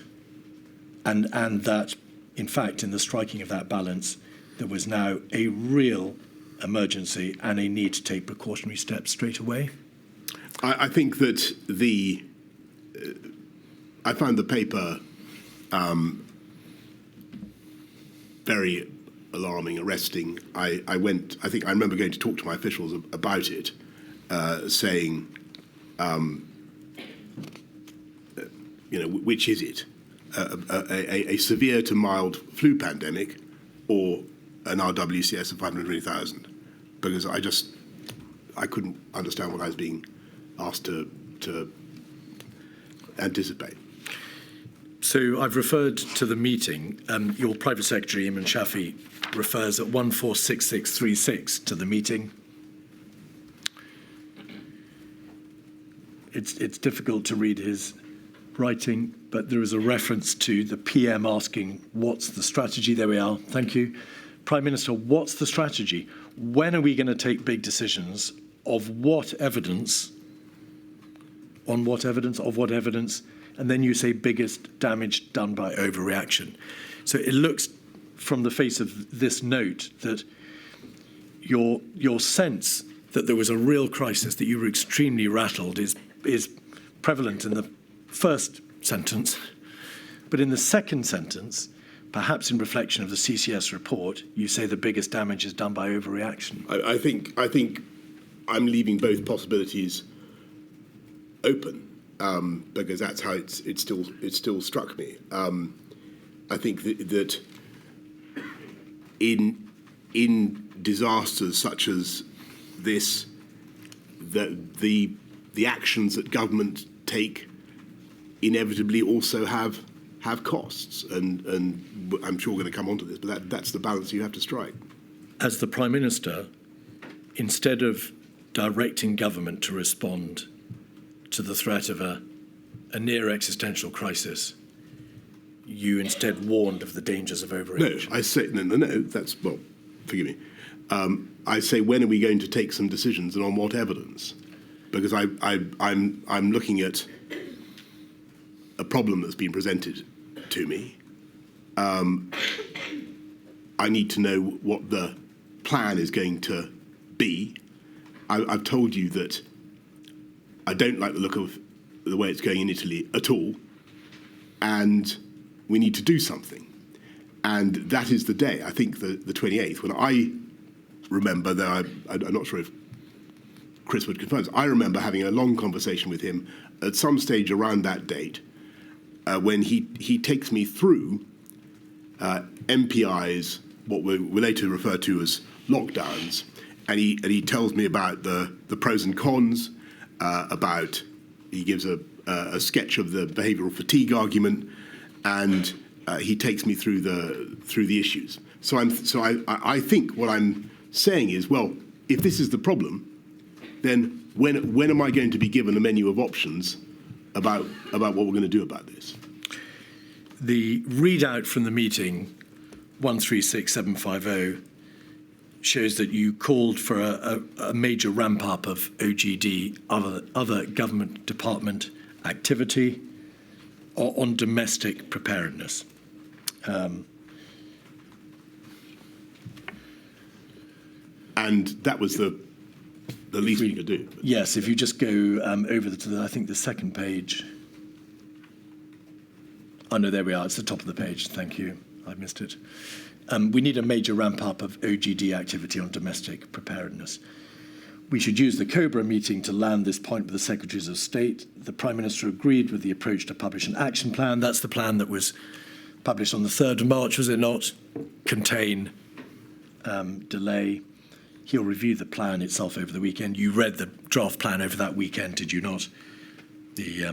and that, in fact, in the striking of that balance, there was now a real emergency and a need to take precautionary steps straight away? I think that I found the paper very alarming, arresting. I remember going to talk to my officials about it, saying, which is it? A severe to mild flu pandemic or an RWCS of 520,000? Because I couldn't understand what I was being asked to anticipate. So I've referred to the meeting. Your Private Secretary, Imran Shafi, refers at 146636 to the meeting. It's difficult to read his writing, but there is a reference to the PM asking, what's the strategy? There we are. Thank you. Prime Minister, what's the strategy? When are we going to take big decisions? Of what evidence? On what evidence? Of what evidence? And then you say biggest damage done by overreaction. So it looks from the face of this note that your sense that there was a real crisis, that you were extremely rattled, is prevalent in the first sentence. But in the second sentence, perhaps in reflection of the CCS report, you say the biggest damage is done by overreaction. I think I'm leaving both possibilities open because that's how it still struck me. I think that in disasters such as this, the actions that government take inevitably also have costs, and I'm sure we're going to come on to this, but that's the balance you have to strike. As the Prime Minister, instead of directing government to respond to the threat of a near existential crisis, you instead warned of the dangers of overreaction. No, I say no. That's, well, forgive me. I say, when are we going to take some decisions, and on what evidence? Because I'm looking at a problem that's been presented to me. I need to know what the plan is going to be. I've told you that I don't like the look of the way it's going in Italy at all, and we need to do something. And that is the day, I think the 28th, when I remember, though I'm not sure if Chris would confirm this, I remember having a long conversation with him at some stage around that date when he takes me through MPI's, what we later refer to as lockdowns, and he tells me about the pros and cons, he gives a sketch of the behavioural fatigue argument, and he takes me through the issues. So I think what I'm saying is, well, if this is the problem, then when am I going to be given a menu of options about what we're going to do about this? The readout from the meeting, 136750, shows that you called for a major ramp up of OGD, other government department activity on domestic preparedness. And that was the least we could do. Yes, if you just go over to I think the second page. Oh, no, there we are. It's the top of the page. Thank you. I missed it. We need a major ramp up of OGD activity on domestic preparedness. We should use the COBRA meeting to land this point with the Secretaries of State. The Prime Minister agreed with the approach to publish an action plan. That's the plan that was published on the 3rd of March, was it not? Contain, delay. He'll review the plan itself over the weekend. You read the draft plan over that weekend, did you not? The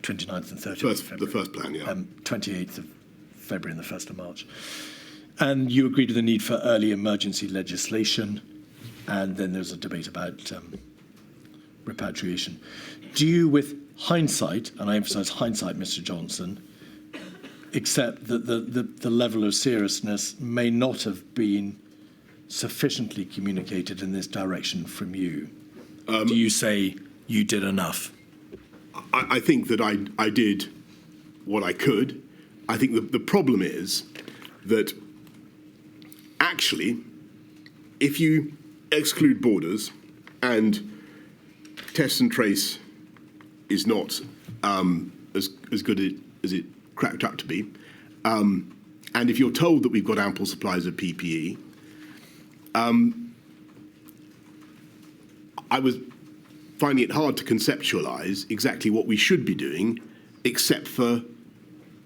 29th and 30th of February. The first plan, yeah. 28th of February and the 1st of March. And you agreed to the need for early emergency legislation. And then there's a debate about repatriation. Do you, with hindsight, and I emphasise hindsight, Mr. Johnson, accept that the level of seriousness may not have been sufficiently communicated in this direction from you? Do you say you did enough? I think that I did what I could. I think the problem is that actually, if you exclude borders and test and trace is not as good as it cracked up to be, and if you're told that we've got ample supplies of PPE, I was finding it hard to conceptualise exactly what we should be doing, except for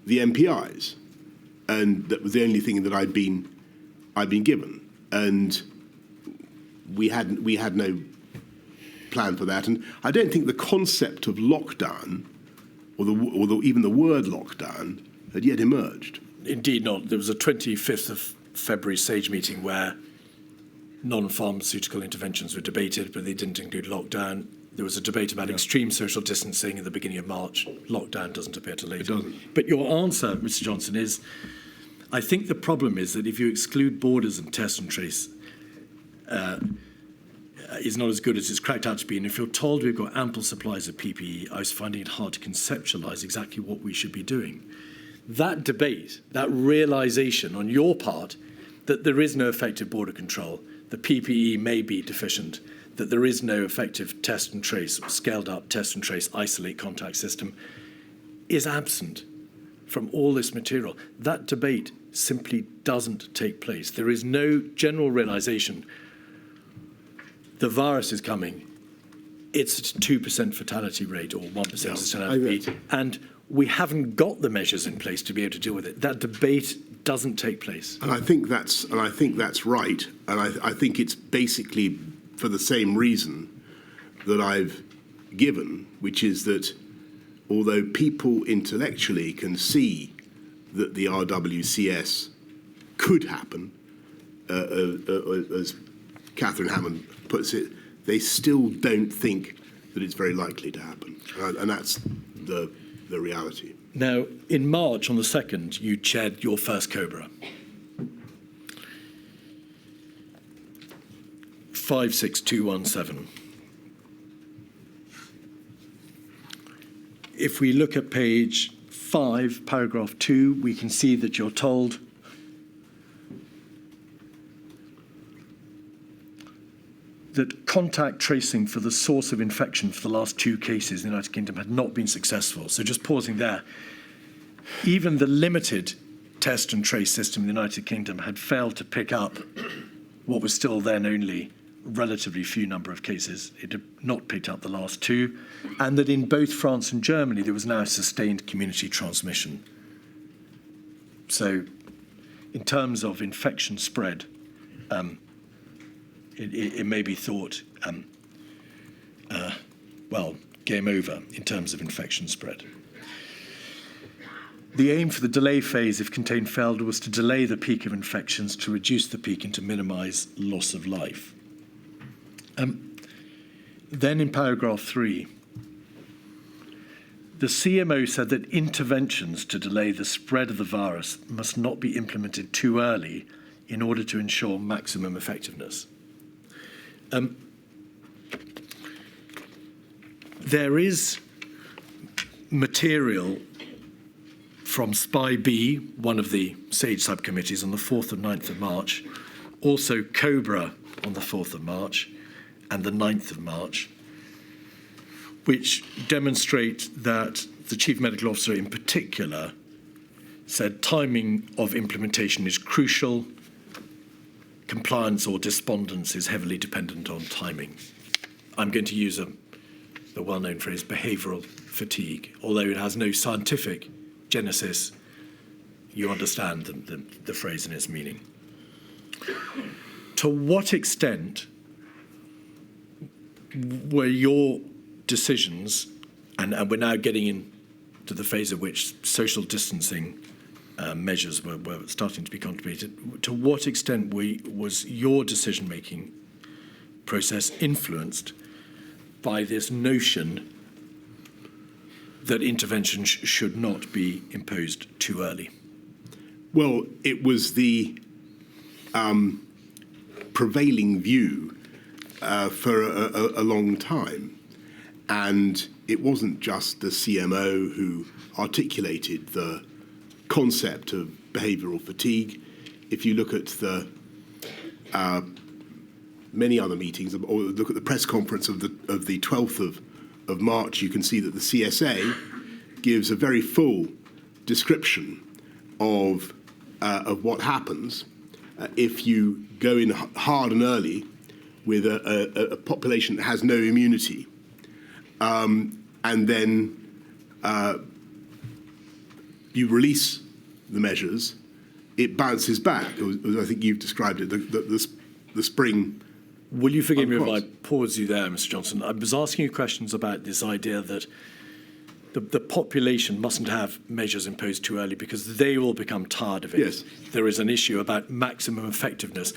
the MPIs, and that was the only thing that I'd been given, and we had no plan for that. And I don't think the concept of lockdown, or even the word lockdown, had yet emerged. Indeed not. There was a 25th of February SAGE meeting where non-pharmaceutical interventions were debated, but they didn't include lockdown. There was a debate about extreme social distancing at the beginning of March. Lockdown doesn't appear to later. It doesn't. But your answer, Mr. Johnson, is I think the problem is that if you exclude borders and test and trace, is not as good as it's cracked out to be. And if you're told we've got ample supplies of PPE, I was finding it hard to conceptualise exactly what we should be doing. That debate, that realisation on your part that there is no effective border control, the PPE may be deficient, that there is no effective test and trace, scaled up test and trace, isolate contact system, is absent from all this material. That debate simply doesn't take place. There is no general realisation the virus is coming. It's a 2% fatality rate or 1% fatality rate, and we haven't got the measures in place to be able to deal with it. That debate doesn't take place. And I think that's right. And I think it's basically for the same reason that I've given, which is that although people intellectually can see that the RWCS could happen, as Catherine Hammond puts it, they still don't think that it's very likely to happen. And that's the reality. Now, in March, on the 2nd, you chaired your first COBRA. 56217. If we look at page 5, paragraph 2, we can see that you're told that contact tracing for the source of infection for the last 2 cases in the United Kingdom had not been successful. So just pausing there, even the limited test and trace system in the United Kingdom had failed to pick up what was still then only a relatively few number of cases. It had not picked up the last two, and that in both France and Germany there was now sustained community transmission. So in terms of infection spread, it may be thought, game over in terms of infection spread. The aim for the delay phase, if contained failed, was to delay the peak of infections, to reduce the peak and to minimise loss of life. Then in paragraph 3, the CMO said that interventions to delay the spread of the virus must not be implemented too early in order to ensure maximum effectiveness. There is material from SPY B, one of the SAGE subcommittees, on the 4th and 9th of March, also COBRA on the 4th of March and the 9th of March, which demonstrate that the Chief Medical Officer in particular said timing of implementation is crucial, compliance or despondence is heavily dependent on timing. I'm going to use the well-known phrase behavioural fatigue, although it has no scientific genesis. You understand the phrase and its meaning. To what extent were your decisions, and we're now getting into the phase of which social distancing measures were starting to be contemplated, to what extent was your decision-making process influenced by this notion that intervention should not be imposed too early? Well, it was the prevailing view for a long time. And it wasn't just the CMO who articulated the concept of behavioural fatigue. If you look at the many other meetings, or look at the press conference of the 12th of March, you can see that the CSA gives a very full description of what happens if you go in hard and early with a population that has no immunity, and then you release the measures, it bounces back, as I think you've described it, the spring. Will you forgive me if I pause you there, Mr. Johnson? I was asking you questions about this idea that the population mustn't have measures imposed too early because they will become tired of it. Yes. There is an issue about maximum effectiveness.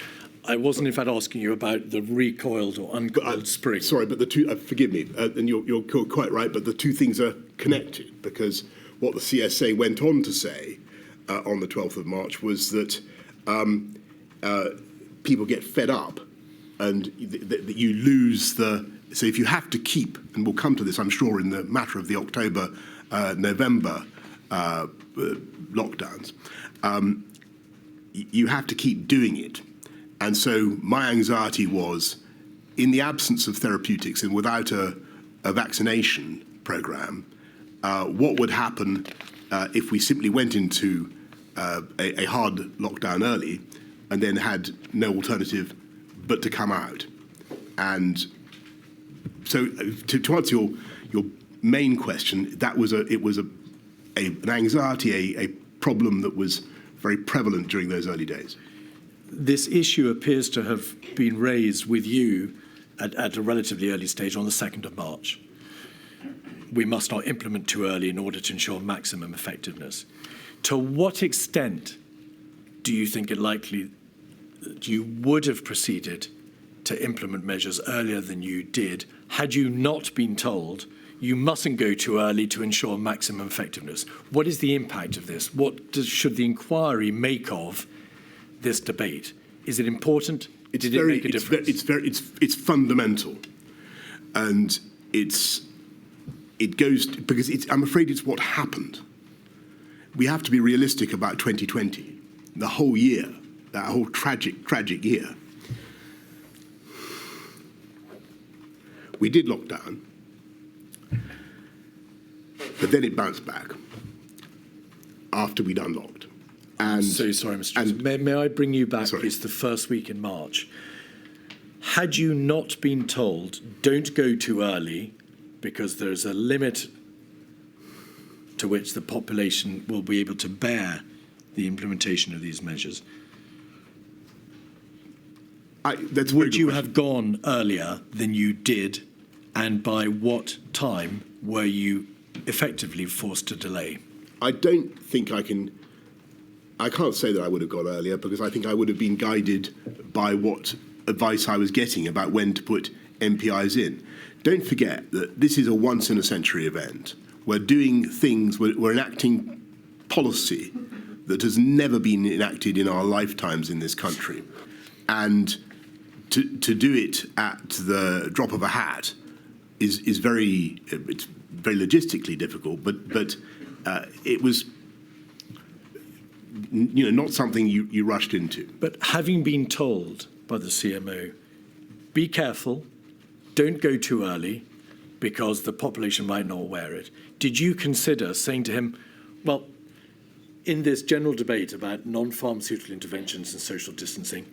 I wasn't, in fact, asking you about the recoiled or uncoiled spring. Sorry, but the two, forgive me, and you're quite right, but the two things are connected, because what the CSA went on to say on the 12th of March was that people get fed up and that you lose the... So if you have to keep, and we'll come to this, I'm sure, in the matter of the October, November lockdowns, you have to keep doing it. And so my anxiety was, in the absence of therapeutics and without a vaccination program, what would happen if we simply went into a hard lockdown early and then had no alternative but to come out? And so to answer your main question, it was an anxiety, a problem that was very prevalent during those early days. This issue appears to have been raised with you at a relatively early stage on the 2nd of March. We must not implement too early in order to ensure maximum effectiveness. To what extent do you think it likely that you would have proceeded to implement measures earlier than you did had you not been told you mustn't go too early to ensure maximum effectiveness? What is the impact of this? What should the inquiry make of this debate? Is it important? Did it make a difference? It's fundamental, and it goes because I'm afraid it's what happened. We have to be realistic about 2020, the whole year, that whole tragic year. We did lock down, but then it bounced back after we'd unlocked. And so sorry, Mr. Johnson. May I bring you back? Sorry. It's the first week in March. Had you not been told, don't go too early, because there's a limit to which the population will be able to bear the implementation of these measures, would you have gone earlier than you did, and by what time were you effectively forced to delay? I don't think I can't say that I would have gone earlier, because I think I would have been guided by what advice I was getting about when to put MPIs in. Don't forget that this is a once-in-a-century event. We're doing things, we're enacting policy that has never been enacted in our lifetimes in this country. And to do it at the drop of a hat is very logistically difficult, but it was not something you rushed into. But having been told by the CMO, be careful, don't go too early, because the population might not wear it, did you consider saying to him, well, in this general debate about non-pharmaceutical interventions and social distancing,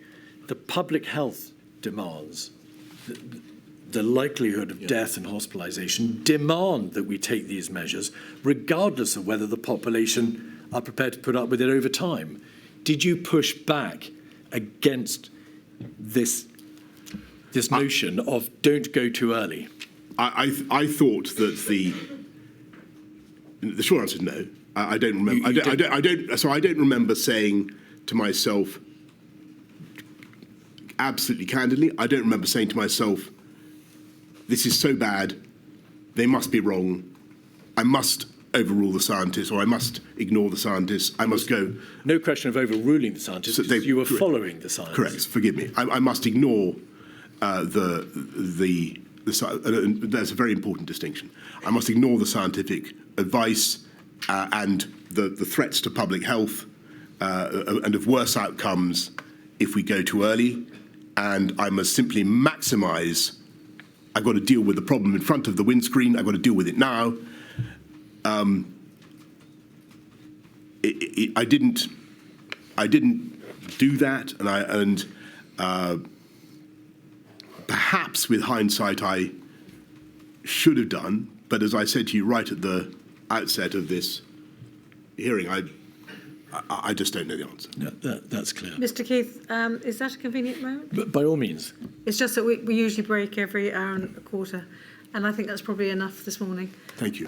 the public health demands, the likelihood of death and hospitalisation demand that we take these measures, regardless of whether the population are prepared to put up with it over time? Did you push back against this notion of don't go too early? I thought that the short answer is no. I don't remember. I don't remember saying to myself, absolutely candidly, I don't remember saying to myself, this is so bad, they must be wrong, I must overrule the scientists, or I must ignore the scientists, I must go. No question of overruling the scientists, so you were following the science. Correct, forgive me. I must ignore the that's a very important distinction. I must ignore the scientific advice and the threats to public health and of worse outcomes if we go too early, and I must simply maximise. I've got to deal with the problem in front of the windscreen. I've got to deal with it now. I didn't do that, and perhaps with hindsight I should have done. But as I said to you right at the outset of this hearing, I just don't know the answer. No, that's clear. Mr. Keith, is that a convenient moment? But by all means. It's just that we usually break every hour and a quarter, and I think that's probably enough this morning. Thank you.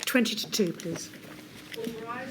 20 to 2, please. All rise.